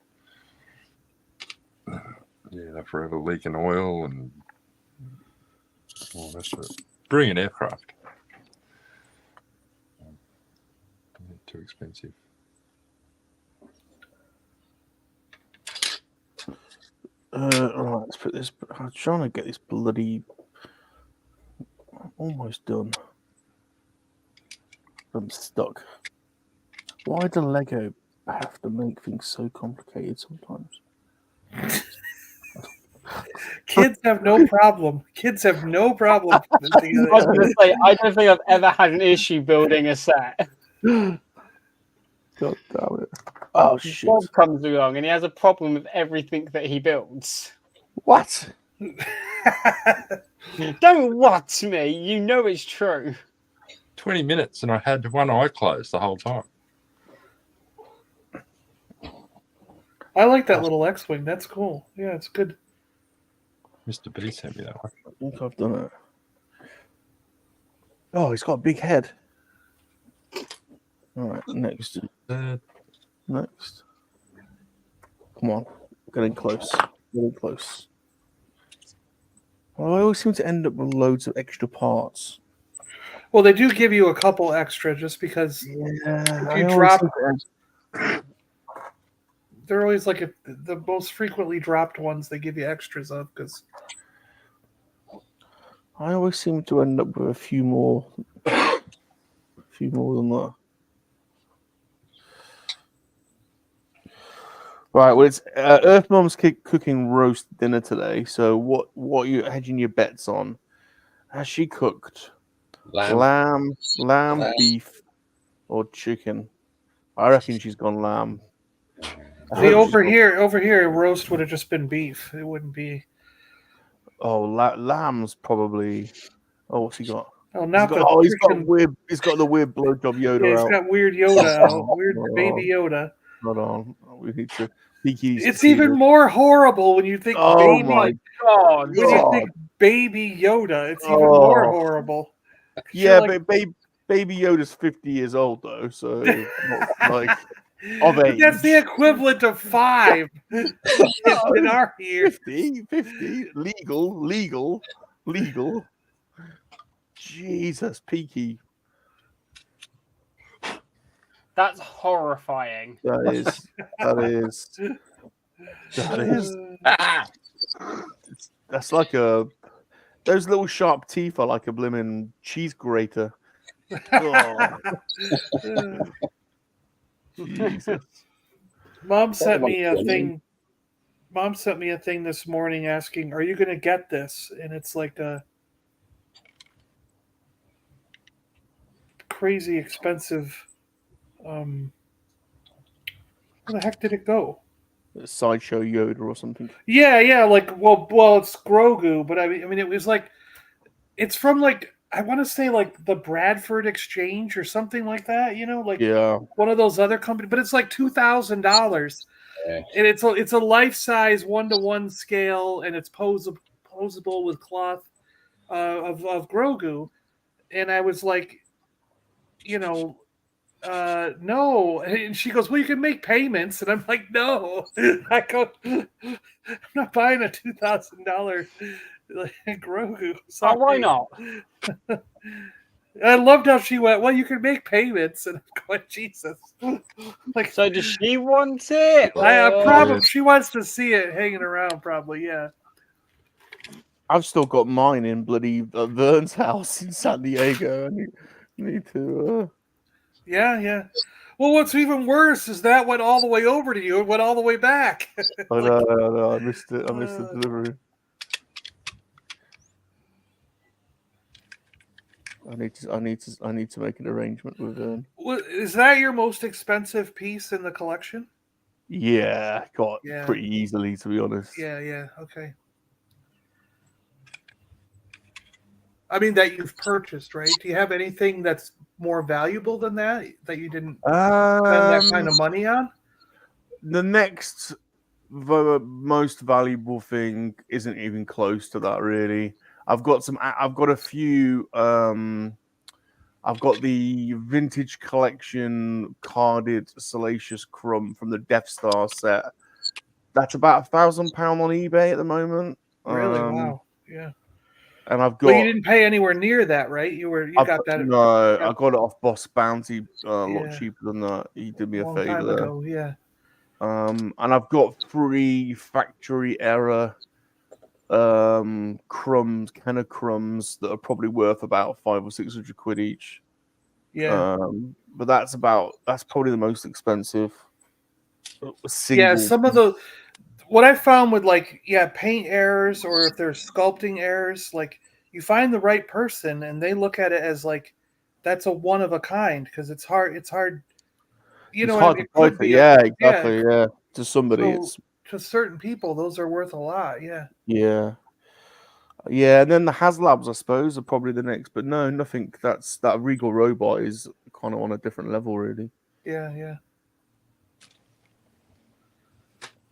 they're forever leaking oil and all that sort of. Bring an aircraft. Too expensive. Right, let's put this. I'm trying to get this bloody. Almost done. I'm stuck. Why do Lego have to make things so complicated sometimes? Kids have no problem. Kids have no problem putting it I was together. going to say, I don't think I've ever had an issue building a set. God damn it. Oh, shit. Bob comes along and he has a problem with everything that he builds. What? Don't what me. You know it's true. 20 minutes and I had one eye closed the whole time. I like that little X-wing. That's cool. Yeah, it's good. Mr. B sent me that one. I think I've done it. Oh, he's got a big head. All right, next. Next. Come on. Getting close. Getting close. Well, I always seem to end up with loads of extra parts. Well, they do give you a couple extra just because if you drop, they're always like the most frequently dropped ones they give you extras of because I always seem to end up with a few more than that. Right, well, it's Earth Mom's cooking roast dinner today. So, what are you hedging your bets on? Has she cooked lamb, beef, or chicken? I reckon she's gone lamb. see over here, roast would have just been beef. It wouldn't be. Oh, lamb's probably. Oh, what's he got? Oh, not he's got the weird blowjob Yoda yeah, out. he's got weird Yoda out. Weird baby Yoda. Hold on. We need to. It's even more horrible when you think baby. My God. When you think baby Yoda, it's even more horrible. Yeah, like, but baby Yoda's 50 years old though, so not like of age. That's the equivalent of 5 in our year. 50, legal. Jesus, peaky. That's horrifying. That is. That's like those little sharp teeth are like a blimmin' cheese grater. Oh. Jesus. Mom sent me a thing. Mom sent me a thing this morning asking, "Are you going to get this?" And it's like a crazy expensive. Where the heck did it go? Sideshow Yoda or something. Yeah. Like, well, it's Grogu, but I mean, it was like, it's from like I want to say like the Bradford Exchange or something like that. You know, like one of those other companies. But it's like $2,000, and it's a life size 1-to-1 scale, and it's posable with cloth of Grogu, and I was like, no. And she goes, well, you can make payments. And I'm like, no. I go, I'm not buying a $2,000 Grogu. Sorry. Oh, why not? I loved how she went, well, you can make payments. And I'm going, Jesus. Like, so does she want it? I probably she wants to see it hanging around, probably, yeah. I've still got mine in bloody Vern's house in San Diego. I need to. Yeah. Well, what's even worse is that went all the way over to you. It went all the way back. I know. I missed it. I missed the delivery. I need to make an arrangement with Vern. Is that your most expensive piece in the collection? Yeah, pretty easily, to be honest. Yeah. Okay. I mean, that you've purchased, right? Do you have anything that's more valuable than that you didn't spend that kind of money on? The next most valuable thing isn't even close to that, really. I've got a few. I've got the vintage collection carded Salacious Rum from the Death Star set. That's about £1,000 on eBay at the moment. Really? Wow. Yeah. And I've got. But you didn't pay anywhere near that, right? You got that. No, I got it off Boss Bounty a lot cheaper than that. He did me a favor time there. ago, yeah. And I've got 3 factory error crumbs, can of crumbs that are probably worth about 500 or 600 quid each. Yeah. But that's probably the most expensive. Yeah, some of the what I found with paint errors, or if there's sculpting errors, like you find the right person and they look at it as like that's a one of a kind, because it's hard. You know, hard to price it. Yeah, exactly. Yeah, to somebody, to certain people, those are worth a lot. Yeah. Yeah, and then the HasLabs, I suppose, are probably the next. But no, nothing. That Regal Robot is kind of on a different level, really. Yeah.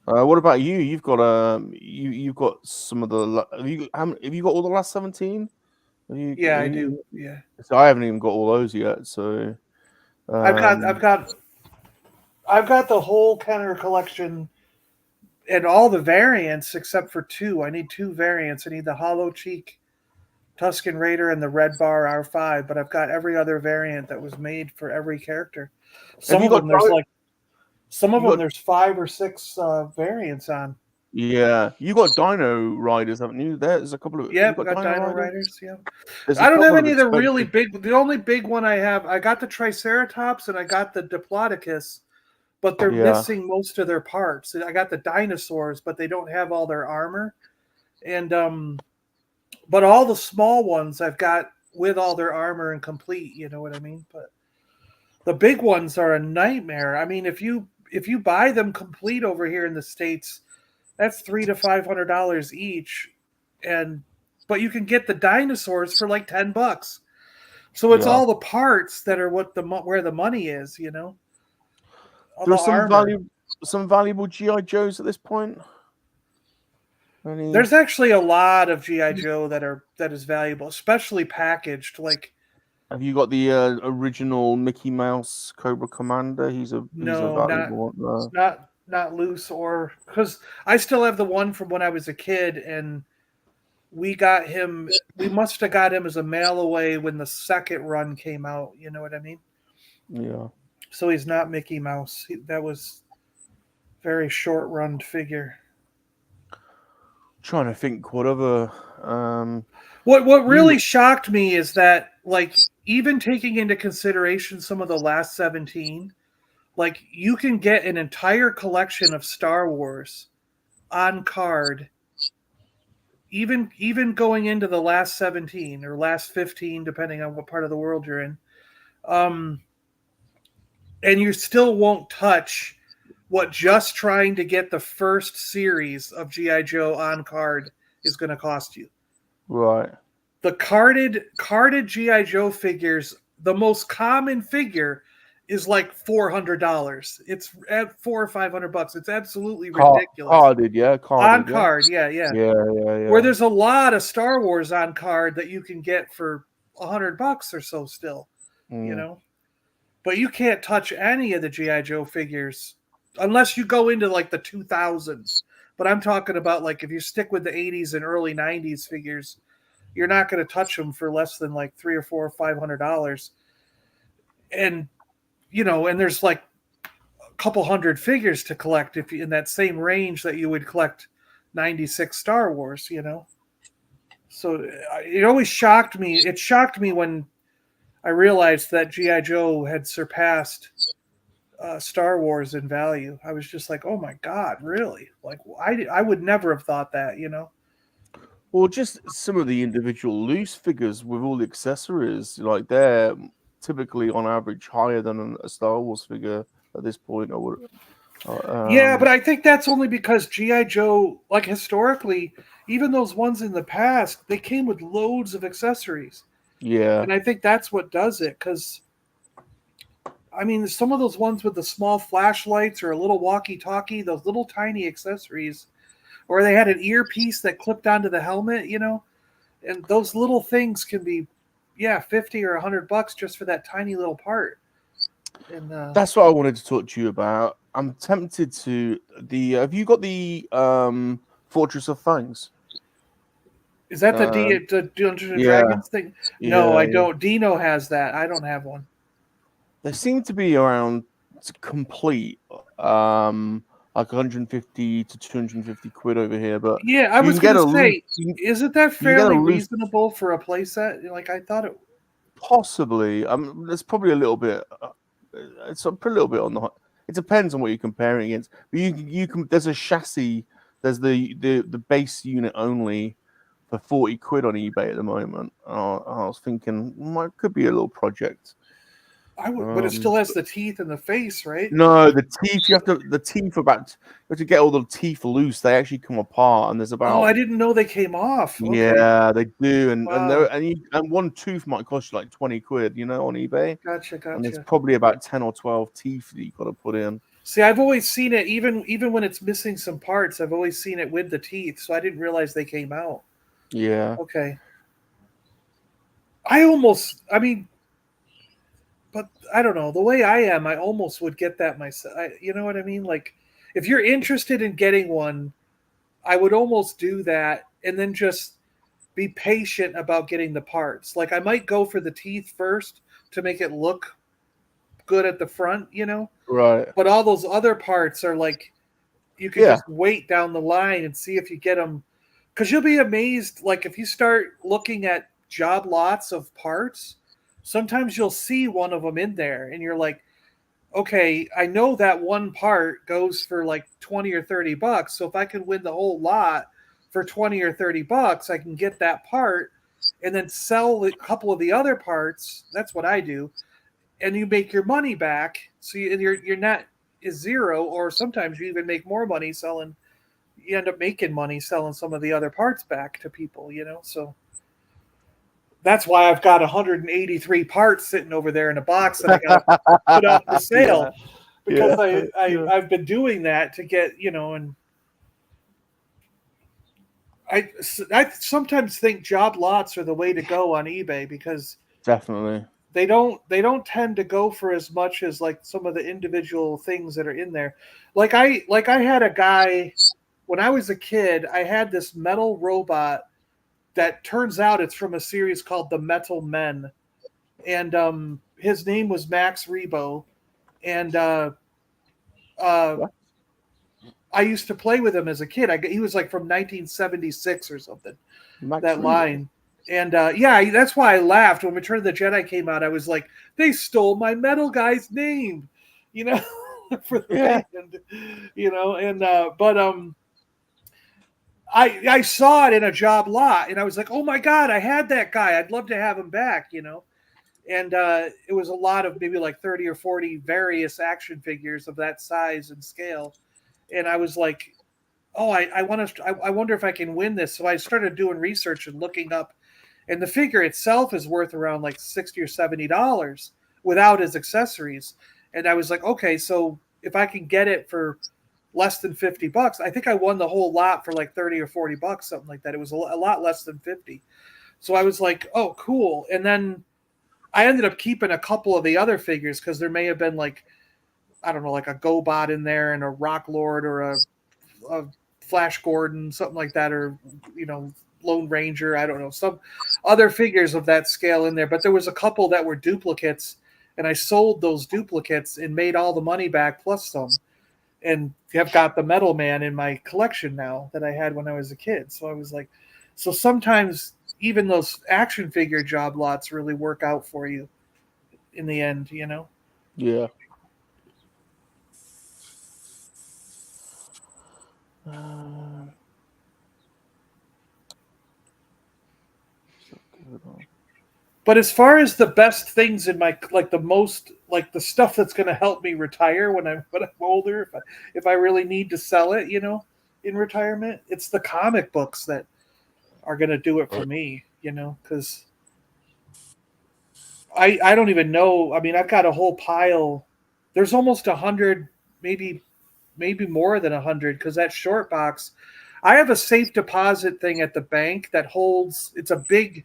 What about you? You've got you've got some of the. Have you got all the last 17? I do. Yeah. So I haven't even got all those yet. So I've got the whole Kenner collection and all the variants except for 2. I need 2 variants. I need the Hollow Cheek Tusken Raider and the Red Bar R5, but I've got every other variant that was made for every character. Some of them there's 5 or 6 variants on. Yeah, you got Dino Riders, haven't you? There's a couple of I've got Dino Riders. Yeah, I don't have any of the really big. The only big one I got the Triceratops and I got the Diplodocus, but they're missing most of their parts. I got the dinosaurs, but they don't have all their armor, and but all the small ones I've got with all their armor and complete. You know what I mean? But the big ones are a nightmare. I mean, if you buy them complete over here in the States, that's $300 to $500 each, but you can get the dinosaurs for like $10. So it's all the parts that are where the money is, you know. There's some valuable GI Joes at this point. There's actually a lot of GI Joe that is valuable, especially packaged. Like, have you got the original Mickey Mouse Cobra Commander? He's a valuable one. Not loose, or because I still have the one from when I was a kid, and we got him. We must have got him as a mail away when the second run came out. You know what I mean? Yeah. So he's not Mickey Mouse. That was very short run figure. Trying to think what other. What really shocked me is that, like, even taking into consideration some of the last 17. Like, you can get an entire collection of Star Wars on card, even going into the last 17 or last 15, depending on what part of the world you're in. And you still won't touch what just trying to get the first series of G.I. Joe on card is going to cost you. Right. The carded G.I. Joe figures, the most common figure is like $400. It's at $400 or $500. It's absolutely ridiculous. Carded, yeah. On card, yeah. Where there's a lot of Star Wars on card that you can get for $100 or so still, you know. But you can't touch any of the G.I. Joe figures unless you go into like the 2000s. But I'm talking about, like, if you stick with the 80s and early 90s figures, you're not going to touch them for less than like $300 or $400 or $500. And you know, and there's like a couple hundred figures to collect if you, in that same range that you would collect 96 Star Wars, you know. So it always shocked me. It shocked me when I realized that G.I. Joe had surpassed Star Wars in value. I was just like, oh my God, really? Like, I would never have thought that, you know? Well, just some of the individual loose figures with all the accessories, like they're typically on average higher than a Star Wars figure at this point. Yeah, but I think that's only because G.I. Joe, like historically, even those ones in the past, they came with loads of accessories. Yeah. And I think that's what does it, because I mean, some of those ones with the small flashlights or a little walkie-talkie, those little tiny accessories, or they had an earpiece that clipped onto the helmet, you know, and those little things can be, yeah, $50 or $100 just for that tiny little part. And that's what I wanted to talk to you about. I'm tempted to have you got the Fortress of Fangs? is that the Dungeons and Dragons thing? No, I don't. Dino has that. I don't have one. They seem to be around complete, like 150 to 250 quid over here. But yeah, I was going to say, isn't that fairly reasonable for a playset? Like I thought it. Possibly. There's probably a little bit. It's a little bit on the. It depends on what you're comparing against. But you can. There's a chassis. There's the base unit only for 40 quid on eBay at the moment. I was thinking it could be a little project. But it still has the teeth and the face, right? No, the teeth. You have to get all the teeth loose. They actually come apart, and there's about. Oh, I didn't know they came off. Okay. Yeah, they do, and wow. and one tooth might cost you like 20 quid, you know, on eBay. Gotcha. And there's probably about 10 or 12 teeth that you got to put in. See, I've always seen it, even when it's missing some parts. I've always seen it with the teeth, so I didn't realize they came out. Yeah. Okay. But I don't know. The way I am, I almost would get that myself. You know what I mean? Like, if you're interested in getting one, I would almost do that and then just be patient about getting the parts. Like, I might go for the teeth first to make it look good at the front, you know? Right. But all those other parts are like, you can just wait down the line and see if you get them. Because you'll be amazed. Like, if you start looking at job lots of parts, sometimes you'll see one of them in there and you're like, okay, I know that one part goes for like 20 or 30 bucks. So if I can win the whole lot for 20 or 30 bucks, I can get that part and then sell a couple of the other parts. That's what I do. And you make your money back. So your net is zero, or sometimes you even make more money selling. You end up making money selling some of the other parts back to people, you know? So that's why I've got 183 parts sitting over there in a box that I got to put up for sale because I've been doing that to get, you know, and I sometimes think job lots are the way to go on eBay because definitely they don't tend to go for as much as like some of the individual things that are in there. Like I had a guy when I was a kid, I had this metal robot that turns out it's from a series called The Metal Men. And his name was Max Rebo. And I used to play with him as a kid. He was like from 1976 or something, that line. And that's why I laughed when Return of the Jedi came out. I was like, they stole my metal guy's name, you know, for the band, you know. And I saw it in a job lot, and I was like, oh my God, I had that guy. I'd love to have him back, you know. And it was a lot of maybe like 30 or 40 various action figures of that size and scale. And I was like, oh, I wonder if I can win this. So I started doing research and looking up, and the figure itself is worth around like $60 or $70 without his accessories. And I was like, okay, so if I can get it for less than $50, I think I won the whole lot for like 30 or 40 bucks, something like that. It was a lot less than 50. So I was like, oh, cool. And then I ended up keeping a couple of the other figures because there may have been like, I don't know, like a GoBot in there and a Rock Lord or a Flash Gordon, something like that, or, you know, Lone Ranger. I don't know, some other figures of that scale in there. But there was a couple that were duplicates, and I sold those duplicates and made all the money back plus some. And have got the Metal Man in my collection now that I had when I was a kid. So I was like, so sometimes even those action figure job lots really work out for you in the end, you know? Yeah. But as far as the best things in my, like the most, like the stuff that's going to help me retire when I'm older, if I really need to sell it, you know, in retirement, it's the comic books that are going to do it for me, you know, because I don't even know. I mean, I've got a whole pile. There's almost 100, maybe more than 100, because that short box, I have a safe deposit thing at the bank that holds. It's a big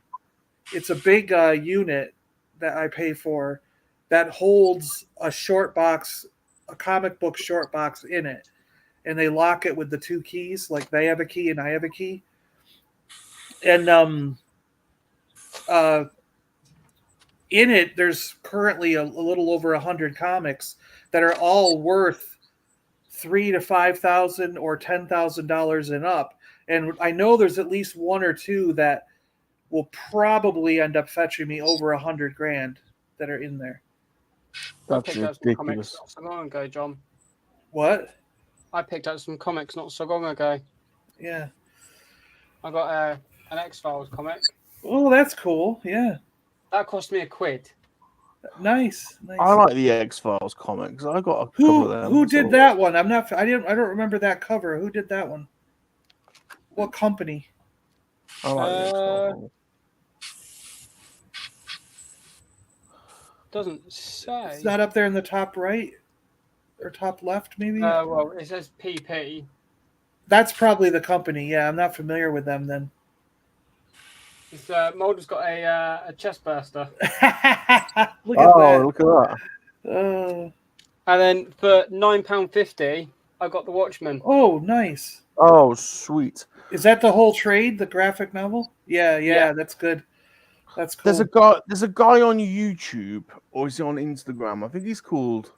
unit that I pay for that holds a short box, a comic book short box in it, and they lock it with the 2 keys. Like they have a key and I have a key, and in it there's currently a little over 100 comics that are all worth $3,000 to $5,000 or $10,000 and up, and I know there's at least 1 or 2 that will probably end up fetching me over $100,000 that are in there. I That's picked up some comics ridiculous. not so long ago, John. What? I picked up some comics not so long ago. Yeah. I got an X-Files comic. Oh, that's cool. Yeah. That cost me £1. Nice. I like the X-Files comics. I got a couple of them. Who did that one? I don't remember that cover. Who did that one? What company? I like the X-Files. Doesn't say. It's not up there in the top right or top left, maybe. Well, it says PP. That's probably the company. Yeah, I'm not familiar with them then. Mulder's got a chest burster. Look at that. Look at that. And then for £9.50, I got The Watchmen. Oh, nice. Oh, sweet. Is that the whole trade, the graphic novel? Yeah. That's good. That's cool. There's a guy on YouTube, or is he on Instagram? I think he's called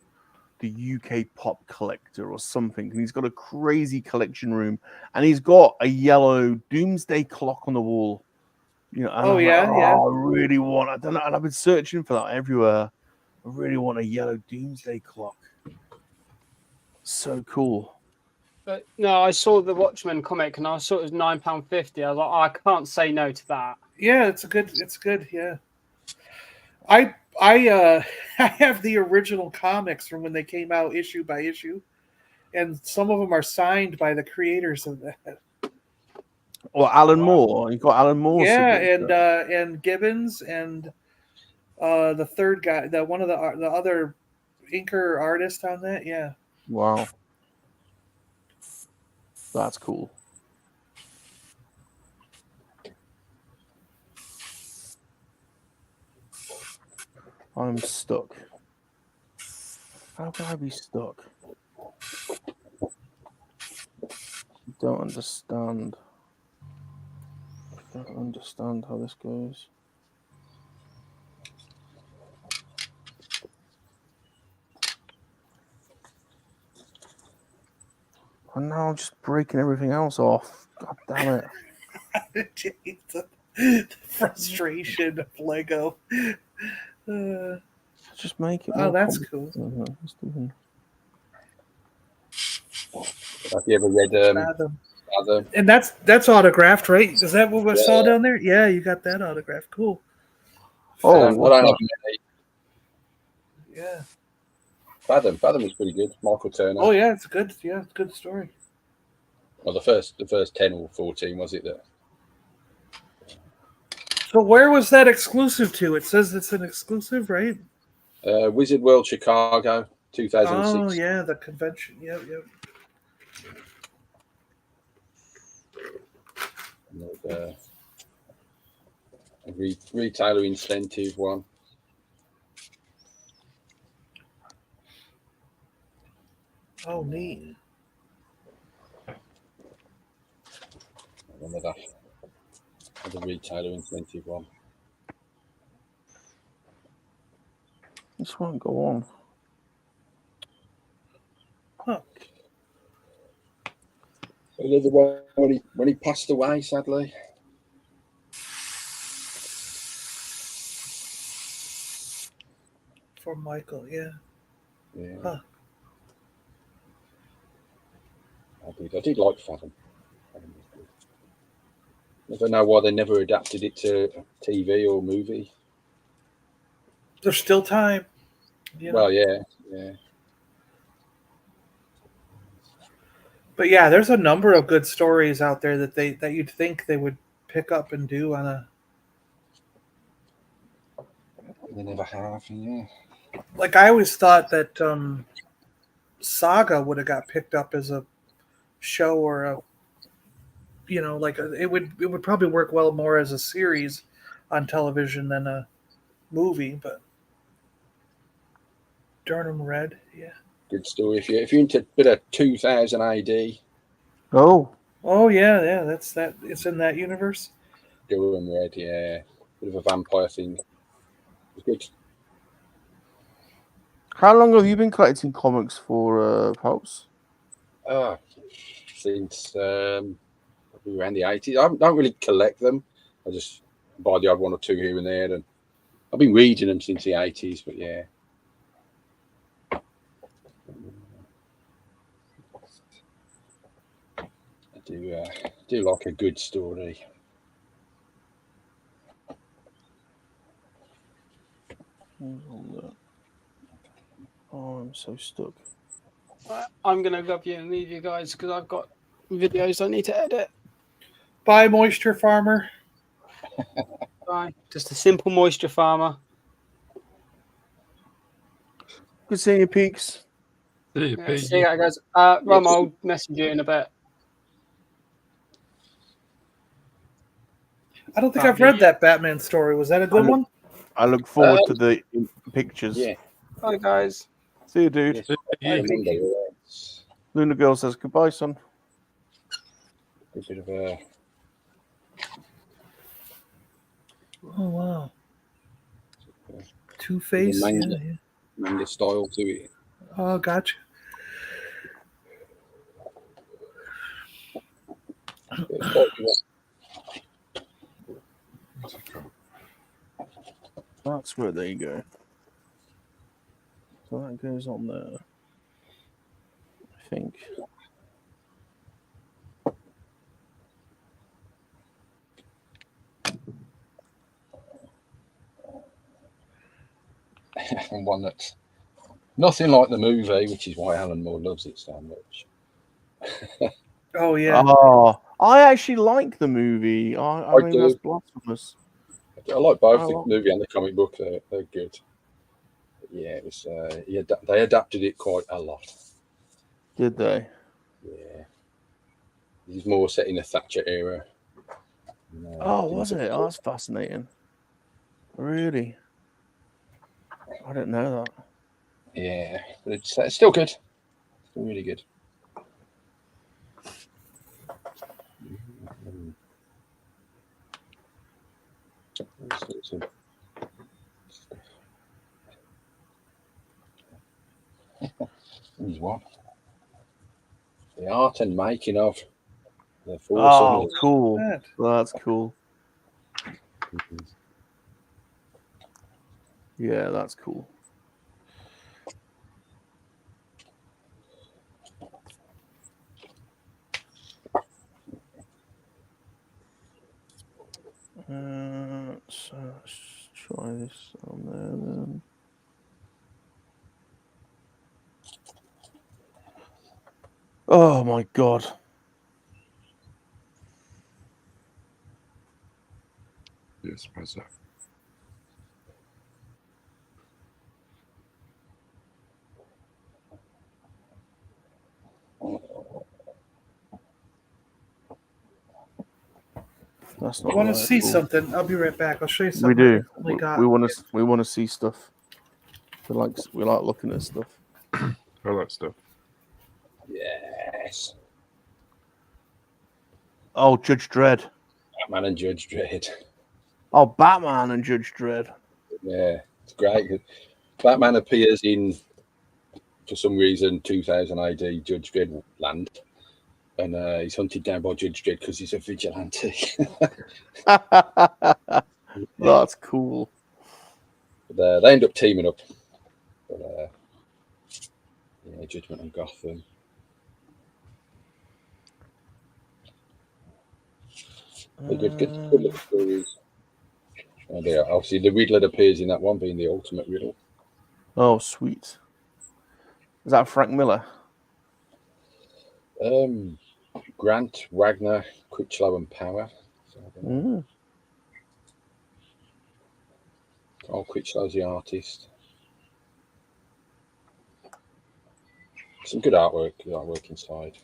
the UK Pop Collector or something. And he's got a crazy collection room, and he's got a yellow Doomsday Clock on the wall. You know, and I really want. I don't know, and I've been searching for that everywhere. I really want a yellow Doomsday Clock. So cool. But no, I saw the Watchmen comic, and I saw it was £9.50. I was like, I can't say no to that. Yeah, it's good. Yeah. I have the original comics from when they came out issue by issue, and some of them are signed by the creators of that. Well, Alan Moore. You got Alan Moore. Yeah, and Gibbons and the third guy, one of the other inker artist on that. Yeah. Wow. That's cool. I'm stuck. How can I be stuck? Don't understand. I don't understand how this goes. And now I'm just breaking everything else off. God damn it. The frustration of Lego. Just make it. Oh, that's cool. Have you ever read Fathom? And that's autographed, right? Is that what we saw down there? Yeah, you got that autographed. Cool. Oh, I don't have many. Yeah. Fathom was pretty good. Michael Turner. Oh yeah, it's good. Yeah, it's a good story. Well, the first 10 or 14 was it that? So where was that exclusive to? It says it's an exclusive, right? Wizard World Chicago, 2006. Oh yeah, the convention. Yep. A retailer incentive one. Oh, neat. Remember that? The retailer incentive one. This won't go on. Huh. Another one when he passed away, sadly. before Michael. Yeah. Yeah. Huh. I did like Fathom. I don't know why they never adapted it to TV or movie. There's still time. You know? Well, yeah. But yeah, there's a number of good stories out there that you'd think they would pick up and do on a. They never have. Yeah. Like I always thought that Saga would have got picked up as a show or a, it would probably work well more as a series on television than a movie. But Durham Red, yeah. Good story. If you're into a bit of 2000 AD, Oh yeah, that's that. It's in that universe. Durham Red, yeah, bit of a vampire thing. It's good. How long have you been collecting comics for, Pops? Since probably around the 80s. I don't really collect them. I just buy the odd one or two here and there, and I've been reading them since the 80s. But yeah. I do like a good story. Oh, I'm so stuck. I'm going to love you and leave you guys because I've got videos I need to edit. Bye, Moisture Farmer. Bye. Just a simple moisture farmer. Good seeing you, Peaks. See you, Pete. See you guys. Rum, I'll message you in a bit. I don't think I've read that Batman story. Was that a good one? I look forward to the pictures. Yeah. Bye, guys. See you, dude. Yeah. Luna Girl says goodbye, son. A bit of a. Oh wow. Two-Face. Yeah. Manga style to it. Oh, gotcha. That's where they go. So that goes on there. I think. And one that's nothing like the movie, which is why Alan Moore loves it so much. Oh yeah. Oh, I actually like the movie. I mean, do. that's blasphemous. I like both Oh, the well. movie and the comic book. They're good. But yeah, it was. They adapted it quite a lot. Did they? Yeah, he's more set in the Thatcher era. Oh, was it? Oh, that's fascinating. Really? I didn't know that. Yeah, but it's still good. Still really good. Here's one. The art and making of the Four Oh, Sons. cool. That. That's cool. Yeah, that's cool. So let's try this on there then. Oh my god. Yes, suppose so. That's I not want to right, see cool. something. I'll be right back. I'll show you something. We do. I recently got. We want to see stuff. We like looking at stuff. I like stuff. Yes. Oh, Judge Dredd. Batman and Judge Dredd. Oh, Batman and Judge Dredd. Yeah, it's great. Batman appears in, for some reason, 2000 AD Judge Dredd land. And he's hunted down by Judge Dredd because he's a vigilante. That's cool. But, they end up teaming up. But yeah, Judgment on Gotham. Good little stories. Oh, there. Obviously, the Riddler appears in that one, being the ultimate riddle. Oh, sweet. Is that Frank Miller? Grant, Wagner, Critchlow, and Power. So I don't know. Oh, Critchlow's the artist. Some good artwork inside.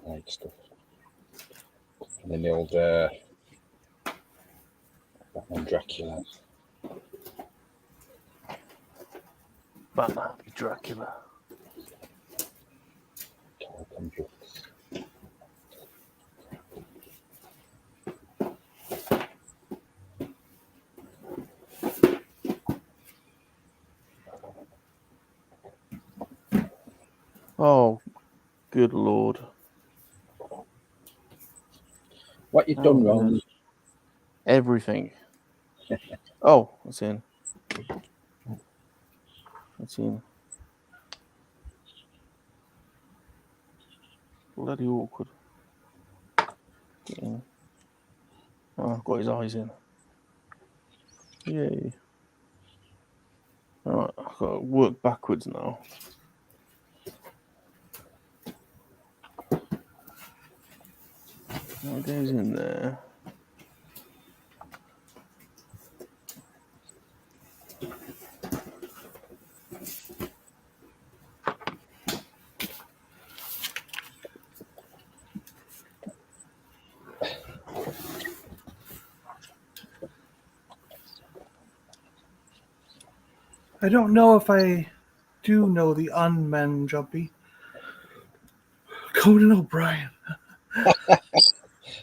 Great stuff. And then the old Batman Dracula. Batman Dracula. Books. Oh, good lord. What you've done wrong? Everything. Oh, what's in? What's in? Bloody awkward. Get in. Oh, I've got his eyes in. Yay. Alright, I've got to work backwards now. What goes in there? I don't know if I do know the unmen Jumpy. Conan O'Brien.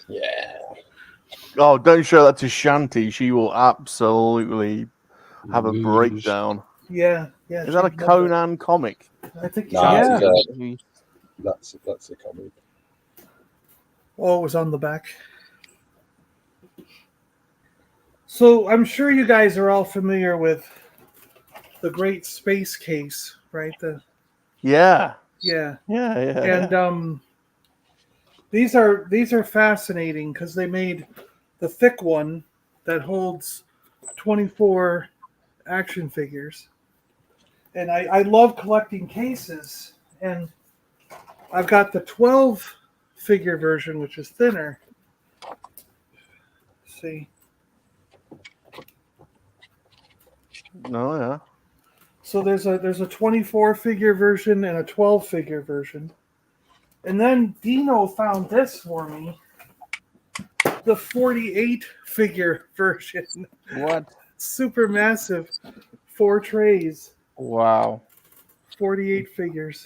Yeah. Oh, don't show that to Shanti. She will absolutely have a breakdown. Yeah. Is that a Conan comic? I think No, yeah. That's a comic. Oh, it was on the back. So I'm sure you guys are all familiar with the Great Space Case, right? Yeah. And these are fascinating because they made the thick one that holds 24 action figures. And I love collecting cases, and I've got the 12 figure version, which is thinner. Let's see. No, yeah. So there's a 24 figure version and a 12 figure version. And then Dino found this for me. The 48 figure version. What? Super massive. 4 trays. Wow. 48 figures.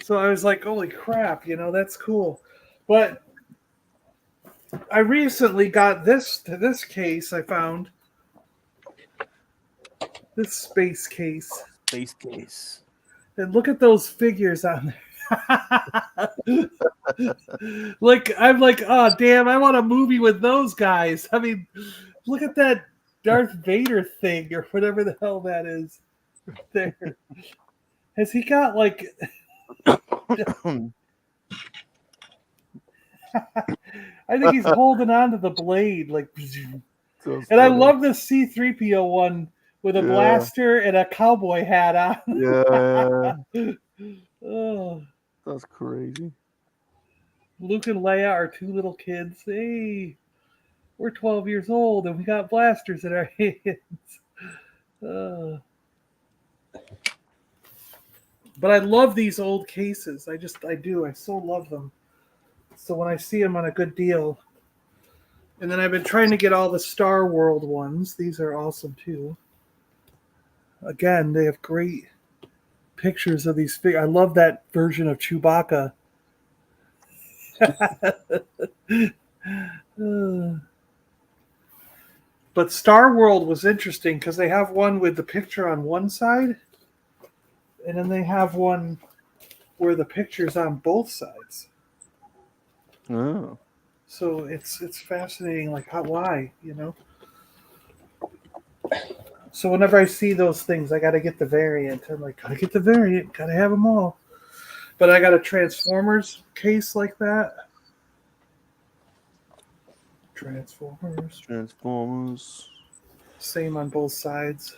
So I was like, holy crap, that's cool. But I recently got this case I found. This space case. Space case. And look at those figures on there. I'm like, oh damn, I want a movie with those guys. I mean, look at that Darth Vader thing or whatever the hell that is there. Has he got like I think he's holding on to the blade like and I love the C-3PO one with a blaster and a cowboy hat on. Yeah. Oh. That's crazy. Luke and Leia are 2 little kids. Hey, we're 12 years old and we got blasters in our hands. But I love these old cases. I do. I so love them. So when I see them on a good deal. And then I've been trying to get all the Star World ones. These are awesome too. Again, they have great pictures of these figures. I love that version of Chewbacca. But Star World was interesting because they have one with the picture on one side, and then they have one where the picture's on both sides. Oh. So it's fascinating, like why, you know? So whenever I see those things, I got to get the variant. I'm like, gotta get the variant, gotta have them all. But I got a Transformers case like that. Transformers. Same on both sides.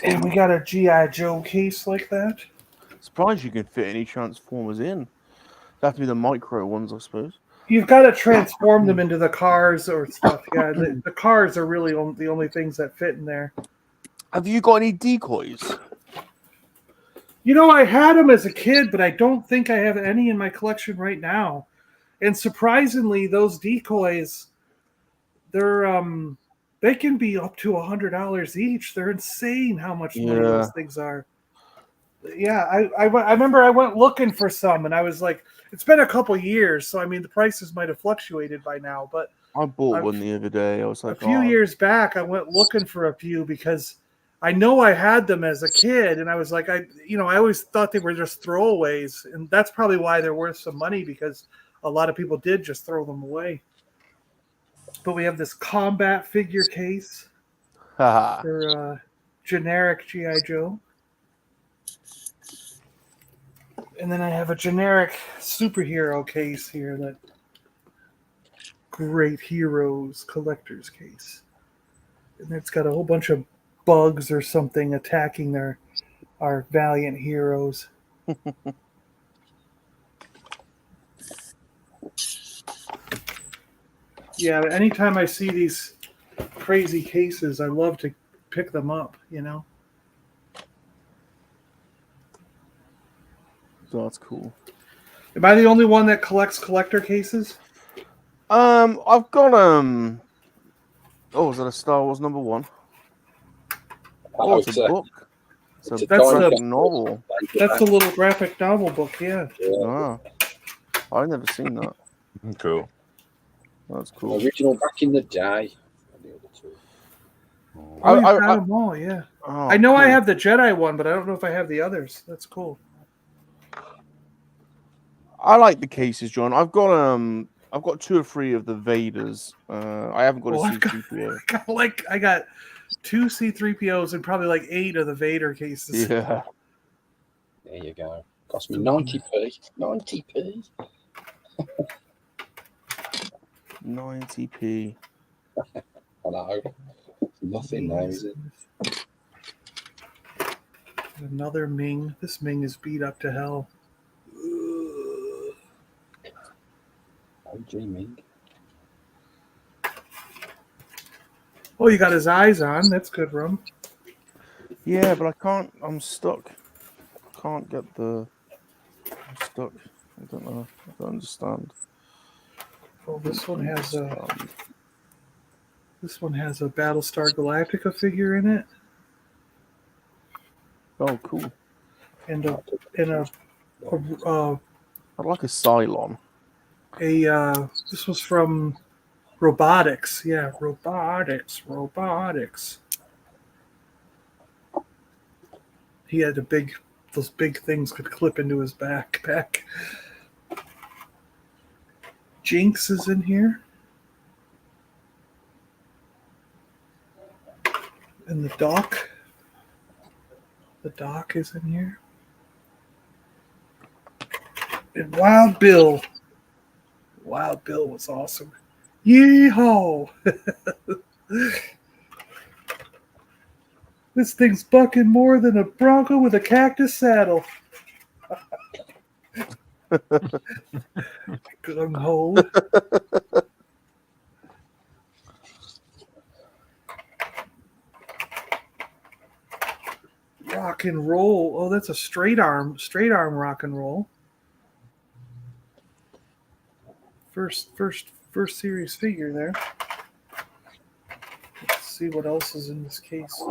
And we got a G.I. Joe case like that. Surprised you can fit any Transformers in. They have to be the micro ones, I suppose. You've got to transform them into the cars or stuff. Yeah, the cars are really the only things that fit in there. Have you got any decoys? You know, I had them as a kid, but I don't think I have any in my collection right now. And surprisingly, those decoys, they can be up to $100 each. They're insane how much money those things are. Yeah, I remember I went looking for some, and I was like, it's been a couple years, so I mean the prices might have fluctuated by now. But I bought one the other day. I was like, a few years back, I went looking for a few because I know I had them as a kid, and I was like, I always thought they were just throwaways, and that's probably why they're worth some money because a lot of people did just throw them away. But we have this combat figure case for generic G.I. Joe. And then I have a generic superhero case here, that Great Heroes collector's case. And it's got a whole bunch of bugs or something attacking our valiant heroes. Yeah, but anytime I see these crazy cases, I love to pick them up, you know? So that's cool. Am I the only one that collects collector cases? I've got oh, is that a Star Wars #1? Oh, it's a book. It's a graphic novel. That's a little graphic novel book, yeah. Ah, I've never seen that. Cool. That's cool. Original back in the day. Oh, you've got them all, yeah. Oh, I know cool. I have the Jedi one, but I don't know if I have the others. That's cool. I like the cases, John. I've got 2 or 3 of the Vaders. I haven't got a C-3PO. I got 2 C-3POs and probably like 8 of the Vader cases. Yeah. There you go. Cost me 90p. 90p. 90p. I know. Nothing now, is it? Another Ming. This Ming is beat up to hell. OG Ming. Oh, you got his eyes on. That's good, Rum. Yeah, but I can't. I'm stuck. Can't get the. I'm stuck. I don't know. I don't understand. Well, this one has a. This one has a Battlestar Galactica figure in it. Oh, cool. And a I'd like a Cylon. This was from Robotics. Yeah, Robotics. He had those big things could clip into his backpack. Jinx is in here. And the Doc. The Doc is in here. And Wild Bill. Wild Bill was awesome. Yeehaw! This thing's bucking more than a Bronco with a cactus saddle. Gung-ho. Rock and roll. Oh, that's a straight arm rock and roll. First series figure there. Let's see what else is in this case.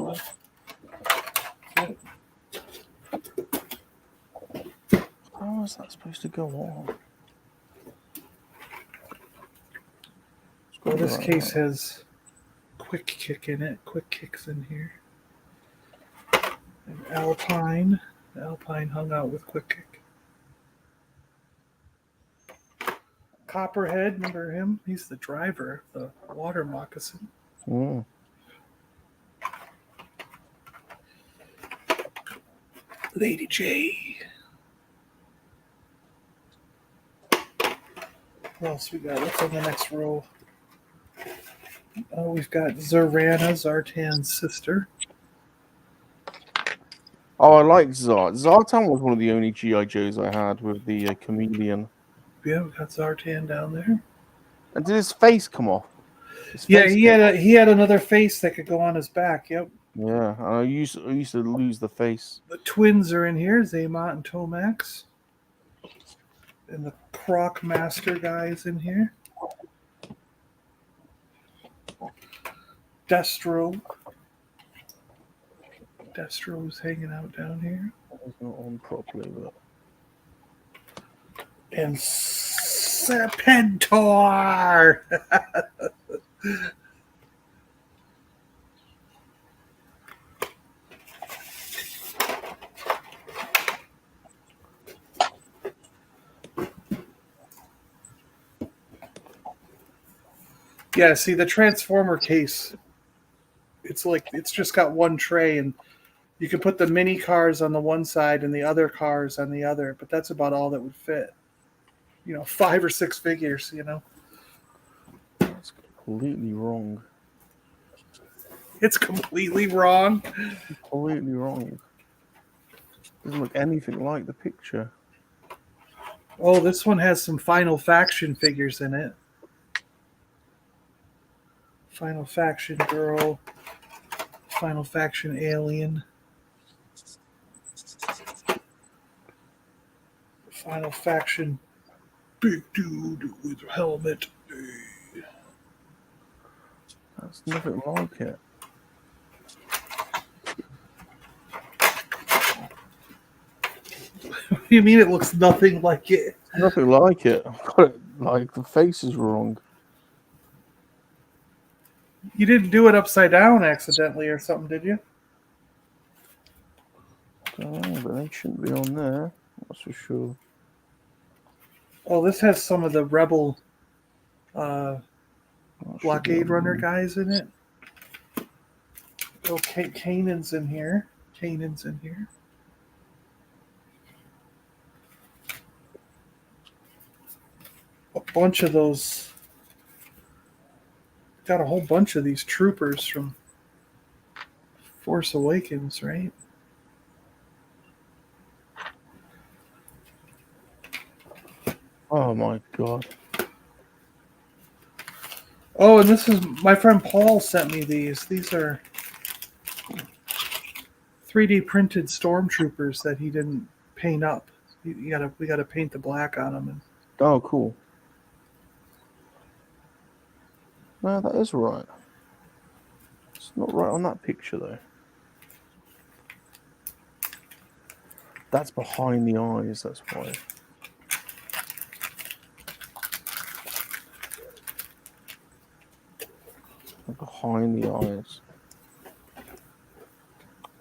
How is that supposed to go on? Well, this case has Quick Kick in it. Quick Kick's in here. And Alpine. Alpine hung out with Quick Kick. Copperhead, remember him? He's the driver, the water moccasin. Mm. Lady J. What else we got? What's on the next row? Oh, we've got Zorana, Zartan's sister. Oh, I like Zart. Zartan was one of the only GI Joes I had with the chameleon. Yeah, we got Zartan down there. And did his face come off? Yeah, he had another face that could go on his back. Yep. Yeah, I used to lose the face. The twins are in here, Zaymot and Tomax. And the Croc Master guy is in here. Destro. Destro's hanging out down here. It's not on properly, but... And Serpentor! Yeah, see the Transformer case. It's just got one tray, and you can put the mini cars on the one side and the other cars on the other, but that's about all that would fit. 5 or 6 figures, That's completely wrong. It's completely wrong. Completely wrong. Doesn't look anything like the picture. Oh, this one has some Final Faction figures in it. Final Faction girl. Final Faction alien. Final Faction big dude with a helmet. That's nothing like it. What do you mean it looks nothing like it? Nothing like it. I've got it like the face is wrong. You didn't do it upside down accidentally or something, did you? Oh, but they shouldn't be on there. That's for sure. Oh, this has some of the Rebel That should be blockade on runner there. guys in it. Okay, Kanan's in here. Kanan's in here. A bunch of those. Got a whole bunch of these troopers from Force Awakens, right? Oh my god. Oh, and this is my friend Paul sent me these. These are 3D printed stormtroopers that he didn't paint up. We gotta paint the black on them. Oh, cool. No, that is right. It's not right on that picture, though. That's behind the eyes, that's why. Behind the eyes.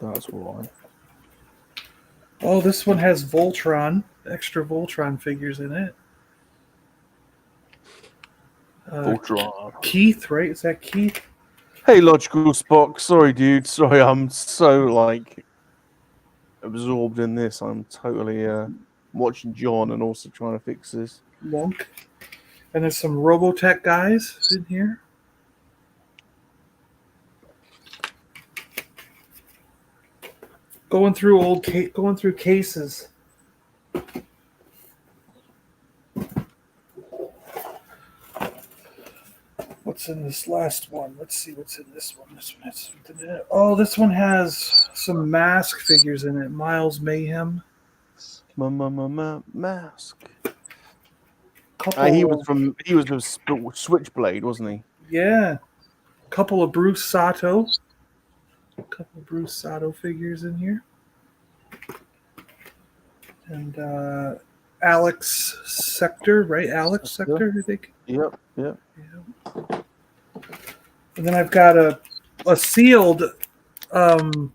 That's why. Oh, this one has Voltron, extra Voltron figures in it. Voltron. Keith, right? Is that Keith? Hey, Logical Spock. Sorry, dude. Sorry, I'm so, absorbed in this. I'm totally watching John and also trying to fix this. Monk. And there's some Robotech guys in here. Going through cases. What's in this last one? Let's see what's in this one. This one has something in it. Oh, this one has some mask figures in it. Miles Mayhem. Mask. Couple, He was with Switchblade, wasn't he? Yeah. Couple of Bruce Sato. Couple of Bruce Sato figures in here. And Alex Sector, right? Alex Sector, I think. Yep. Yeah. And then I've got a sealed.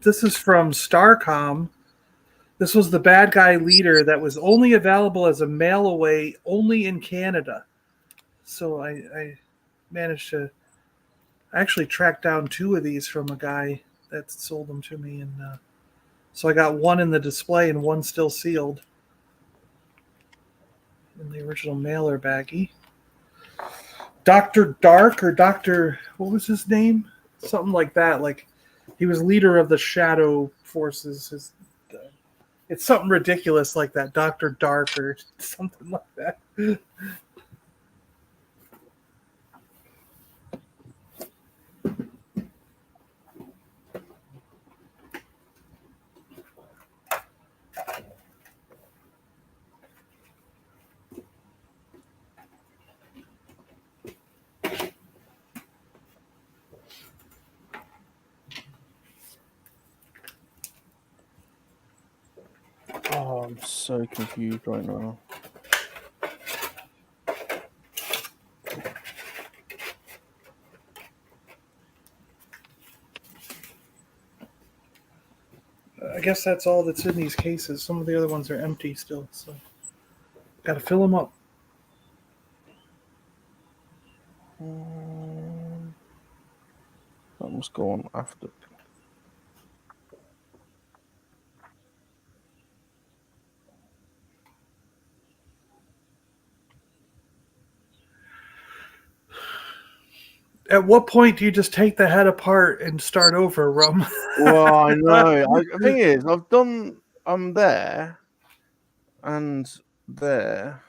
This is from Starcom. This was the bad guy leader that was only available as a mail away, only in Canada. So I managed to actually track down 2 of these from a guy that sold them to me, and so I got 1 in the display and 1 still sealed in the original mailer baggie. Dr. Dark or Dr. What was his name? Something like that. Like he was leader of the Shadow Forces. It's something ridiculous like that. Dr. Dark or something like that. Oh, I'm so confused right now. I guess that's all that's in these cases. Some of the other ones are empty still, so got to fill them up. That must go on after. At what point do you just take the head apart and start over, Rum? Well, I know. The thing is, I'm there and there,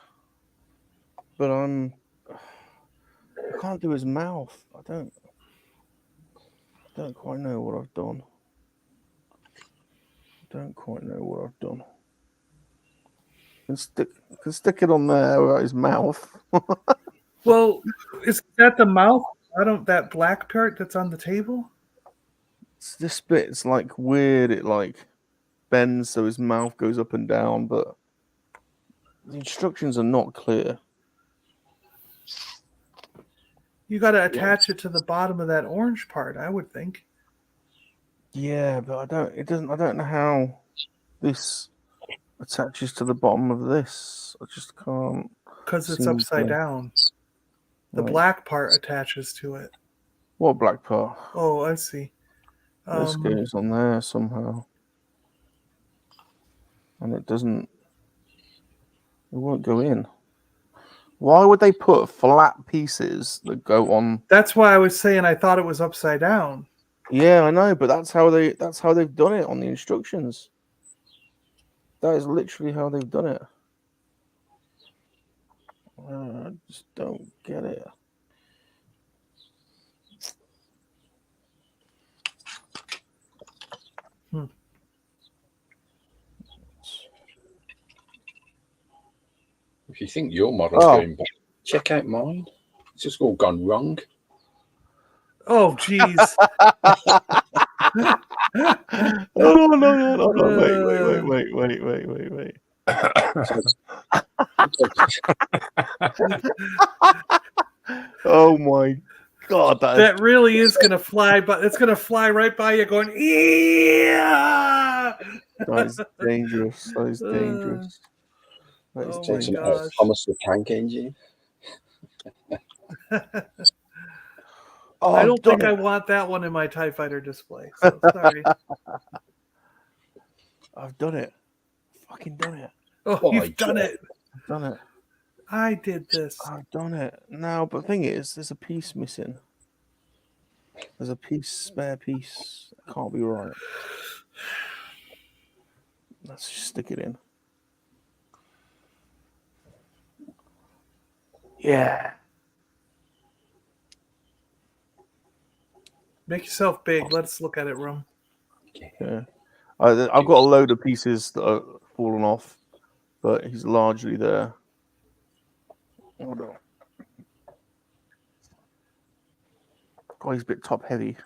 but I can't do his mouth. I don't quite know what I've done. Don't quite know what I've done. Can stick it on there without his mouth. Well, is that the mouth? That black part that's on the table? This bit's like weird. It like bends so his mouth goes up and down, but the instructions are not clear. You got to attach it to the bottom of that orange part, I would think. Yeah, but I don't know how this attaches to the bottom of this. I just can't. Because it's seem upside to- down. The Right. black part attaches to it. What black part? Oh, I see. This goes on there somehow. And it won't go in. Why would they put flat pieces that go on? That's why I was saying I thought it was upside down. Yeah, I know, but that's how they've done it on the instructions. That is literally how they've done it. I just don't get it. If you think your model's going back, check out mine. It's just all gone wrong. Oh, jeez. Oh no! Wait. Oh my god, that really is gonna fly, but it's gonna fly right by you, going, yeah. That is dangerous. That is dangerous. That is Takes an Thomas the Tank Engine. I don't think I want that one in my TIE Fighter display. So sorry. I've done it. Fucking done it. Oh, you've done it. I've done it. I did this. I've done it. Now, but the thing is, there's a piece missing. There's a spare piece. That can't be right. Let's just stick it in. Yeah. Make yourself big. Let's look at it, Rum. Yeah. I've got a load of pieces that are fallen off, but he's largely there. Hold on. God, he's a bit top heavy.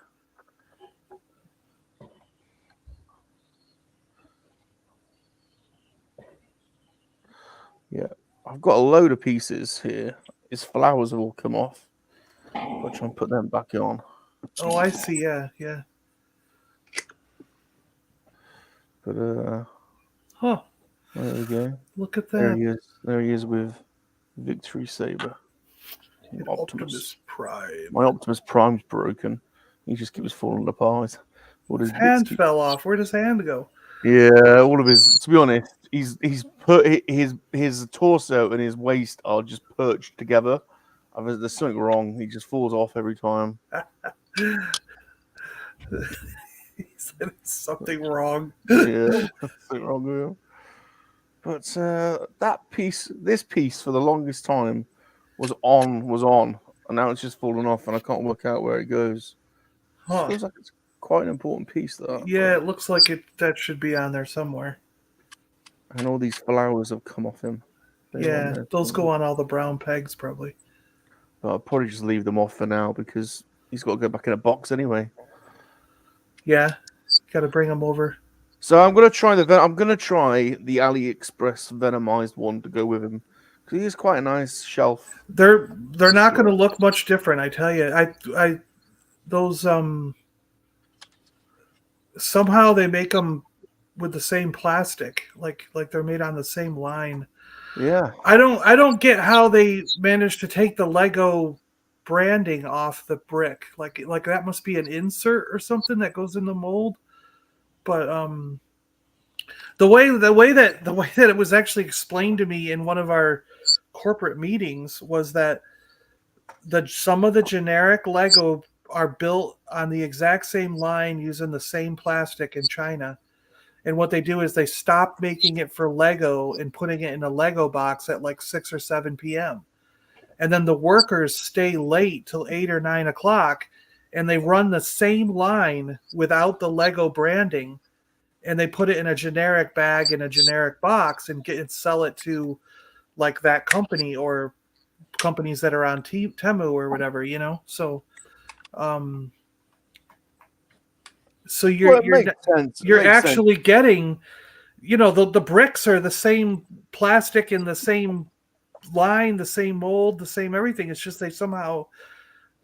Yeah, I've got a load of pieces here. His flowers have all come off. I'll try and put them back on. Oh, I see. Yeah. But huh. There we go. Look at that. There he is with Victory Saber. Optimus Prime. My Optimus Prime's broken. He just keeps falling apart. All His his hand bits fell off. Where'd his hand go? Yeah, all of his. To be honest, he's put his torso and his waist are just perched together. There's something wrong. He just falls off every time. He said there's something wrong. Yeah, something wrong with him. But this piece, for the longest time, was on, and now it's just fallen off, and I can't work out where it goes. Huh. Feels like it's quite an important piece, that. Yeah, it looks like that should be on there somewhere. And all these flowers have come off him. Yeah, those go on all the brown pegs, probably. But I'll probably just leave them off for now because he's got to go back in a box anyway. Yeah, got to bring them over. So I'm gonna try the AliExpress venomized one to go with him because he is quite a nice shelf. They're not going to look much different, I tell you. Those somehow they make them with the same plastic, like they're made on the same line. Yeah, I don't get how they managed to take the Lego branding off the brick. Like that must be an insert or something that goes in the mold. But the way that it was actually explained to me in one of our corporate meetings was that some of the generic Lego are built on the exact same line using the same plastic in China. And what they do is they stop making it for Lego and putting it in a Lego box at like 6 or 7 p.m. And then the workers stay late till 8 or 9 o'clock, and they run the same line without the Lego branding, and they put it in a generic bag in a generic box and sell it to like that company or companies that are on Temu or whatever, you know. So you're actually getting, you know, the bricks are the same plastic in the same line, the same mold, the same everything. It's just they somehow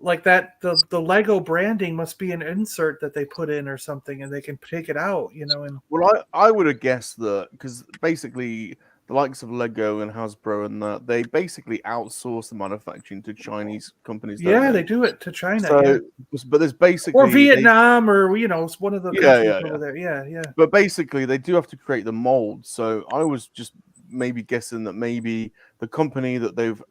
like that the Lego branding must be an insert that they put in or something, and they can take it out, you know. And well, I would have guessed that because basically the likes of Lego and Hasbro and that they basically outsource the manufacturing to Chinese companies. Yeah, they do it to China. So, yeah. But there's basically or Vietnam or you know, it's one of the countries over there. Yeah. But basically, they do have to create the mold. So I was just maybe guessing that maybe the company that they've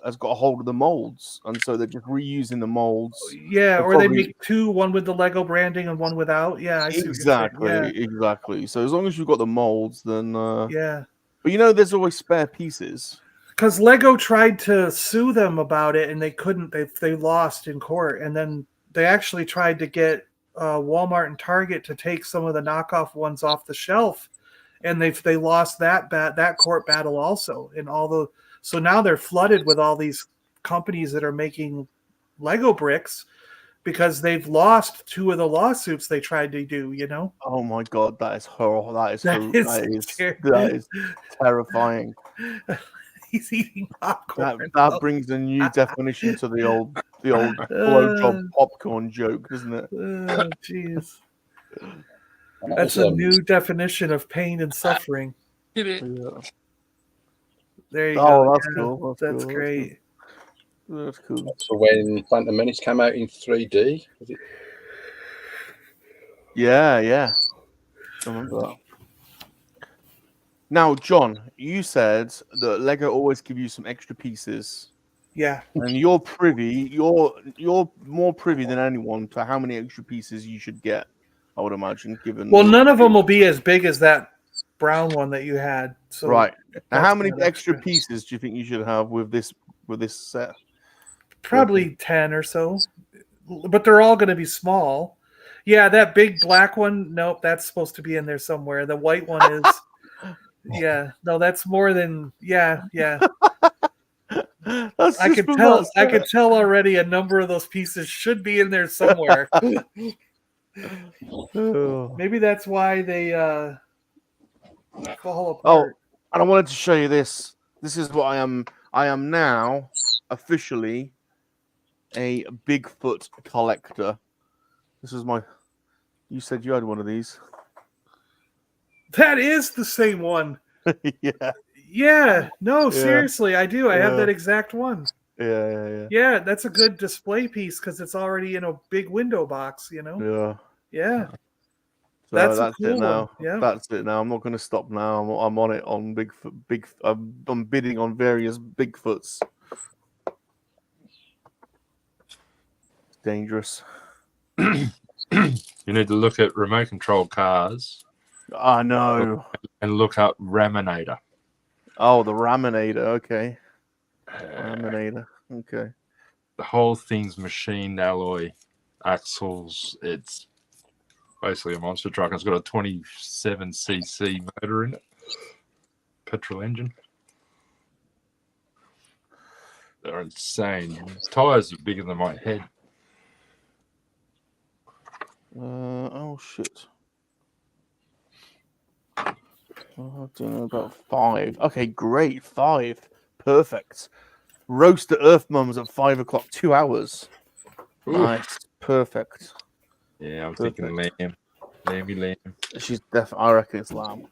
has got a hold of the molds, and so they're just reusing the molds. Yeah, or they make two, one with the Lego branding and one without. Yeah, I see exactly. So as long as you've got the molds, then yeah. But there's always spare pieces. Because Lego tried to sue them about it, and they couldn't. They lost in court, and then they actually tried to get Walmart and Target to take some of the knockoff ones off the shelf, and they lost that court battle also. And so now they're flooded with all these companies that are making Lego bricks because they've lost 2 of the lawsuits they tried to do. You know? Oh my God, that is horrible. That is terrifying. He's eating popcorn. That brings a new definition to the old blowjob popcorn joke, doesn't it? Oh, jeez. That's a new definition of pain and suffering. Yeah. There you go. Oh, that's cool. That's great. That's cool. So when Phantom Menace came out in 3D, was it? Yeah. I remember that. Now, John, you said that Lego always give you some extra pieces. Yeah. And you're more privy than anyone to how many extra pieces you should get, I would imagine, given. Well, none of them will be as big as that brown one that you had. So right. Now, how many extra pieces do you think you should have with this set? Probably 10 or so. But they're all going to be small. Yeah, that big black one, nope, that's supposed to be in there somewhere. The white one is yeah, no, that's more than yeah. I could tell already a number of those pieces should be in there somewhere. Maybe that's why they fall apart. Oh, and I wanted to show you this. This is what I am. I am now officially a Bigfoot collector. This is my. You said you had one of these. That is the same one. Yeah. Yeah. No, seriously, I do. I have that exact one. Yeah. Yeah, that's a good display piece because it's already in a big window box, you know? Yeah. So That's a that's cool it now. one. Yeah. That's it now. I'm not going to stop now. I'm on it on Bigfoot. I'm bidding on various Bigfoots. It's dangerous. You need to look at remote control cars. I know. And look up Raminator. Oh, the Raminator. Okay. Raminator. Okay. The whole thing's machined alloy axles. It's basically a monster truck. It's got a 27cc motor in it. Petrol engine. They're insane. Tires are bigger than my head. Oh shit. I don't know about 5. Okay, great. 5. Perfect. Roast the Earth Mums at 5 o'clock. 2 hours. Ooh. Nice. Perfect. Yeah, I'm thinking lamb. Lamb. She's definitely. I reckon it's lamb.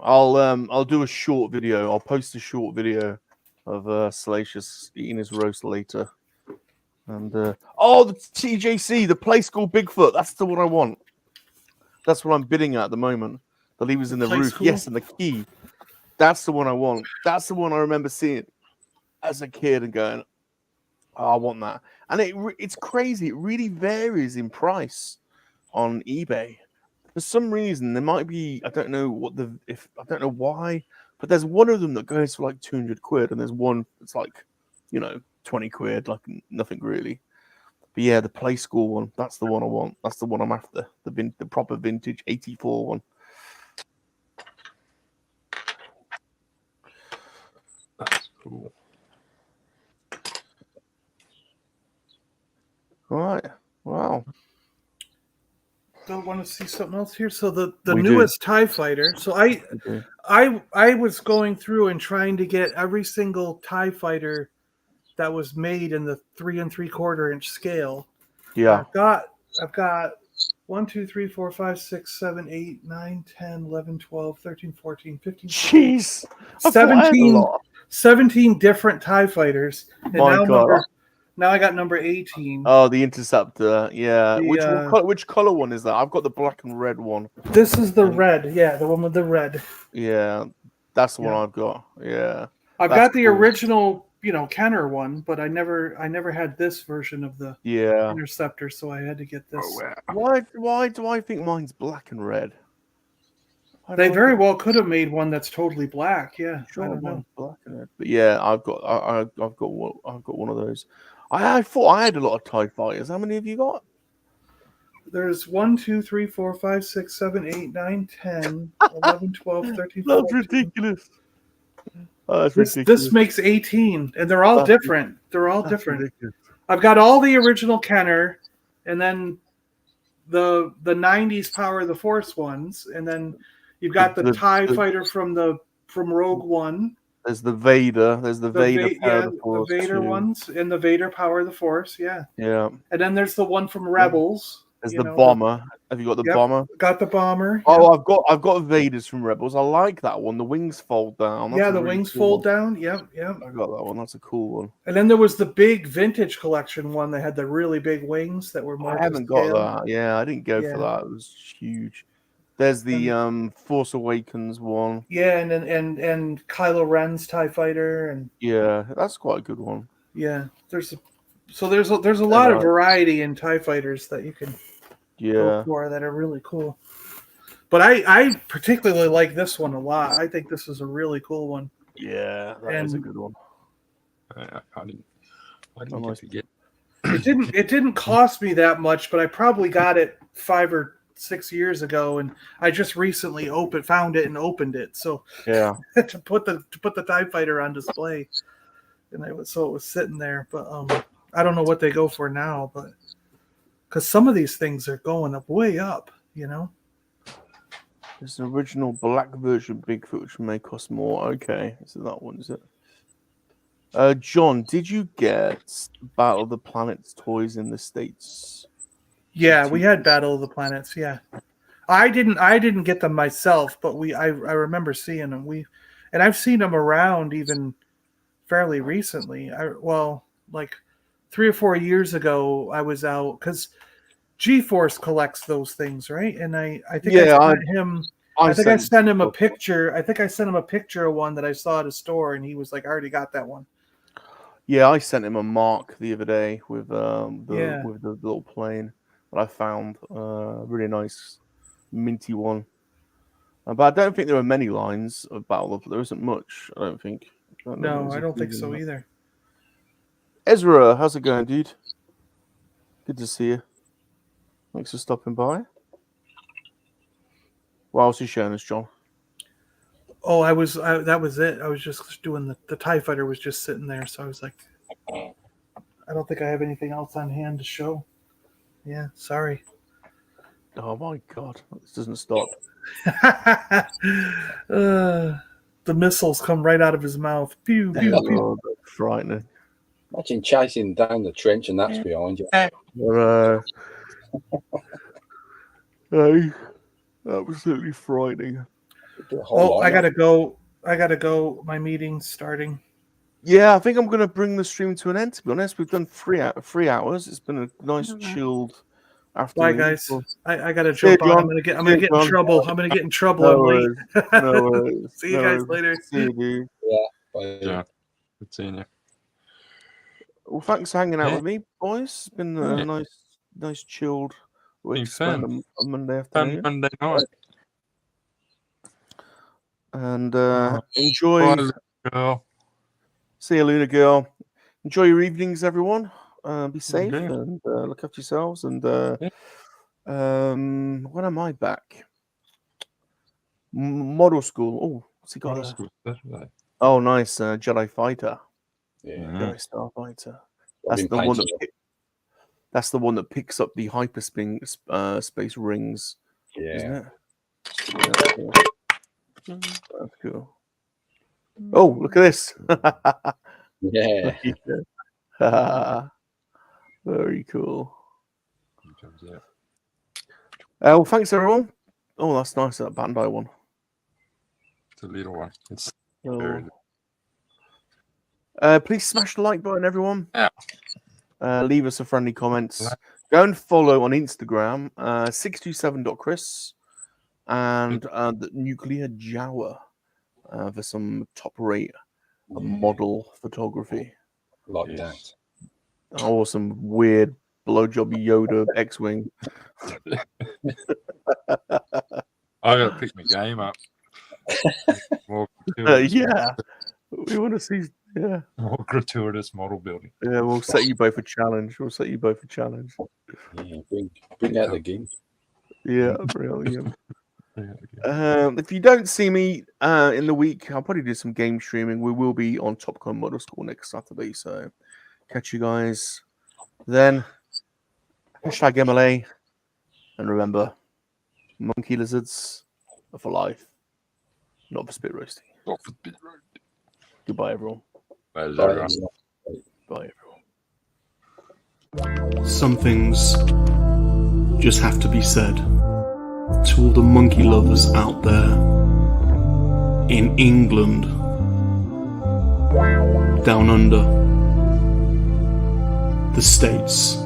I'll do a short video. I'll post a short video of Salacious eating his roast later. And the TJC, the Play School Bigfoot. That's the one I want. That's what I'm bidding at the moment. The levers in the Play roof. School? Yes, and the key. That's the one I want. That's the one I remember seeing as a kid and going, oh, I want that. And it's crazy. It really varies in price on eBay. For some reason, there might be, I don't know I don't know why, but there's one of them that goes for like 200 quid, and there's one that's like, 20 quid, like nothing really. But yeah, the Play School one, that's the one I want. That's the one I'm after. The proper vintage 84 one. That's cool. All right. Wow. Don't want to see something else here. So the We newest TIE fighter. So I was going through and trying to get every single TIE fighter that was made in the 3 3/4 inch scale. Yeah. I've got 1, 2, 3, 4, 5, 6, 7, 8, 9, 10, 11, 12, 13, 14, 15, Jeez. 17 different TIE fighters. And My God. now I got number 18. Oh, the Interceptor. Yeah. Which color one is that? I've got the black and red one. This is the red. Yeah, the one with the red. Yeah. That's the one I've got. Yeah. I've got the original, Kenner one, but I never had this version of the Interceptor, so I had to get this. Why do I think mine's black and red? They very well could have made one that's totally black. Yeah, sure, I don't know. Black and red. But yeah, I've got one of those. I thought I had a lot of TIE fighters. How many have you got? There's 1, 2, 3, 4, 5, 6, 7, 8, 9, 10, 11, 12, 13, 14. That's ridiculous. That's ridiculous. This makes 18, and they're all different. They're all different. Ridiculous. I've got all the original Kenner, and then the 90s Power of the Force ones, and then you've got the TIE fighter from Rogue One. There's the Vader. There's the Vader Power of the Force. The Vader ones, and the Vader Power of the Force. Yeah. Yeah. And then there's the one from Rebels. There's the bomber. Have you got the bomber? Got the bomber. Oh, I've got Vaders from Rebels. I like that one. The wings fold down. That's the wings fold down. Yep. I got that one. That's a cool one. And then there was the big vintage collection one that had the really big wings that were more. I haven't got that. Yeah, I didn't go for that. It was huge. There's the Force Awakens one. Yeah, and Kylo Ren's TIE fighter and that's quite a good one. Yeah, there's a lot of variety in TIE fighters that you can go for that are really cool. But I particularly like this one a lot. I think this is a really cool one. Yeah, that is a good one. I didn't get it didn't cost me that much, but I probably got it 5 or 6 years ago, and I just recently found it and opened it. So to put the TIE fighter on display, and it was sitting there. But I don't know what they go for now, but because some of these things are going up way up, There's an original black version Bigfoot which may cost more. Okay, so that one is it. John, did you get Battle of the Planets toys in the States? Yeah, we had Battle of the Planets. Yeah, I didn't get them myself, but I remember seeing them. And I've seen them around even fairly recently. Like 3 or 4 years ago, I was out because G-Force collects those things, right? And I think I sent him a picture. I think I sent him a picture of one that I saw at a store, and he was like, "I already got that one." Yeah, I sent him a mark the other day with the little plane that I found. Really nice, minty one. But I don't think there are many lines of Battle of. There isn't much. I don't think. No, I don't think so either. Ezra, how's it going, dude? Good to see you. Thanks for stopping by. What else are you showing us, John? Oh, that was it. I was just doing the TIE fighter was just sitting there, so I was like, I don't think I have anything else on hand to show. Yeah, sorry. Oh my God, this doesn't stop. The missiles come right out of his mouth. Pew, pew, pew. Oh, that's frightening. Imagine chasing down the trench and that's behind you. Absolutely frightening. Oh, I gotta go. My meeting's starting. Yeah, I think I'm gonna bring the stream to an end. To be honest, we've done 3 hours. It's been a nice, chilled afternoon. Bye, guys. I gotta jump on. I'm gonna get in trouble. I'm gonna get in trouble. I'm late. No worries. See you guys later. See you, dude. Yeah. Bye. Yeah. Good seeing you. Well, thanks for hanging out with me, boys. It's been a nice, chilled way to spend a Monday afternoon. Monday night. And enjoy. Girl. See you, Luna Girl. Enjoy your evenings, everyone. Be safe and look after yourselves. And when am I back? Model school. Oh, what's he got? Oh, nice. Jedi Fighter. Yeah. Jedi Starfighter. That's the one that picks up the hyperspace space rings. Yeah. Isn't it? That's cool. Oh, look at this. Yeah. Very cool. Well, thanks, everyone. Oh, that's nice, that Bandai one. It's a little one. It's please smash the like button, everyone. Yeah. Leave us a friendly comments. Go and follow on Instagram, 627.chris and the Nuclear Jawa for some top-rate model photography. Like that. Oh, some weird blowjob Yoda X-Wing. I gotta pick my game up. More yeah. We want to see more gratuitous model building. Yeah, we'll set you both a challenge. Yeah, bring out the game. Yeah, brilliant. If you don't see me in the week, I'll probably do some game streaming. We will be on TopCon Model School next Saturday, so catch you guys then. #MLA, and remember, monkey lizards are for life, not for spit roasting. Goodbye, everyone. Bye, everyone. Some things just have to be said. To all the monkey lovers out there in England, down under, the States,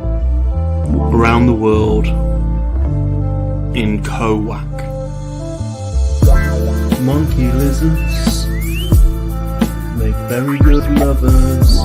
around the world, in KoWaK. Monkey lizards make very good lovers.